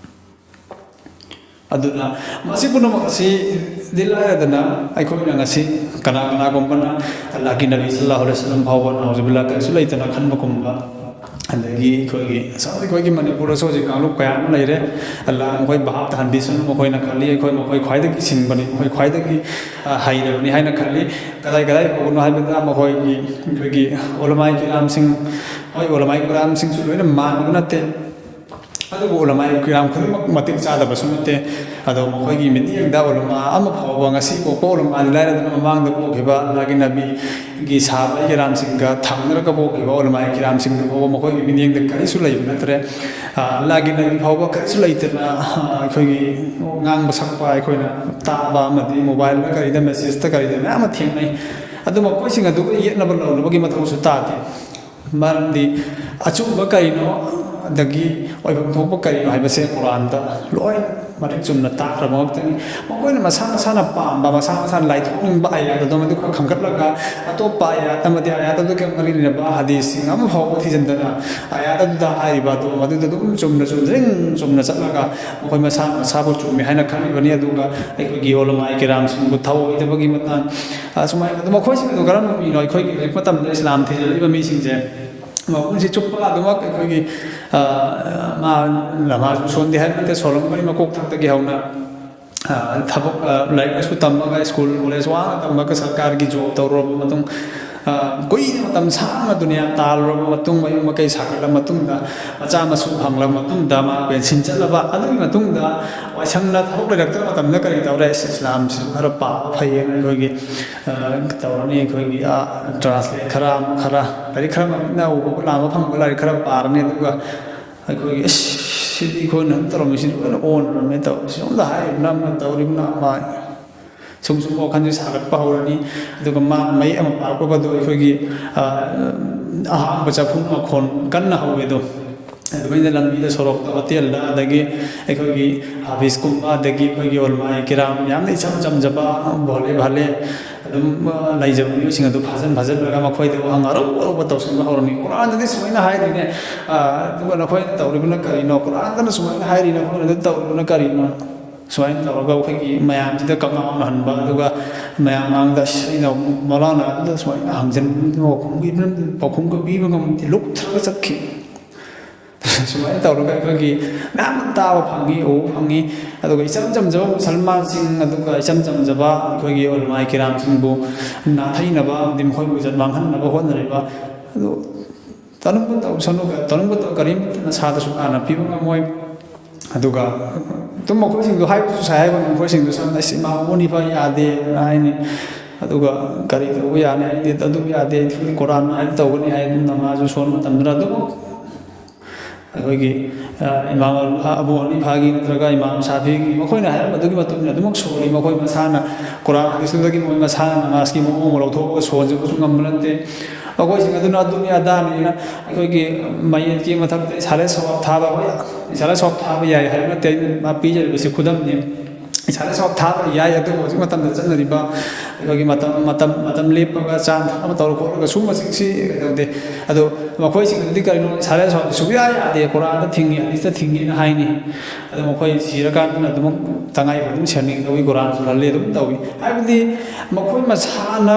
ꯑꯗꯨꯅ ꯃꯁꯤ ꯄꯨꯝꯅꯃꯛ ꯑꯁꯤ ꯂꯥꯏꯔꯗꯅ ꯑꯩꯈꯣꯏꯅ ꯉꯁꯤ ꯀꯅꯥꯒꯨꯝꯕꯅ ꯑꯜꯂꯥꯍꯒꯤ ꯅꯕꯤ ꯁꯜꯂꯜꯂꯥꯍु ꯑꯂꯩꯍꯤ ꯋꯁꯜꯂꯝ ꯐꯥꯎꯕ ꯅꯥꯎꯖꯨꯕꯤꯜꯂꯥ ꯀꯔꯤꯁꯨ ꯂꯩꯇꯅ ꯈꯟꯕꯒꯨꯝꯕ ꯑꯗꯒꯤ ꯑꯩꯈꯣꯏꯒꯤ ꯃꯅꯤꯄꯨꯔꯗꯁꯨ ꯍꯧꯖꯤꯛ ꯀꯥꯡꯂꯨꯞ ꯀꯌꯥ ꯑꯃ ꯂꯩꯔꯦ ꯑꯜꯂꯥꯍꯅ ꯃꯈꯣꯏ ꯚꯥꯞ ꯇꯥꯍꯟꯕꯤꯁꯅꯨ ꯃꯈꯣꯏꯅ ꯈꯜꯂꯤ ꯃꯈꯣꯏ ꯈ꯭ꯋꯥꯏꯗꯒꯤ ꯁꯤꯡꯕꯅꯤ ꯃꯈꯣꯏ ꯈ꯭ꯋꯥꯏꯗꯒꯤ ꯍꯩꯔꯕꯅꯤ ꯍꯥꯏꯅ ꯈꯜꯂꯤ ꯀꯗꯥꯏ ꯐꯥꯎꯕꯅꯣ ꯍꯥꯏꯕꯗ ꯑꯩꯈꯣꯏꯒꯤ ꯎꯂꯃꯥꯏ ꯀꯤꯔꯥꯝꯁꯤꯡ ꯎꯂꯃꯥꯏ ꯀꯤꯔꯥꯝꯁꯤꯡꯁꯨ ꯂꯣꯏꯅ ꯃꯥꯟꯅꯕ ꯅꯠꯇꯦ ꯑꯗꯨꯕꯨ ꯎꯂꯃꯥꯏ ꯀꯤꯔꯥꯝ ꯈꯨꯗꯤꯡꯃꯛ ꯃꯇꯤꯛ ꯆꯥꯗꯕꯁꯨ ꯅꯠꯇꯦ ꯑꯗꯣ ꯃꯈꯣꯏꯒꯤ ꯃꯤꯠꯌꯦꯡꯗ ꯎꯂꯃꯥ ꯑꯃ ꯐꯥꯎꯕ ꯉꯁꯤ ꯄꯣꯛꯄ ꯎꯂꯃꯥꯗꯤ ꯂꯥꯏꯔꯗꯅ ꯃꯃꯥꯡꯗ ꯄꯣꯛꯈꯤꯕ ꯑꯜꯂꯥꯍꯒꯤ ꯅꯕꯤꯒꯤ ꯁꯥꯍꯥꯕꯥ ꯀꯤꯔꯥꯝꯁꯤꯡꯒ ꯊꯪꯅꯔꯒ ꯄꯣꯛꯈꯤꯕ ꯎꯂꯃꯥꯏ ꯀꯤꯔꯥꯝꯁꯤꯡꯗ ꯐꯥꯎꯕ ꯃꯈꯣꯏꯒꯤ ꯃꯤꯠꯌꯦꯡꯗ ꯀꯔꯤꯁꯨ ꯂꯩꯕ ꯅꯠꯇ꯭ꯔꯦ ꯑꯜꯂꯥꯍꯒꯤ ꯅꯕꯤ ꯐꯥꯎꯕ ꯀꯔꯤꯁꯨ ꯂꯩꯇꯅ ꯑꯩꯈꯣꯏꯒꯤ ꯉꯥꯡꯕ ꯁꯛꯄ ꯑꯩꯈꯣꯏꯅ ꯇꯥꯕ ꯑꯃꯗꯤ ꯃꯣꯕꯥꯏꯜꯗ ꯀꯔꯤꯗ ꯃꯦꯁꯦꯖꯇ ꯀꯔꯤꯗ ꯃꯌꯥꯝ ꯑꯃ ꯊꯦꯡꯅꯩ ꯑꯗꯨ ꯃꯈꯣꯏꯁꯤꯡ ꯑꯗꯨꯒ ꯌꯦꯠꯅꯕ ꯂꯧꯅꯕꯒꯤ ꯃꯊꯧꯁꯨ ꯇꯥꯗꯦ ꯃꯔꯝꯗꯤ ꯑꯆꯨꯝꯕ ꯀꯔꯤꯅꯣ ꯑꯗꯒꯤ ꯑꯣꯏꯐꯝ ꯊꯣꯛꯄ ꯀꯔꯤꯅꯣ ꯍꯥꯏꯕꯁꯦ ꯀꯨꯔꯥꯟꯗ ꯂꯣꯏꯅ ꯃꯔꯤꯛ ꯆꯨꯝꯅ ꯇꯥꯛꯈ꯭ꯔꯕ ꯉꯥꯛꯇꯅꯤ ꯃꯈꯣꯏꯅ ꯃꯁꯥꯅ ꯄꯥꯝꯕ ꯃꯁꯥꯅ ꯂꯥꯏꯊꯣꯛꯅꯤꯡꯕ ꯑꯌꯥꯠ ꯑꯗꯨ ꯃꯗꯨ ꯈꯟꯒꯠꯂꯒ ꯑꯇꯣꯞꯄ ꯑꯌꯥꯠ ꯑꯃꯗꯤ ꯑꯌꯥꯠ ꯑꯗꯨꯒ ꯃꯔꯤ ꯂꯩꯅꯕ ꯍꯗꯤꯁꯁꯤꯡ ꯑꯃ ꯐꯥꯎꯕ ꯊꯤꯖꯤꯟꯗꯅ ꯑꯌꯥꯠ ꯑꯗꯨꯗ ꯍꯥꯏꯔꯤꯕ ꯑꯗꯨ ꯃꯗꯨꯗ ꯑꯗꯨꯝ ꯆꯨꯝꯅ ꯆꯠꯂꯒ ꯃꯈꯣꯏ ꯃꯁꯥꯕꯨ ꯆꯨꯝꯃꯤ ꯍꯥꯏꯅ ꯈꯜꯂꯤꯕꯅꯤ ꯑꯗꯨꯒ ꯑꯩꯈꯣꯏꯒꯤ ꯎꯂꯃꯥꯏ ꯀꯤꯔꯥꯝꯁꯤꯡꯕꯨ ꯊꯧꯑꯣꯏꯗꯕꯒꯤ ꯃꯇꯥꯡ ꯁꯨꯃꯥꯏꯅ ꯑꯗꯨ ꯃꯈꯣꯏꯁꯤꯡ ꯑꯗꯨ ꯀꯔꯝꯕ ꯃꯤꯅꯣ ꯑꯩꯈꯣꯏꯒꯤ ꯍꯧꯖꯤꯛ ꯃꯇꯝꯗ ꯏꯁꯂꯥꯝ ꯊꯤꯖꯤꯜꯂꯤꯕ ꯃꯤꯁꯤꯡꯁꯦ ꯃꯄꯨꯟꯁꯤ ꯆꯨꯞꯄ ꯑꯗꯨꯃꯛ ꯑꯩꯈꯣꯏꯒꯤ ꯃꯥꯁꯨ ꯁꯣꯟꯗꯦ ꯍꯥꯏꯕ ꯅꯠꯇꯦ ꯁꯣꯜꯂꯝꯒꯅꯤ ꯃꯀꯣꯛ ꯊꯛꯇꯒꯤ ꯍꯧꯅ ꯊꯕꯛ ꯂꯥꯏꯔꯤꯛ ꯂꯥꯏꯁꯨ ꯇꯝꯃꯒ ꯁ꯭ꯀꯨꯜ ꯀꯣꯂꯦꯖ ꯋꯥꯡꯅ ꯇꯝꯃꯒ ꯁꯔꯀꯥꯔꯒꯤ ꯖꯣꯕ ꯇꯧꯔꯨꯔꯕ ꯃꯇꯨꯡ ꯀꯨꯏꯅ ꯃꯇꯝ ꯁꯥꯡꯅ ꯗꯨꯅꯤꯌꯥ ꯇꯥꯜꯂꯨꯔꯕ ꯃꯇꯨꯡ ꯃꯌꯨꯝ ꯃꯀꯩ ꯁꯥꯒꯠꯂꯕ ꯃꯇꯨꯡꯗ ꯃꯆꯥ ꯃꯁꯨ ꯐꯪꯂꯕ ꯃꯇꯨꯡꯗ ꯃꯥ ꯄꯦꯟꯁꯤꯟ ꯆꯠꯂꯕ ꯑꯗꯨꯒꯤ ꯃꯇꯨꯡꯗ ꯋꯥꯏꯁꯪꯅ ꯊꯕꯛ ꯂꯩꯔꯛꯇꯕ ꯃꯇꯝꯗ ꯀꯔꯤ ꯇꯧꯔꯦ ꯏꯁꯂꯥꯝꯁꯤꯁꯨ ꯈꯔ ꯄꯥꯕ ꯐꯩꯌꯦꯅ ꯑꯩꯈꯣꯏꯒꯤ ꯇꯧꯔꯅꯤ ꯑꯩꯈꯣꯏꯒꯤ ꯇ꯭ꯔꯥꯟꯁꯂꯦꯠ ꯈꯔ ꯂꯥꯏꯔꯤꯛ ꯈꯔ ꯃꯃꯤꯡꯅ ꯎꯕ ꯂꯥꯝꯕ ꯐꯪꯕ ꯂꯥꯏꯔꯤꯛ ꯈꯔ ꯄꯥꯔꯅꯤ ꯑꯗꯨꯒ ꯑꯩꯈꯣꯏꯒꯤ ꯁꯤꯗꯤ ꯑꯩꯈꯣꯏꯅ ꯇꯧꯔꯝꯃꯤꯁꯤꯗꯤ ꯂꯣꯏꯅ ꯑꯣꯟꯔꯝꯃꯦ ꯇꯧꯔꯤꯁꯤ ꯑꯃꯗ ꯍꯥꯏꯔꯤꯕꯅ ꯑꯃ ꯇꯧꯔꯤꯕꯅ ꯑꯃ ꯁꯨꯝ ꯋꯥꯈꯜꯁꯦ ꯁꯥꯒꯠꯄ ꯍꯧꯔꯅꯤ ꯑꯗꯨꯒ ꯃꯥꯅ ꯃꯌꯦꯛ ꯑꯃ ꯄꯥꯔꯛꯄꯒꯗꯣ ꯑꯩꯈꯣꯏꯒꯤ ꯑꯍꯥꯡꯕ ꯆꯐꯨ ꯃꯈꯣꯟ ꯀꯟꯅ ꯍꯧꯋꯦꯗꯣ ꯑꯗꯨꯃꯥꯏꯅ ꯂꯝꯕꯤꯗ ꯁꯣꯔꯣꯛꯇ ꯍꯣꯇꯦꯜꯗ ꯑꯗꯒꯤ ꯑꯩꯈꯣꯏꯒꯤ ꯍꯥꯐꯤꯁꯀꯨꯝꯕ ꯑꯗꯒꯤ ꯑꯩꯈꯣꯏꯒꯤ ꯑꯣꯜꯃꯥꯏ ꯀꯤꯔꯥꯝ ꯌꯥꯝꯅ ꯏꯆꯝ ꯆꯝꯖꯕ ꯚꯣꯂꯦ ꯚꯥꯂꯦ ꯑꯗꯨꯝ ꯂꯩꯖꯕ ꯃꯤꯑꯣꯏꯁꯤꯡ ꯑꯗꯨ ꯐꯥꯖꯤꯜꯂꯒ ꯃꯈꯣꯏꯗ ꯑꯔꯧ ꯑꯔꯧꯕ ꯇꯧꯁꯤꯟꯕ ꯍꯧꯔꯅꯤ ꯀꯨꯔꯥꯟꯗꯗꯤ ꯁꯨꯃꯥꯏꯅ ꯍꯥꯏꯔꯤꯅꯦ ꯑꯗꯨꯒ ꯅꯈꯣꯏꯅ ꯇꯧꯔꯤꯕꯅ ꯀꯔꯤꯅꯣ ꯀꯨꯔꯥꯟꯗꯅ ꯁꯨꯃꯥꯏꯅ ꯍꯥꯏꯔꯤ ꯅꯈꯣꯏꯅ ꯑꯗꯨ ꯇꯧꯔꯤꯕꯅ ꯀꯔꯤꯅꯣ ꯁꯨꯃꯥꯏꯅ ꯇꯧꯔꯒ ꯑꯩꯈꯣꯏꯒꯤ ꯃꯌꯥꯝꯁꯤꯗ ꯀꯛꯉꯥꯎꯅꯍꯟꯕ ꯑꯗꯨꯒ ꯃꯌꯥꯝ ꯃꯥꯡꯗ ꯑꯩꯅ ꯃꯧꯂꯥꯅ ꯑꯗꯨꯗ ꯁꯨꯃꯥꯏꯅ ꯍꯪꯖꯤꯟꯕ ꯄꯥꯎꯈꯨꯝꯒ ꯄꯤꯕ ꯉꯝꯗꯦ ꯂꯨꯞꯊꯔꯒ ꯆꯠꯈꯤ ꯁꯨꯃꯥꯏꯅ ꯇꯧꯔꯒ ꯑꯩꯈꯣꯏꯒꯤ ꯃꯌꯥꯝ ꯇꯥꯕ ꯐꯪꯉꯤ ꯎꯕ ꯐꯪꯉꯤ ꯑꯗꯨꯒ ꯏꯆꯝ ꯆꯝꯖꯕ ꯃꯨꯁꯜꯃꯥꯟꯁꯤꯡ ꯑꯗꯨꯒ ꯏꯆꯝ ꯆꯝꯖꯕ ꯑꯩꯈꯣꯏꯒꯤ ꯑꯣꯜꯃꯥꯏ ꯀꯤꯔꯥꯝꯁꯤꯡꯕꯨ ꯅꯥꯊꯩꯅꯕ ꯑꯃꯗꯤ ꯃꯈꯣꯏꯕꯨ ꯏꯖꯠ ꯃꯥꯡꯍꯟꯅꯕ ꯍꯣꯠꯅꯔꯤꯕ ꯑꯗꯨ ꯇꯧꯅꯤꯡꯕ ꯇꯧꯁꯅꯨꯒ ꯇꯧꯅꯤꯡꯕ ꯀꯔꯤꯝꯇ ꯅꯁꯥꯗꯁꯨ ꯀꯥꯟꯅ ꯄꯤꯕ ꯉꯝꯃꯣꯏ ꯑꯗꯨꯒ ꯑꯗꯨꯝ ꯃꯈꯣꯏꯁꯤꯡꯗꯣ ꯍꯥꯏꯕꯁꯨ ꯁꯥꯏ ꯍꯥꯏꯕ ꯃꯈꯣꯏꯁꯤꯡꯗꯨ ꯁꯝꯅ ꯏꯃꯥ ꯃꯣꯅꯤꯐ ꯌꯥꯗꯦ ꯍꯥꯏꯅꯤ ꯑꯗꯨꯒ ꯀꯔꯤ ꯇꯧꯕ ꯌꯥꯅꯤ ꯍꯥꯏꯗꯤ ꯑꯗꯨ ꯌꯥꯗꯦ ꯀꯨꯔꯥꯟ ꯍꯥꯏꯅ ꯇꯧꯒꯅꯤ ꯍꯥꯏꯗꯨꯅ ꯅꯃꯥꯖꯁꯨ ꯁꯣꯟꯕ ꯃꯇꯝꯗꯨꯗ ꯑꯗꯨꯝ ꯑꯩꯈꯣꯏꯒꯤ ꯏꯃꯥꯝ ꯑꯕꯨ ꯍꯅꯤꯐꯥꯒꯤ ꯅꯠꯇ꯭ꯔꯒ ꯏꯃꯥꯝ ꯁꯥꯐꯤꯒꯤ ꯃꯈꯣꯏꯅ ꯍꯥꯏꯔꯝꯕꯗꯨꯒꯤ ꯃꯇꯨꯡ ꯏꯟꯅ ꯑꯗꯨꯃꯛ ꯁꯣꯜꯂꯤ ꯃꯈꯣꯏ ꯃꯁꯥꯅ ꯀꯨꯔꯥꯟ ꯍꯗꯤꯁꯇꯨꯗꯒꯤ ꯃꯣꯏ ꯃꯁꯥꯅ ꯅꯃꯥꯖꯀꯤ ꯃꯑꯣꯡ ꯂꯧꯊꯣꯛꯑꯒ ꯁꯣꯟꯖꯕꯁꯨ ꯉꯝꯕ ꯅꯠꯇꯦ ꯑꯩꯈꯣꯏꯁꯤꯡ ꯑꯗꯨꯅ ꯑꯗꯨꯅꯤ ꯑꯗꯥꯅꯤꯅ ꯑꯩꯈꯣꯏꯒꯤ ꯃꯌꯦꯠꯀꯤ ꯃꯊꯛꯇ ꯏꯁꯥꯗ ꯁꯋꯥꯞ ꯊꯥꯕ ꯏꯁꯥꯗ ꯁꯋꯥꯞ ꯊꯥꯕ ꯌꯥꯏ ꯍꯥꯏꯕ ꯅꯠꯇꯦ ꯑꯩꯅ ꯄꯤꯖꯔꯤꯕꯁꯤ ꯈꯨꯗꯝꯅꯤ ꯏꯁꯥꯗ ꯁꯋꯥꯞ ꯊꯥꯕ ꯌꯥꯏ ꯑꯗꯨꯕꯨ ꯍꯧꯖꯤꯛ ꯃꯇꯝꯗ ꯆꯠꯅꯔꯤꯕ ꯑꯩꯈꯣꯏꯒꯤ ꯃꯇꯝ ꯂꯦꯞꯄꯒ ꯆꯥꯡ ꯑꯃ ꯇꯧꯔ ꯈꯣꯠꯂꯒ ꯁꯨꯝꯕꯁꯤꯡꯁꯤ ꯀꯩꯗꯧꯗꯦ ꯑꯗꯣ ꯃꯈꯣꯏꯁꯤꯡ ꯑꯗꯨꯗꯤ ꯀꯔꯤꯅꯣ ꯏꯁꯥꯗ ꯁꯋꯥꯞ ꯁꯨꯡꯌꯥ ꯌꯥꯗꯦ ꯀꯨꯔꯥꯟꯗ ꯊꯤꯡꯉꯤ ꯍꯗꯤꯁꯇ ꯊꯤꯡꯉꯤꯅ ꯍꯥꯏꯅꯤ ꯑꯗꯣ ꯃꯈꯣꯏ ꯁꯤꯔꯀꯥꯟꯗꯅ ꯑꯗꯨꯃꯛ ꯇꯉꯥꯏꯐꯗꯅ ꯑꯗꯨꯝ ꯁꯦꯝꯅꯤꯡ ꯀꯨꯔꯥꯟꯁꯨ ꯍꯜꯂꯤ ꯑꯗꯨꯝ ꯇꯧꯏ ꯍꯥꯏꯕꯗꯤ ꯃꯈꯣꯏ ꯃꯁꯥꯅ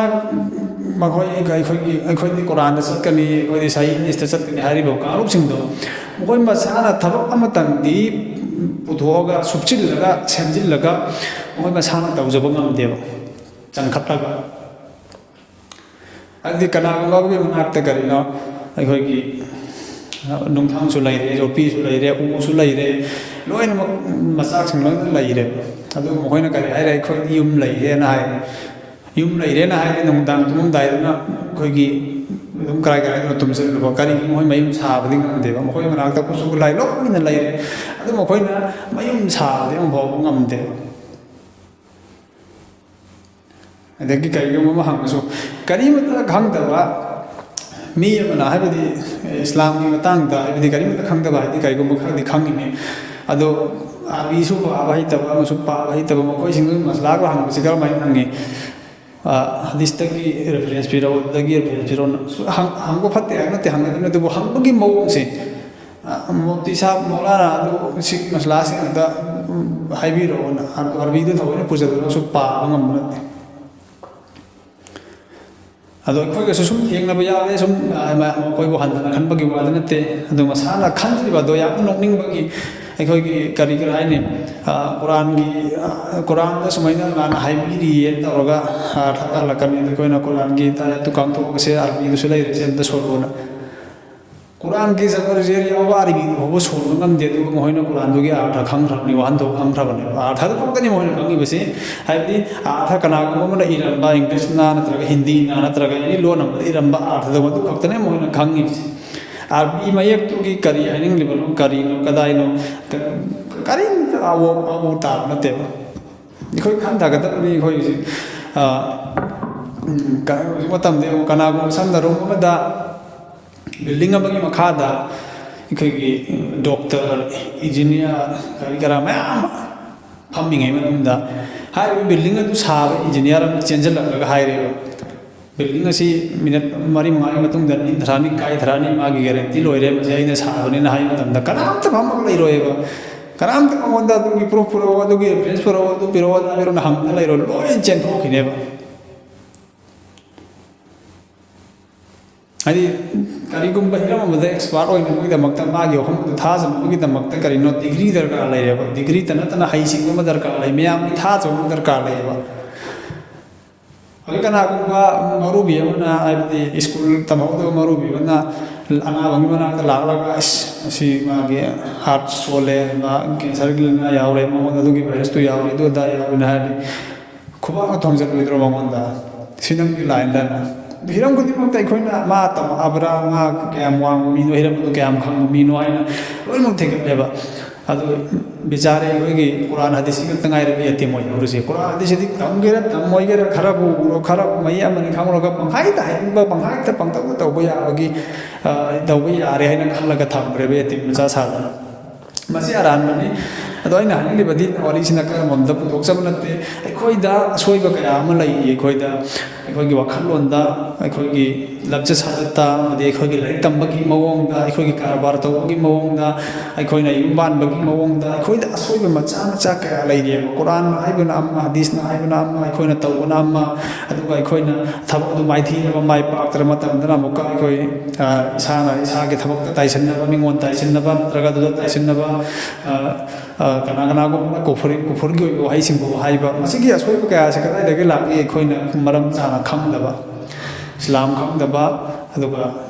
ꯑꯩꯈꯣꯏꯗꯤ ꯀꯨꯔꯥꯟꯗ ꯆꯠꯀꯅꯤ ꯑꯩꯈꯣꯏꯗꯤ ꯁꯍꯤ ꯍꯗꯤꯁꯇ ꯆꯠꯀꯅꯤ ꯍꯥꯏꯔꯤꯕ ꯀꯥꯡꯂꯨꯞꯁꯤꯡꯗꯣ ꯃꯈꯣꯏ ꯃꯁꯥꯅ ꯊꯕꯛ ꯑꯃꯇꯪꯗꯤ ꯄꯨꯊꯣꯛꯑꯒ ꯁꯨꯞꯆꯤꯜꯂꯒ ꯁꯦꯝꯖꯤꯜꯂꯒ ꯃꯈꯣꯏ ꯃꯁꯥꯅ ꯇꯧꯖꯕ ꯉꯝꯗꯦꯕ ꯆꯪꯈꯠꯂꯒ ꯑꯗꯨꯗꯤ ꯀꯅꯥꯒꯨꯝꯕ ꯑꯃꯒꯤ ꯃꯅꯥꯛꯇ ꯀꯔꯤꯅꯣ ꯑꯩꯈꯣꯏꯒꯤ ꯅꯨꯡꯊꯥꯡꯁꯨ ꯂꯩꯔꯦ ꯌꯣꯠꯄꯤꯁꯨ ꯂꯩꯔꯦ ꯎꯁꯨ ꯂꯩꯔꯦ ꯂꯣꯏꯅꯃꯛ ꯃꯆꯥꯛꯁꯤꯡ ꯂꯣꯏꯅ ꯂꯩꯔꯦ ꯑꯗꯨ ꯃꯈꯣꯏꯅ ꯀꯔꯤ ꯍꯥꯏꯔꯦ ꯑꯩꯈꯣꯏꯗꯤ ꯌꯨꯝ ꯂꯩꯔꯦꯅ ꯍꯥꯏꯔꯦ ꯌꯨꯝ ꯂꯩꯔꯦꯅ ꯍꯥꯏꯔꯦ ꯅꯨꯡꯗꯥꯡ ꯇꯨꯝꯃꯝꯗꯥꯏꯗꯅ ꯑꯩꯈꯣꯏꯒꯤ ꯑꯗꯨꯝ ꯀꯔꯥꯏꯗꯅꯣ ꯇꯨꯝꯁꯤꯜꯂꯨꯕ ꯀꯔꯤꯒꯤ ꯃꯈꯣꯏ ꯃꯌꯨꯝ ꯁꯥꯕꯗꯤ ꯉꯝꯗꯦꯕ ꯃꯈꯣꯏ ꯃꯅꯥꯛꯇ ꯈꯨꯠꯁꯨ ꯈꯨꯠꯂꯥꯏ ꯂꯣꯏꯅ ꯂꯩꯔꯦ ꯑꯗꯨ ꯃꯈꯣꯏꯅ ꯃꯌꯨꯝ ꯁꯥꯕꯗꯤ ꯑꯃꯐꯥꯎꯕ ꯉꯝꯗꯦꯕ ꯑꯗꯒꯤ ꯀꯔꯤꯒꯨꯝꯕ ꯑꯃ ꯍꯪꯉꯁꯨ ꯀꯔꯤꯃꯠꯇ ꯈꯪꯗꯕ ꯃꯤ ꯑꯃꯅ ꯍꯥꯏꯕꯗꯤ ꯏꯁꯂꯥꯝꯒꯤ ꯃꯇꯥꯡꯗ ꯍꯥꯏꯕꯗꯤ ꯀꯔꯤꯃꯠꯇ ꯈꯪꯗꯕ ꯍꯥꯏꯗꯤ ꯀꯔꯤꯒꯨꯝꯕ ꯈꯔꯗꯤ ꯈꯪꯉꯤꯅꯤ ꯑꯗꯣ ꯑꯥꯔꯕꯤꯁꯨ ꯄꯥꯕ ꯍꯩꯇꯕ ꯑꯃꯁꯨ ꯄꯥꯕ ꯍꯩꯇꯕ ꯃꯈꯣꯏꯁꯤꯡꯗꯨ ꯃꯁꯂꯥꯒ ꯍꯪꯕꯁꯤ ꯀꯔꯝꯍꯥꯏꯅ ꯍꯪꯉꯤ ꯍꯗꯤꯁꯇꯒꯤ ꯔꯦꯐꯔꯦꯟꯁ ꯄꯤꯔꯛꯑꯣ ꯑꯗꯨꯗꯒꯤ ꯔꯦꯐꯔꯦꯟꯁ ꯄꯤꯔꯛꯑꯣ ꯍꯪꯕ ꯐꯠꯇꯦ ꯍꯥꯏꯕ ꯅꯠꯇꯦ ꯍꯪꯒꯗꯕꯅꯤ ꯑꯗꯨꯕꯨ ꯍꯪꯕꯒꯤ ꯃꯑꯣꯡꯁꯦ ꯃꯨꯐꯇꯤ ꯁꯥꯍꯕ ꯃꯧꯂꯥꯅ ꯑꯗꯨ ꯁꯤ ꯃꯁꯂꯥꯁꯤꯡ ꯑꯝꯇ ꯍꯥꯏꯕꯤꯔꯛꯑꯣꯅ ꯑꯥꯔꯕꯤꯗꯨ ꯊꯑꯣꯏꯅ ꯄꯨꯖꯗꯨꯅꯁꯨ ꯄꯥꯕ ꯉꯝꯕ ꯅꯠꯇꯦ ꯑꯗꯣ ꯑꯩꯈꯣꯏꯒꯁꯨ ꯁꯨꯝ ꯊꯦꯡꯅꯕ ꯌꯥꯎꯔꯦ ꯁꯨꯝ ꯃꯈꯣꯏꯕꯨ ꯍꯟꯊꯅ ꯈꯟꯕꯒꯤ ꯋꯥꯗ ꯅꯠꯇꯦ ꯑꯗꯣ ꯃꯁꯥꯅ ꯈꯟꯖꯔꯤꯕꯗꯣ ꯌꯥꯝꯅ ꯅꯣꯛꯅꯤꯡꯕꯒꯤ ꯑꯩꯈꯣꯏꯒꯤ ꯀꯔꯤ ꯍꯥꯏꯅꯤ ꯀꯨꯔꯥꯟꯗ ꯁꯨꯃꯥꯏꯅ ꯂꯥꯟꯅ ꯍꯥꯏꯕꯤꯔꯤꯌꯦ ꯇꯧꯔꯒ ꯍꯜꯂꯛꯀꯅꯤ ꯑꯩꯈꯣꯏꯅ ꯀꯨꯔꯥꯟꯒꯤ ꯇꯥꯏꯌꯥꯠꯇꯨ ꯀꯥꯡꯊꯣꯛꯄꯁꯦ ꯑꯥꯔꯕꯤꯗꯨꯁꯨ ꯂꯩꯔꯤꯁꯦ ꯑꯝꯇ ꯁꯣꯜꯂꯣꯅ ꯀꯨꯔꯥꯟꯒꯤ ꯖꯕꯔꯁꯦ ꯌꯥꯎꯕ ꯑꯥꯔꯕꯤꯗꯨ ꯐꯥꯎꯕ ꯁꯣꯟꯕ ꯉꯝꯗꯦ ꯑꯗꯨꯒ ꯃꯈꯣꯏꯅ ꯀꯨꯔꯥꯟꯗꯨꯒꯤ ꯑꯥꯔꯊ ꯈꯪꯈ꯭ꯔꯕꯅꯤ ꯋꯥꯍꯟꯊꯣꯛ ꯈꯪꯈ꯭ꯔꯕꯅꯦꯕ ꯑꯥꯔꯊꯗꯨ ꯈꯛꯇꯅꯤ ꯃꯈꯣꯏꯅ ꯈꯪꯉꯤꯕꯁꯤ ꯍꯥꯏꯕꯗꯤ ꯑꯥꯔꯊ ꯀꯅꯥꯒꯨꯝꯕ ꯑꯃꯅ ꯏꯔꯝꯕ ꯏꯪꯂꯤꯁꯅ ꯅꯠꯇ꯭ꯔꯒ ꯍꯤꯟꯗꯤꯅ ꯅꯠꯇ꯭ꯔꯒ ꯑꯦꯅꯤ ꯂꯣꯟ ꯑꯃꯗ ꯏꯔꯝꯕ ꯑꯥꯔꯊꯗ ꯃꯗꯨ ꯈꯛꯇꯅꯦ ꯃꯈꯣꯏꯅ ꯈꯪꯉꯤꯕꯁꯤ ꯑꯥꯔꯕꯤ ꯃꯌꯦꯛꯇꯨꯒꯤ ꯀꯔꯤ ꯍꯥꯏꯅꯤꯡꯂꯤꯕꯅꯣ ꯀꯔꯤꯅꯣ ꯀꯗꯥꯏꯅꯣ ꯀꯔꯤꯝꯇ ꯑꯋꯣ ꯇꯥꯕ ꯅꯠꯇꯦꯕ ꯑꯩꯈꯣꯏ ꯈꯟꯊꯒꯗꯕꯅꯤ ꯑꯩꯈꯣꯏꯒꯤꯁꯤ ꯍꯧꯖꯤꯛ ꯃꯇꯝꯗ ꯀꯅꯥꯒꯨꯝꯕ ꯁꯝꯅ ꯔꯨꯝ ꯑꯃꯗ ꯕꯤꯜꯗꯤꯡ ꯑꯃꯒꯤ ꯃꯈꯥꯗ ꯑꯩꯈꯣꯏꯒꯤ ꯗꯣꯛꯇꯔ ꯏꯟꯖꯤꯅꯤꯌꯥꯔ ꯀꯔꯤ ꯀꯔꯥ ꯃꯌꯥꯝ ꯐꯝꯃꯤꯉꯩ ꯃꯅꯨꯡꯗ ꯍꯥꯏꯔꯤꯕ ꯕꯤꯜꯗꯤꯡ ꯑꯗꯨ ꯁꯥꯕ ꯏꯟꯖꯤꯅꯤꯌꯥꯔ ꯑꯃ ꯆꯦꯟꯁꯤꯜꯂꯛꯂꯒ ꯍꯥꯏꯔꯦꯕ ꯕꯤꯜꯗꯤꯡ ꯑꯁꯤ ꯃꯤꯅꯠ 3-5ꯒꯤ ꯃꯇꯨꯡꯗ ꯅꯤꯟꯊꯔꯅꯤ ꯀꯥꯏꯊꯔꯅꯤ ꯃꯥꯒꯤ ꯒꯦꯔꯦꯟꯇꯤ ꯂꯣꯏꯔꯦ ꯃꯁꯤ ꯑꯩꯅ ꯁꯥꯕꯅꯤꯅ ꯍꯥꯏꯕ ꯃꯇꯝꯗ ꯀꯅꯥꯝꯇ ꯐꯝꯃꯒ ꯂꯩꯔꯣꯏꯕ ꯀꯅꯥꯝꯇ ꯃꯉꯣꯟꯗ ꯑꯗꯨꯒꯤ ꯄ꯭ꯔꯨꯐ ꯄꯨꯔꯛꯑꯣ ꯑꯗꯨꯒꯤ ꯔꯦꯐꯔꯦꯟꯁ ꯄꯨꯔꯛꯑꯣ ꯑꯗꯨ ꯄꯤꯔꯛꯑꯣ ꯑꯗꯥ ꯄꯤꯔꯛꯑꯣ ꯍꯪꯉꯒ ꯂꯩꯔꯣꯏ ꯂꯣꯏ ꯆꯦꯟꯊꯣꯛꯈꯤꯅꯦꯕ ꯍꯥꯏꯗꯤ ꯀꯔꯤꯒꯨꯝꯕ ꯍꯤꯔꯝ ꯑꯃꯗ ꯑꯦꯛꯁꯄꯥꯔꯠ ꯑꯣꯏꯅꯕꯒꯤꯗꯃꯛꯇ ꯃꯥꯒꯤ ꯋꯥꯐꯝꯗꯨ ꯊꯥꯖꯅꯕꯒꯤꯗꯃꯛꯇ ꯀꯔꯤꯅꯣ ꯗꯤꯒ꯭ꯔꯤ ꯗꯔꯀꯥꯔ ꯂꯩꯌꯦꯕ ꯗꯤꯒ꯭ꯔꯤꯇ ꯅꯠꯇꯅ ꯍꯩꯁꯤꯡꯕ ꯑꯃ ꯗꯔꯀꯥꯔ ꯂꯩ ꯃꯌꯥꯝꯒꯤ ꯊꯥꯖꯕ ꯑꯃ ꯗꯔꯀꯥꯔ ꯂꯩꯌꯦꯕ ꯍꯧꯖꯤꯛ ꯀꯅꯥꯒꯨꯝꯕ ꯃꯧꯔꯨꯕꯤ ꯑꯃꯅ ꯍꯥꯏꯕꯗꯤ ꯁ꯭ꯀꯨꯜ ꯇꯝꯍꯧꯗꯕ ꯃꯧꯔꯨꯕꯤ ꯑꯃꯅ ꯑꯅꯥꯕꯒꯤ ꯃꯅꯥꯛꯇ ꯂꯥꯛꯂꯒ ꯑꯁꯤ ꯃꯥꯒꯤ ꯍꯥꯔꯠ ꯁꯣꯜꯂꯦ ꯀꯦꯟꯁꯔꯒꯤ ꯂꯥꯏꯅꯥ ꯌꯥꯎꯔꯦ ꯃꯉꯣꯟꯗ ꯑꯗꯨꯒꯤ ꯚꯥꯏꯔꯁꯇꯨ ꯌꯥꯎꯔꯦ ꯑꯗꯨ ꯑꯗꯥ ꯌꯥꯎꯔꯦꯅ ꯍꯥꯏꯔꯗꯤ ꯈꯨꯕꯥꯛꯅ ꯊꯣꯡꯖꯤꯜꯂꯣꯏꯗ꯭ꯔꯣ ꯃꯉꯣꯟꯗ ꯁꯤ ꯅꯪꯒꯤ ꯂꯥꯏꯟꯗꯅ ꯍꯤꯔꯝ ꯈꯨꯗꯤꯡꯃꯛꯇ ꯑꯩꯈꯣꯏꯅ ꯃꯥ ꯇꯝꯃꯛꯑꯕ꯭ꯔꯥ ꯃꯥ ꯀꯌꯥꯝ ꯋꯥꯡꯕ ꯃꯤꯅꯣ ꯍꯤꯔꯝꯗꯨ ꯀꯌꯥꯝ ꯈꯪꯕ ꯃꯤꯅꯣ ꯍꯥꯏꯅ ꯂꯣꯏꯅꯃꯛ ꯊꯤꯒꯠꯂꯦꯕ ꯑꯗꯨ ꯕꯤꯆꯥꯔꯦ ꯑꯩꯈꯣꯏꯒꯤ ꯀꯨꯔꯥꯟ ꯍꯗꯤꯁ ꯈꯛꯇ ꯉꯥꯏꯔꯕ ꯌꯥꯇꯦ ꯃꯣꯏ ꯎꯔꯤꯁꯦ ꯀꯨꯔꯥꯟ ꯍꯗꯤꯁꯁꯤꯗꯤ ꯇꯝꯒꯦꯔꯥ ꯇꯝꯃꯣꯏꯒꯦꯔꯥ ꯈꯔꯕꯨ ꯎꯔꯣ ꯈꯔ ꯃꯌꯦꯛ ꯑꯃꯅꯤ ꯈꯪꯉꯨꯔꯒ ꯄꯪꯍꯥꯏꯗ ꯍꯥꯏꯅꯤꯡꯕ ꯄꯪꯍꯥꯏꯗ ꯄꯪꯇꯧꯗ ꯇꯧꯕ ꯌꯥꯕꯒꯤ ꯇꯧꯕ ꯌꯥꯔꯦ ꯍꯥꯏꯅ ꯈꯜꯂꯒ ꯊꯝꯈ꯭ꯔꯦꯕ ꯌꯥꯇꯤꯝ ꯃꯆꯥ ꯁꯥꯗꯅ ꯃꯁꯤ ꯑꯔꯥꯟꯕꯅꯤ ꯑꯗꯣ ꯑꯩꯅ ꯍꯥꯏꯅꯤꯡꯂꯤꯕꯗꯤ ꯋꯥꯔꯤꯁꯤꯅ ꯀꯔꯝꯕ ꯄꯨꯊꯣꯛꯆꯕ ꯅꯠꯇꯦ ꯑꯩꯈꯣꯏꯗ ꯑꯁꯣꯏꯕ ꯀꯌꯥ ꯑꯃ ꯂꯩ ꯑꯩꯈꯣꯏꯒꯤ ꯋꯥꯈꯜꯂꯣꯟꯗ ꯑꯩꯈꯣꯏꯒꯤ ꯂꯝꯆꯠ ꯁꯥꯖꯠꯇ ꯑꯃꯗꯤ ꯑꯩꯈꯣꯏꯒꯤ ꯂꯥꯏꯔꯤꯛ ꯇꯝꯕꯒꯤ ꯃꯑꯣꯡꯗ ꯑꯩꯈꯣꯏꯒꯤ ꯀꯔꯕꯥꯔ ꯇꯧꯕꯒꯤ ꯃꯑꯣꯡꯗ ꯑꯩꯈꯣꯏꯅ ꯌꯨꯝ ꯄꯥꯟꯕꯒꯤ ꯃꯑꯣꯡꯗ ꯑꯩꯈꯣꯏꯗ ꯑꯁꯣꯏꯕ ꯃꯆꯥ ꯃꯆꯥ ꯀꯌా ꯂꯩꯔꯤꯑꯕ ꯀꯨꯔꯥꯟ ꯍꯥꯏꯕꯅ ꯑꯃ ꯍꯗꯤꯁꯅ ꯍꯥꯏꯕꯅ ꯑꯃ ꯑꯩꯈꯣꯏꯅ ꯇꯧꯕꯅ ꯑꯃ ꯑꯗꯨꯒ ꯑꯩꯈꯣꯏꯅ ꯊꯕꯛ ꯑꯗꯨ ꯃꯥꯏꯊꯤꯅꯕ ꯃꯥꯏ ꯄꯥꯛꯇ꯭ꯔ ꯃꯇꯝꯗꯅ ꯑꯃꯨꯛꯀ ꯑꯩꯈꯣꯏ ꯏꯁꯥꯅ ꯏꯁꯥꯒꯤ ꯊꯕꯛꯇ ꯇꯥꯏꯁꯤꯟꯅꯕ ꯃꯤꯉꯣꯟ ꯇꯥꯏꯁꯤꯟꯅꯕ ꯅꯠꯇ꯭ꯔꯒ ꯑꯗꯨꯗ ꯇꯥꯏꯁꯤꯟꯅꯕ ꯀꯅꯥꯒꯨꯝꯕꯅ ꯀꯨꯐꯔꯒꯤ ꯑꯣꯏꯕ ꯋꯥꯍꯩꯁꯤꯡꯕꯨ ꯍꯥꯏꯕ ꯃꯁꯤꯒꯤ ꯑꯁꯣꯏꯕ ꯀꯌꯥꯁꯤ ꯀꯗꯥꯏꯗꯒꯤ ꯂꯥꯛꯏ ꯑꯩꯈꯣꯏꯅ ꯃꯔꯝ ꯆꯥꯅ ꯈꯪꯗꯕ ꯏꯁꯂꯥꯝ ꯈꯪꯗꯕ ꯑꯗꯨꯒ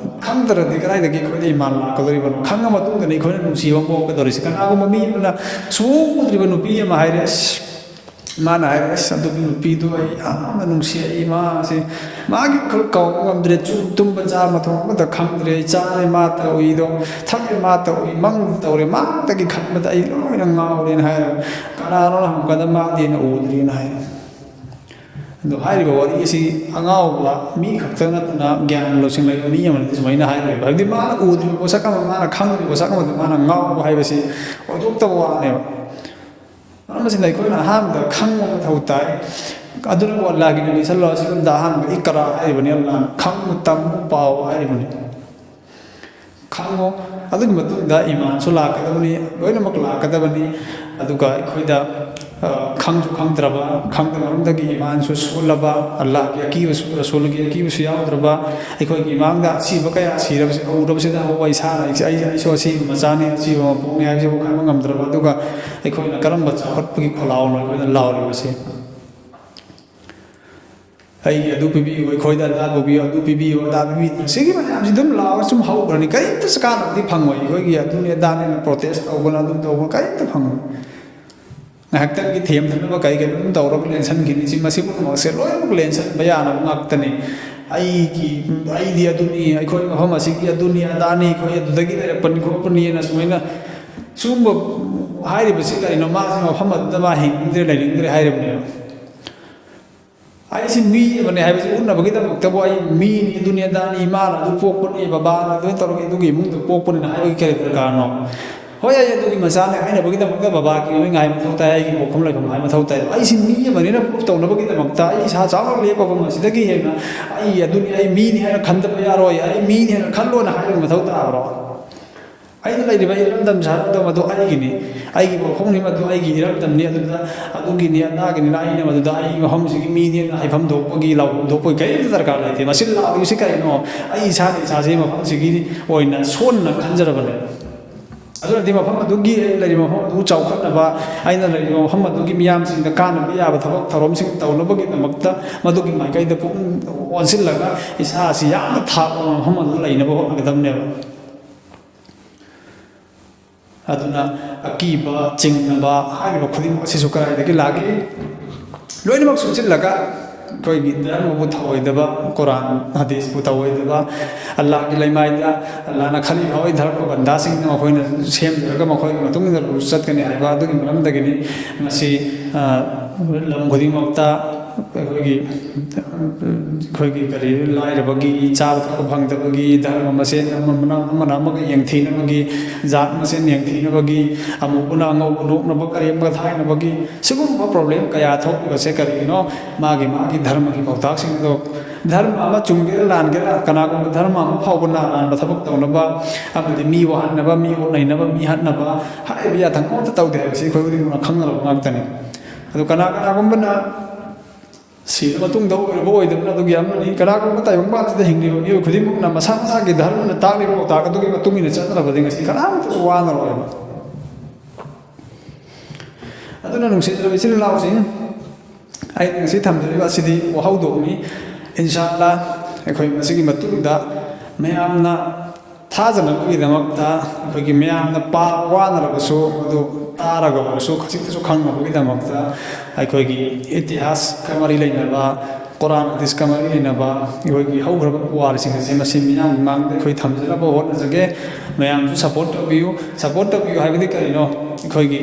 ꯈꯪꯗ꯭ꯔꯗꯤ ꯀꯗꯥꯏꯗꯒꯤ ꯑꯩꯈꯣꯏꯗ ꯏꯃꯥꯟ ꯂꯥꯛꯀꯗꯧꯔꯤꯕꯅꯣ ꯈꯪꯉ ꯃꯇꯨꯡꯗꯅꯤ ꯑꯩꯈꯣꯏꯅ ꯅꯨꯡꯁꯤꯕ ꯑꯃ ꯄꯣꯛꯀꯗꯧꯔꯤꯁꯤ ꯀꯅꯥꯒꯨꯝꯕ ꯃꯤ ꯑꯃꯅ ꯁꯨꯡꯎ ꯎꯗ꯭ꯔꯤꯕ ꯅꯨꯄꯤ ꯑꯃ ꯍꯥꯏꯔꯦ ꯃꯥꯅ ꯍꯥꯏꯔꯦ ꯑꯗꯨꯒꯤ ꯅꯨꯄꯤꯗꯨ ꯑꯩ ꯌꯥꯝꯅ ꯅꯨꯡꯁꯤ ꯑꯩ ꯃꯥꯁꯦ ꯃꯥꯒꯤ ꯈꯔ ꯀꯥꯎꯕ ꯉꯝꯗ꯭ꯔꯦ ꯇꯨꯝꯕ ꯆꯥꯕ ꯃꯊꯣꯡ ꯑꯃꯇ ꯈꯪꯗ꯭ꯔꯦ ꯆꯥꯔꯦ ꯃꯥ ꯇꯧꯏꯗꯣ ꯊꯛꯑꯦ ꯃꯥ ꯇꯧꯏ ꯃꯪꯗ ꯇꯧꯔꯦ ꯃꯥꯗꯒꯤ ꯈꯟꯕꯗ ꯑꯩ ꯂꯣꯏꯅ ꯉꯥꯎꯔꯦꯅ ꯍꯥꯏꯔ ꯀꯅꯥꯅꯣ ꯍꯪꯕꯗ ꯃꯥꯗꯤꯅ ꯎꯗ꯭ꯔꯤꯅ ꯍꯥꯏ ꯑꯗꯣ ꯍꯥꯏꯔꯤꯕ ꯋꯥꯔꯤ ꯑꯁꯤ ꯑꯉꯥꯎꯕ ꯃꯤ ꯈꯛꯇ ꯅꯠꯇꯅ ꯒ꯭ꯌꯥꯟ ꯂꯧꯁꯤꯡ ꯂꯩꯕ ꯃꯤ ꯑꯃꯅꯗꯤ ꯁꯨꯃꯥꯏꯅ ꯍꯥꯏꯔꯤꯕ ꯍꯥꯏꯕꯗꯤ ꯃꯥꯅ ꯎꯗ꯭ꯔꯤꯕ ꯄꯣꯠꯁꯛ ꯑꯃ ꯃꯥꯅ ꯈꯪꯗ꯭ꯔꯤꯕ ꯄꯣꯠꯁꯛ ꯑꯃꯗ ꯃꯥꯅ ꯉꯥꯎꯕ ꯍꯥꯏꯕꯁꯤ ꯑꯣꯏꯊꯣꯛꯇꯕ ꯋꯥꯅꯦꯕ ꯃꯔꯝ ꯑꯁꯤꯅ ꯑꯩꯈꯣꯏꯅ ꯑꯍꯥꯟꯕꯗ ꯈꯪꯕ ꯃꯊꯧ ꯇꯥꯏ ꯑꯗꯨꯅꯕꯨ ꯑꯜꯂꯥꯍꯒꯤ ꯅꯕꯤ ꯁꯜꯂꯜꯂꯥꯍꯨ ꯑꯂꯩꯍꯤ ꯋꯁꯜꯂꯝꯗ ꯑꯍꯥꯟꯕ ꯏꯛꯔꯥ ꯍꯥꯏꯔꯤꯕꯅꯤ ꯑꯜꯂꯥꯍꯅ ꯈꯪꯉꯨ ꯇꯝꯃꯨ ꯄꯥꯎ ꯍꯥꯏꯔꯤꯕꯅꯤ ꯈꯪꯉꯣ ꯑꯗꯨꯒꯤ ꯃꯇꯨꯡꯗ ꯏꯃꯥꯟꯁꯨ ꯂꯥꯛꯀꯗꯕꯅꯤ ꯂꯣꯏꯅꯃꯛ ꯂꯥꯛꯀꯗꯕꯅꯤ ꯑꯗꯨꯒ ꯑꯩꯈꯣꯏꯗ ꯈꯪꯁꯨ ꯈꯪꯗꯕ ꯃꯔꯝꯗꯒꯤ ꯏꯃꯥꯟꯁꯨ ꯁꯣꯜꯂꯕ ꯑꯜꯂꯥꯍꯒꯤ ꯑꯀꯤꯕꯁꯨ ꯔꯁꯨꯜꯒꯤ ꯑꯀꯤꯕꯁꯨ ꯌꯥꯎꯗ꯭ꯔꯕ ꯑꯩꯈꯣꯏꯒꯤ ꯏꯃꯥꯡꯗ ꯑꯁꯤꯕ ꯀꯌꯥ ꯎꯔꯕꯁꯤꯗ ꯏꯁꯥꯅ ꯑꯩꯁꯨ ꯑꯁꯤꯕ ꯃꯆꯥꯅꯤ ꯑꯁꯤꯕ ꯃꯄꯣꯛꯅꯤ ꯍꯥꯏꯕꯁꯤꯕꯨ ꯈꯪꯕ ꯉꯝꯗ꯭ꯔꯕ ꯑꯗꯨꯒ ꯑꯩꯈꯣꯏꯅ ꯀꯔꯝꯕ ꯆꯥꯎꯈꯠꯄꯒꯤ ꯈꯣꯜꯂꯥꯎꯅꯣ ꯑꯩꯈꯣꯏꯅ ꯂꯥꯎꯔꯤꯕꯁꯤ ꯑꯩꯒꯤ ꯑꯗꯨ ꯄꯤꯕꯤꯌꯨ ꯑꯩꯈꯣꯏꯗ ꯑꯗꯥ ꯇꯧꯕꯤꯌꯨ ꯑꯗꯨ ꯄꯤꯕꯤꯌꯨ ꯑꯗꯥ ꯄꯤꯕꯤꯌꯨ ꯁꯤꯒꯤ ꯃꯌꯥꯝꯁꯤ ꯑꯗꯨꯝ ꯂꯥꯎꯔꯒ ꯁꯨꯝ ꯍꯧꯈ꯭ꯔꯅꯤ ꯀꯔꯤꯝꯇ ꯀꯥꯟꯅꯕꯗꯤ ꯐꯪꯉꯣꯏ ꯑꯩꯈꯣꯏꯒꯤ ꯑꯗꯨꯅꯤ ꯑꯗꯥꯅꯤꯅ ꯄ꯭ꯔꯣꯇꯦꯁ ꯇꯧꯕꯅ ꯑꯗꯨꯝ ꯇꯧꯕ ꯀꯔꯤꯝꯇ ꯐꯪꯉꯣꯏ ꯉꯥꯏꯍꯥꯛꯇꯪꯒꯤ ꯊꯦꯝꯗꯅꯕ ꯀꯩꯅꯣ ꯑꯗꯨꯝ ꯇꯧꯔꯒ ꯂꯦꯟꯁꯟꯈꯤꯅꯤ ꯃꯁꯤ ꯄꯨꯝꯅꯃꯛꯁꯦ ꯂꯣꯏꯅꯃꯛ ꯂꯦꯟꯁꯟꯕ ꯌꯥꯅꯕ ꯉꯥꯛꯇꯅꯤ ꯑꯩꯗꯤ ꯑꯗꯨꯅꯤ ꯑꯩꯈꯣꯏ ꯃꯐꯝ ꯑꯁꯤꯒꯤ ꯑꯗꯨꯅꯤ ꯑꯗꯥꯅꯤ ꯑꯩꯈꯣꯏ ꯑꯗꯨꯗꯒꯤ ꯂꯩꯔꯛꯄꯅꯤ ꯈꯣꯠꯄꯅꯤꯅ ꯁꯨꯃꯥꯏꯅ ꯁꯤꯒꯨꯝꯕ ꯍꯥꯏꯔꯤꯕꯁꯤ ꯀꯔꯤꯅꯣ ꯃꯥꯁꯤ ꯃꯐꯝ ꯑꯗꯨꯗ ꯃꯥ ꯍꯤꯡꯅꯤꯡꯗ꯭ꯔꯦ ꯂꯩꯅꯤꯡꯗ꯭ꯔꯦ ꯍꯥꯏꯔꯤꯕꯅꯦꯕ ꯑꯩꯁꯤ ꯃꯤ ꯑꯃꯅꯦ ꯍꯥꯏꯕꯁꯤ ꯎꯠꯅꯕꯒꯤꯗꯃꯛꯇꯕꯨ ꯑꯩ ꯃꯤꯅꯤ ꯑꯗꯨꯅꯤ ꯑꯗꯥꯅꯤ ꯏꯃꯥꯅ ꯑꯗꯨ ꯄꯣꯛꯄꯅꯤ ꯕꯕꯥꯅ ꯑꯗꯨꯃꯥꯏꯅ ꯇꯧꯔꯒ ꯑꯗꯨꯒꯤ ꯏꯃꯨꯡꯗ ꯄꯣꯛꯄꯅꯤꯅ ꯍꯥꯏꯕꯒꯤ ꯀꯔꯤ ꯗꯔꯀꯥꯔꯅꯣ ꯍꯣꯏ ꯑꯩ ꯑꯗꯨꯒꯤ ꯃꯆꯥꯅꯦ ꯍꯥꯏꯅꯕꯒꯤꯗꯃꯛꯇ ꯕꯕꯥꯒꯤ ꯃꯃꯤꯡ ꯍꯥꯏꯕ ꯃꯊꯧ ꯇꯥꯏ ꯑꯩꯒꯤ ꯄꯣꯛꯐꯝ ꯂꯩꯐꯝ ꯍꯥꯏꯕ ꯃꯊꯧ ꯇꯥꯏ ꯑꯩꯁꯤ ꯃꯤ ꯑꯃꯅꯤꯅ ꯄ꯭ꯔꯨꯞ ꯇꯧꯅꯕꯒꯤꯗꯃꯛꯇ ꯑꯩ ꯏꯁꯥ ꯆꯥꯎꯅ ꯂꯦꯞꯄꯕ ꯑꯁꯤꯗꯒꯤ ꯍꯦꯟꯅ ꯑꯩ ꯑꯗꯨꯅꯤ ꯑꯩ ꯃꯤꯅꯤ ꯍꯥꯏꯅ ꯈꯟꯗꯕ ꯌꯥꯔꯣꯏ ꯑꯩ ꯃꯤꯅꯤ ꯍꯥꯏꯅ ꯈꯜꯂꯣꯅ ꯍꯥꯏꯕ ꯃꯊꯧ ꯇꯥꯕ꯭ꯔꯣ ꯑꯩꯅ ꯂꯩꯔꯤꯕ ꯏꯔꯝꯗꯝ ꯁꯥꯔꯝꯗꯝ ꯑꯗꯨ ꯑꯩꯒꯤꯅꯤ ꯑꯩꯒꯤ ꯃꯐꯝꯅꯤ ꯃꯗꯨ ꯑꯩꯒꯤ ꯏꯔꯝꯗꯝꯅꯤ ꯑꯗꯨꯗ ꯑꯗꯨꯒꯤꯅꯤ ꯑꯗꯥꯒꯤꯅꯤꯅ ꯑꯩꯅ ꯃꯗꯨꯗ ꯑꯩꯒꯤ ꯃꯐꯝꯁꯤꯒꯤ ꯃꯤꯅꯦꯅ ꯍꯥꯏꯐꯝ ꯊꯣꯛꯄꯒꯤ ꯂꯥꯎꯐꯝ ꯊꯣꯛꯄꯒꯤ ꯀꯔꯤꯝꯇ ꯗꯔꯀꯥꯔ ꯂꯩꯇꯦ ꯃꯁꯤ ꯂꯥꯎꯔꯤꯕꯁꯤ ꯀꯔꯤꯅꯣ ꯑꯩ ꯏꯁꯥꯅ ꯏꯁꯥꯁꯤ ꯃꯐꯝꯁꯤꯒꯤ ꯑꯣꯏꯅ ꯁꯣꯟꯅ ꯈꯟꯖꯔꯕꯅꯦ ꯑꯗꯨꯅꯗꯤ ꯃꯐꯝ ꯑꯗꯨꯒꯤ ꯂꯩꯔꯤꯕ ꯃꯐꯝ ꯑꯗꯨ ꯆꯥꯎꯈꯠꯅꯕ ꯑꯩꯅ ꯂꯩꯔꯤꯕ ꯃꯐꯝ ꯑꯗꯨꯒꯤ ꯃꯤꯌꯥꯝꯁꯤꯡꯗ ꯀꯥꯟꯅꯕ ꯌꯥꯕ ꯊꯕꯛ ꯊꯧꯔꯝꯁꯤꯡ ꯇꯧꯅꯕꯒꯤꯗꯃꯛꯇ ꯃꯗꯨꯒꯤ ꯃꯥꯏꯀꯩꯗ ꯄꯨꯛꯅꯤꯡ ꯑꯣꯟꯁꯤꯜꯂꯒ ꯏꯁꯥꯁꯤ ꯌꯥꯝꯅ ꯊꯥꯛꯄ ꯃꯐꯝ ꯑꯗꯨ ꯂꯩꯅꯕ ꯍꯣꯠꯅꯒꯗꯕꯅꯦꯕ ꯑꯗꯨꯅ ꯑꯀꯤꯕ ꯆꯤꯡꯅꯕ ꯍꯥꯏꯔꯤꯕ ꯈꯨꯗꯤꯡꯃꯛ ꯑꯁꯤꯁꯨ ꯀꯗꯥꯏꯗꯒꯤ ꯂꯥꯛꯏ ꯂꯣꯏꯅꯃꯛ ꯁꯨꯡꯁꯤꯜꯂꯒ ꯑꯩꯈꯣꯏꯒꯤ ꯙꯔꯃꯕꯨ ꯊꯧꯑꯣꯏꯗꯕ ꯀꯨꯔꯥꯟ ꯍꯗꯤꯁꯄꯨ ꯊꯧꯑꯣꯏꯗꯕ ꯑꯜꯂꯥꯍꯒꯤ ꯂꯩꯃꯥꯏꯗ ꯑꯜꯂꯥꯍꯅ ꯈꯜꯂꯤꯕ ꯍꯣꯏ ꯙꯔꯃ ꯕꯟꯗꯥꯁꯤꯡꯅ ꯃꯈꯣꯏꯅ ꯁꯦꯝꯖꯔꯒ ꯃꯈꯣꯏꯒꯤ ꯃꯇꯨꯡ ꯏꯟꯅ ꯔꯨꯜꯁ ꯆꯠꯀꯅꯤ ꯍꯥꯏꯕ ꯑꯗꯨꯒꯤ ꯃꯔꯝꯗꯒꯤꯅꯤ ꯉꯁꯤ ꯂꯝ ꯈꯨꯗꯤꯡꯃꯛꯇ ꯑꯩꯈꯣꯏꯒꯤ ꯀꯔꯤ ꯂꯥꯏꯔꯕꯒꯤ ꯆꯥꯕ ꯊꯛꯄ ꯐꯪꯗꯕꯒꯤ ꯙꯔꯃ ꯃꯁꯦꯟ ꯑꯃꯅ ꯑꯃꯒ ꯌꯦꯡꯊꯤꯅꯕꯒꯤ ꯖꯥꯠ ꯃꯁꯦꯟ ꯌꯦꯡꯊꯤꯅꯕꯒꯤ ꯑꯃꯨꯕꯅ ꯑꯉꯧꯕ ꯅꯣꯛꯅꯕ ꯀꯔꯤ ꯑꯃꯒ ꯊꯥꯏꯅꯕꯒꯤ ꯁꯤꯒꯨꯝꯕ ꯄ꯭ꯔꯣꯕ꯭ꯂꯦꯝ ꯀꯌꯥ ꯊꯣꯛꯂꯤꯕꯁꯦ ꯀꯔꯤꯒꯤꯅೋ ꯃꯥꯒꯤ ꯙꯔꯃꯒꯤ ꯄꯥꯎꯇꯥꯛꯁꯤꯡ ꯑꯗꯣ ꯙꯔꯃ ꯑꯃ ꯆꯨꯝꯒꯦꯔꯥ ꯂꯥꯟꯒꯦꯔꯥ ꯀꯅꯥꯒꯨꯝꯕ ꯙꯔꯃ ꯑꯃ ꯐꯥꯎꯕꯅ ꯑꯔꯥꯟꯕ ꯊꯕꯛ ꯇꯧꯅꯕ ꯑꯃꯗꯤ ꯃꯤ ꯋꯥꯍꯟꯅꯕ ꯃꯤ ꯑꯣꯠꯅꯩꯅꯕ ꯃꯤ ꯍꯥꯠꯅꯕ ꯍꯥꯏꯕ ꯌꯥꯊꯪ ꯑꯃꯠꯇ ꯇꯧꯗꯦ ꯍꯥꯏꯕꯁꯤ ꯑꯩꯈꯣꯏ ꯈꯨꯗꯤꯡꯃꯛꯅ ꯈꯪꯅꯔꯕ ꯉꯥꯛꯇꯅꯤ ꯑꯗꯨ ꯀꯅꯥꯒꯨꯝꯕꯅ ꯁꯤꯔ ꯃꯇꯨꯡꯗ ꯑꯣꯏꯔꯕ ꯑꯣꯏꯗꯕꯅ ꯑꯗꯨꯒꯤ ꯑꯃꯅꯤ ꯀꯅꯥꯒꯨꯝꯕ ꯇꯥꯏꯕꯪꯄꯥꯟꯁꯤꯗ ꯍꯤꯡꯂꯤꯕ ꯃꯤꯑꯣꯏ ꯈꯨꯗꯤꯡꯃꯛꯅ ꯃꯁꯥ ꯃꯁꯥꯒꯤ ꯙꯔꯃꯅ ꯇꯥꯛꯂꯤꯕ ꯄꯥꯎꯇꯥꯛ ꯑꯗꯨꯒꯤ ꯃꯇꯨꯡ ꯏꯟꯅ ꯆꯠꯅꯔꯕꯗꯤ ꯉꯁꯤ ꯀꯅꯥꯃꯇꯁꯨ ꯋꯥꯅꯔꯣꯏꯕ ꯑꯗꯨꯅ ꯅꯨꯡꯁꯤꯖꯔꯕ ꯏꯆꯤꯜ ꯏꯅꯥꯎꯁꯤꯡ ꯑꯩꯅ ꯉꯁꯤ ꯊꯝꯖꯔꯤꯕ ꯑꯁꯤꯗꯤ ꯋꯥꯍꯧꯗꯣꯛꯅꯤ ꯏꯟꯁꯥꯜꯂꯥ ꯑꯩꯈꯣꯏ ꯃꯁꯤꯒꯤ ꯃꯇꯨꯡꯗ ꯃꯌꯥꯝꯅ ꯊꯥꯖꯅꯕꯒꯤꯗꯃꯛꯇ ꯑꯩꯈꯣꯏꯒꯤ ꯃꯌꯥꯝꯅ ꯋꯥꯅꯔꯕꯁꯨ ꯑꯗꯨ ꯇꯥꯔꯒ ꯑꯣꯏꯔꯁꯨ ꯈꯖꯤꯛꯇꯁꯨ ꯈꯪꯅꯕꯒꯤꯗꯃꯛꯇ ꯑꯩꯈꯣꯏꯒꯤ ꯏꯇꯤꯍꯥꯁꯀ ꯃꯔꯤ ꯂꯩꯅꯕ ꯀꯨꯔꯥꯟ ꯍꯗꯤꯁꯀ ꯃꯔꯤ ꯂꯩꯅꯕ ꯑꯩꯈꯣꯏꯒꯤ ꯍꯧꯈ꯭ꯔꯕ ꯄꯨꯋꯥꯔꯤꯁꯤꯡ ꯑꯁꯤ ꯃꯁꯤ ꯃꯤꯌꯥꯝꯒꯤ ꯃꯥꯡꯗ ꯑꯩꯈꯣꯏ ꯊꯝꯖꯅꯕ ꯍꯣꯠꯅꯖꯒꯦ ꯃꯌꯥꯝꯁꯨ ꯁꯄꯣꯔꯠ ꯇꯧꯕꯤꯌꯨ ꯍꯥꯏꯕꯗꯤ ꯀꯔꯤꯅꯣ ꯑꯩꯈꯣꯏꯒꯤ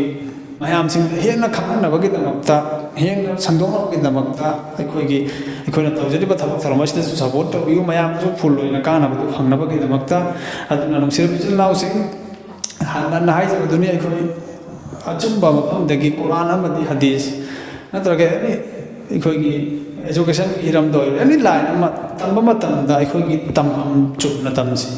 ꯃꯌꯥꯝꯁꯤꯡꯗ ꯍꯦꯟꯅ ꯈꯪꯍꯟꯅꯕꯒꯤꯗꯃꯛꯇ ꯍꯦꯟꯅ ꯁꯟꯗꯣꯛꯅꯕꯒꯤꯗꯃꯛꯇ ꯑꯩꯈꯣꯏꯅ ꯇꯧꯖꯔꯤꯕ ꯊꯕꯛ ꯊꯧꯔꯝ ꯑꯁꯤꯗꯁꯨ ꯁꯄꯣꯔꯠ ꯇꯧꯕꯤꯌꯨ ꯃꯌꯥꯝꯁꯨ ꯐꯨꯜ ꯑꯣꯏꯅ ꯀꯥꯟꯅꯕꯗꯨ ꯐꯪꯅꯕꯒꯤꯗꯃꯛꯇ ꯑꯗꯨꯅ ꯅꯨꯡꯁꯤꯔꯕ ꯏꯆꯤꯜ ꯏꯅꯥꯎꯁꯤꯡ ꯍꯥꯟꯅ ꯍꯥꯏꯖꯕꯗꯨꯅꯤ ꯑꯩꯈꯣꯏ ꯑꯆꯨꯝꯕ ꯃꯐꯝꯗꯒꯤ ꯀꯨꯔꯥꯟ ꯑꯃꯗꯤ ꯍꯗꯤꯁ ꯅꯠꯇ꯭ꯔꯒ ꯑꯩꯈꯣꯏꯒꯤ ꯑꯦꯖꯨꯀꯦꯁꯟꯒꯤ ꯍꯤꯔꯝꯗ ꯑꯣꯏꯔꯣ ꯑꯦꯅꯤ ꯂꯥꯏꯟ ꯑꯃ ꯇꯝꯕ ꯃꯇꯝꯗ ꯑꯩꯈꯣꯏꯒꯤ ꯇꯝꯐꯝ ꯆꯨꯝꯅ ꯇꯝꯁꯤ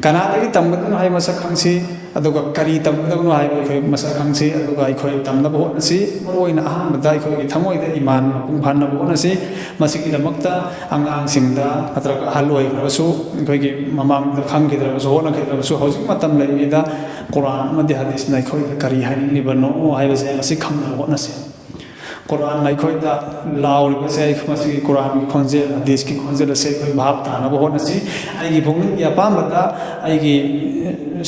ꯀꯅꯥꯗꯒꯤ ꯇꯝꯒꯗꯕꯅꯣ ꯍꯥꯏꯕ ꯃꯁꯛ ꯈꯪꯁꯤ ꯑꯗꯨꯒ ꯀꯔꯤ ꯇꯝꯒꯗꯕꯅꯣ ꯍꯥꯏꯕ ꯑꯩꯈꯣꯏ ꯃꯁꯛ ꯈꯪꯁꯤ ꯑꯗꯨꯒ ꯑꯩꯈꯣꯏ ꯇꯝꯅꯕ ꯍꯣꯠꯅꯁꯤ ꯃꯔꯨꯑꯣꯏꯅ ꯑꯍꯥꯟꯕꯗ ꯑꯩꯈꯣꯏꯒꯤ ꯊꯃꯣꯏꯗ ꯏꯃꯥꯟ ꯃꯄꯨꯡ ꯐꯥꯅꯕ ꯍꯣꯠꯅꯁꯤ ꯃꯁꯤꯒꯤꯗꯃꯛꯇ ꯑꯉꯥꯡꯁꯤꯡꯗ ꯅꯠꯇ꯭ꯔꯒ ꯑꯍꯜ ꯑꯣꯏꯈ꯭ꯔꯕꯁꯨ ꯑꯩꯈꯣꯏꯒꯤ ꯃꯃꯥꯡꯗ ꯈꯪꯈꯤꯗ꯭ꯔꯕꯁꯨ ꯍꯣꯠꯅꯈꯤꯗ꯭ꯔꯕꯁꯨ ꯍꯧꯖꯤꯛ ꯃꯇꯝ ꯂꯩꯔꯤꯉꯩꯗ ꯀꯨꯔꯥꯟ ꯑꯃꯗꯤ ꯍꯗꯤꯁꯅ ꯑꯩꯈꯣꯏꯗ ꯀꯔꯤ ꯍꯥꯏꯅꯤꯡꯂꯤꯕꯅꯣ ꯍꯥꯏꯕꯁꯦ ꯃꯁꯤ ꯈꯪꯅꯕ ꯍꯣꯠꯅꯁꯤ ꯀꯨꯔꯥꯟꯅ ꯑꯩꯈꯣꯏꯗ ꯂꯥꯎꯔꯤꯕꯁꯦ ꯃꯁꯤꯒꯤ ꯀꯨꯔꯥꯟꯒꯤ ꯈꯣꯟꯖꯦꯜ ꯍꯗꯤꯁꯀꯤ ꯈꯣꯟꯖꯦꯜ ꯑꯁꯦ ꯑꯩꯈꯣꯏ ꯚꯥꯞ ꯇꯥꯅꯕ ꯍꯣꯠꯅꯁꯤ ꯑꯩꯒꯤ ꯄꯨꯛꯅꯤꯡꯒꯤ ꯑꯄꯥꯝꯕꯗ ꯑꯩꯒꯤ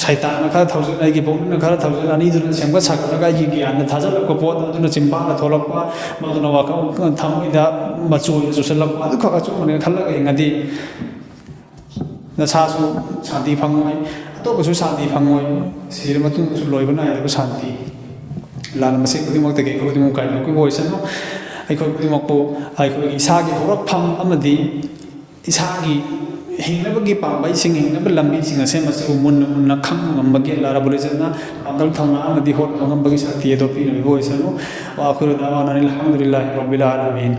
ꯁꯩꯇꯥꯟꯅ ꯈꯔ ꯊꯧꯖꯤꯜ ꯑꯩꯒꯤ ꯄꯨꯛꯅꯤꯡꯅ ꯈꯔ ꯊꯧꯖꯤꯜ ꯑꯅꯤꯗꯨꯅ ꯁꯦꯝꯒꯠ ꯁꯥꯒꯠꯂꯒ ꯑꯩꯒꯤ ꯒ꯭ꯌꯥꯟꯗ ꯊꯥꯖꯤꯜꯂꯛꯄ ꯄꯣꯠ ꯑꯗꯨꯅ ꯆꯤꯝꯕꯥꯜꯗ ꯊꯣꯛꯂꯛꯄ ꯃꯗꯨꯅ ꯋꯥꯈꯜ ꯊꯃꯣꯏꯗ ꯃꯆꯨ ꯑꯣꯏꯅ ꯆꯨꯁꯜꯂꯛꯄ ꯑꯗꯨꯈꯛ ꯑꯆꯨꯝꯕꯅꯦꯅ ꯈꯜꯂꯒ ꯌꯦꯡꯉꯗꯤ ꯅꯁꯥꯁꯨ ꯁꯥꯟꯇꯤ ꯐꯪꯉꯣꯏ ꯑꯇꯣꯞꯄꯁꯨ ꯁꯥꯟꯇꯤ ꯐꯪꯉꯣꯏ ꯁꯤꯔ ꯃꯇꯨꯡꯗꯁꯨ ꯂꯣꯏꯕ ꯅꯥꯏꯗꯕ ꯁꯥꯟꯇꯤ ꯂꯥꯟ ꯈꯨꯗꯤꯡꯃꯛꯇꯒꯤ ꯑꯩꯈꯣꯏ ꯈꯨꯗꯤꯡꯃꯛ ꯀꯥꯏꯗꯣꯛꯈꯤꯕ ꯑꯣꯏꯁꯅꯨ ꯑꯩꯈꯣꯏ ꯈꯨꯗꯤꯡꯃꯛꯄꯨ ꯑꯩꯈꯣꯏꯒꯤ ꯏꯁꯥꯒꯤ ꯍꯧꯔꯛꯐꯝ ꯑꯃꯗꯤ ꯏꯁꯥꯒꯤ ꯍꯤꯡꯅꯕꯒꯤ ꯄꯥꯝꯕꯩꯁꯤꯡ ꯍꯤꯡꯅꯕ ꯂꯝꯕꯤꯁꯤꯡ ꯑꯁꯦ ꯃꯁꯤꯕꯨ ꯃꯨꯟꯅ ꯃꯨꯟꯅ ꯈꯪꯕ ꯉꯝꯕꯒꯤ ꯑꯜꯂꯥ ꯔബ്ꯕꯨꯜ ꯏꯖꯠꯅ ꯄꯥꯡꯒꯜ ꯊꯧꯅꯥ ꯑꯃꯗꯤ ꯍꯣꯠꯅꯕ ꯉꯝꯕꯒꯤ ꯁꯛꯇꯤ ꯑꯗꯨ ꯄꯤꯅꯕ ꯑꯣꯏꯁꯅꯨ ꯋꯥ ꯑꯈꯤꯔꯨ ꯗഅꯋꯥꯅꯥ ꯑꯜꯍꯝꯗꯨꯂꯤꯜꯂꯥꯍꯤ ꯔബ്ꯕꯤꯜ ꯑꯥꯂꯃꯤꯟ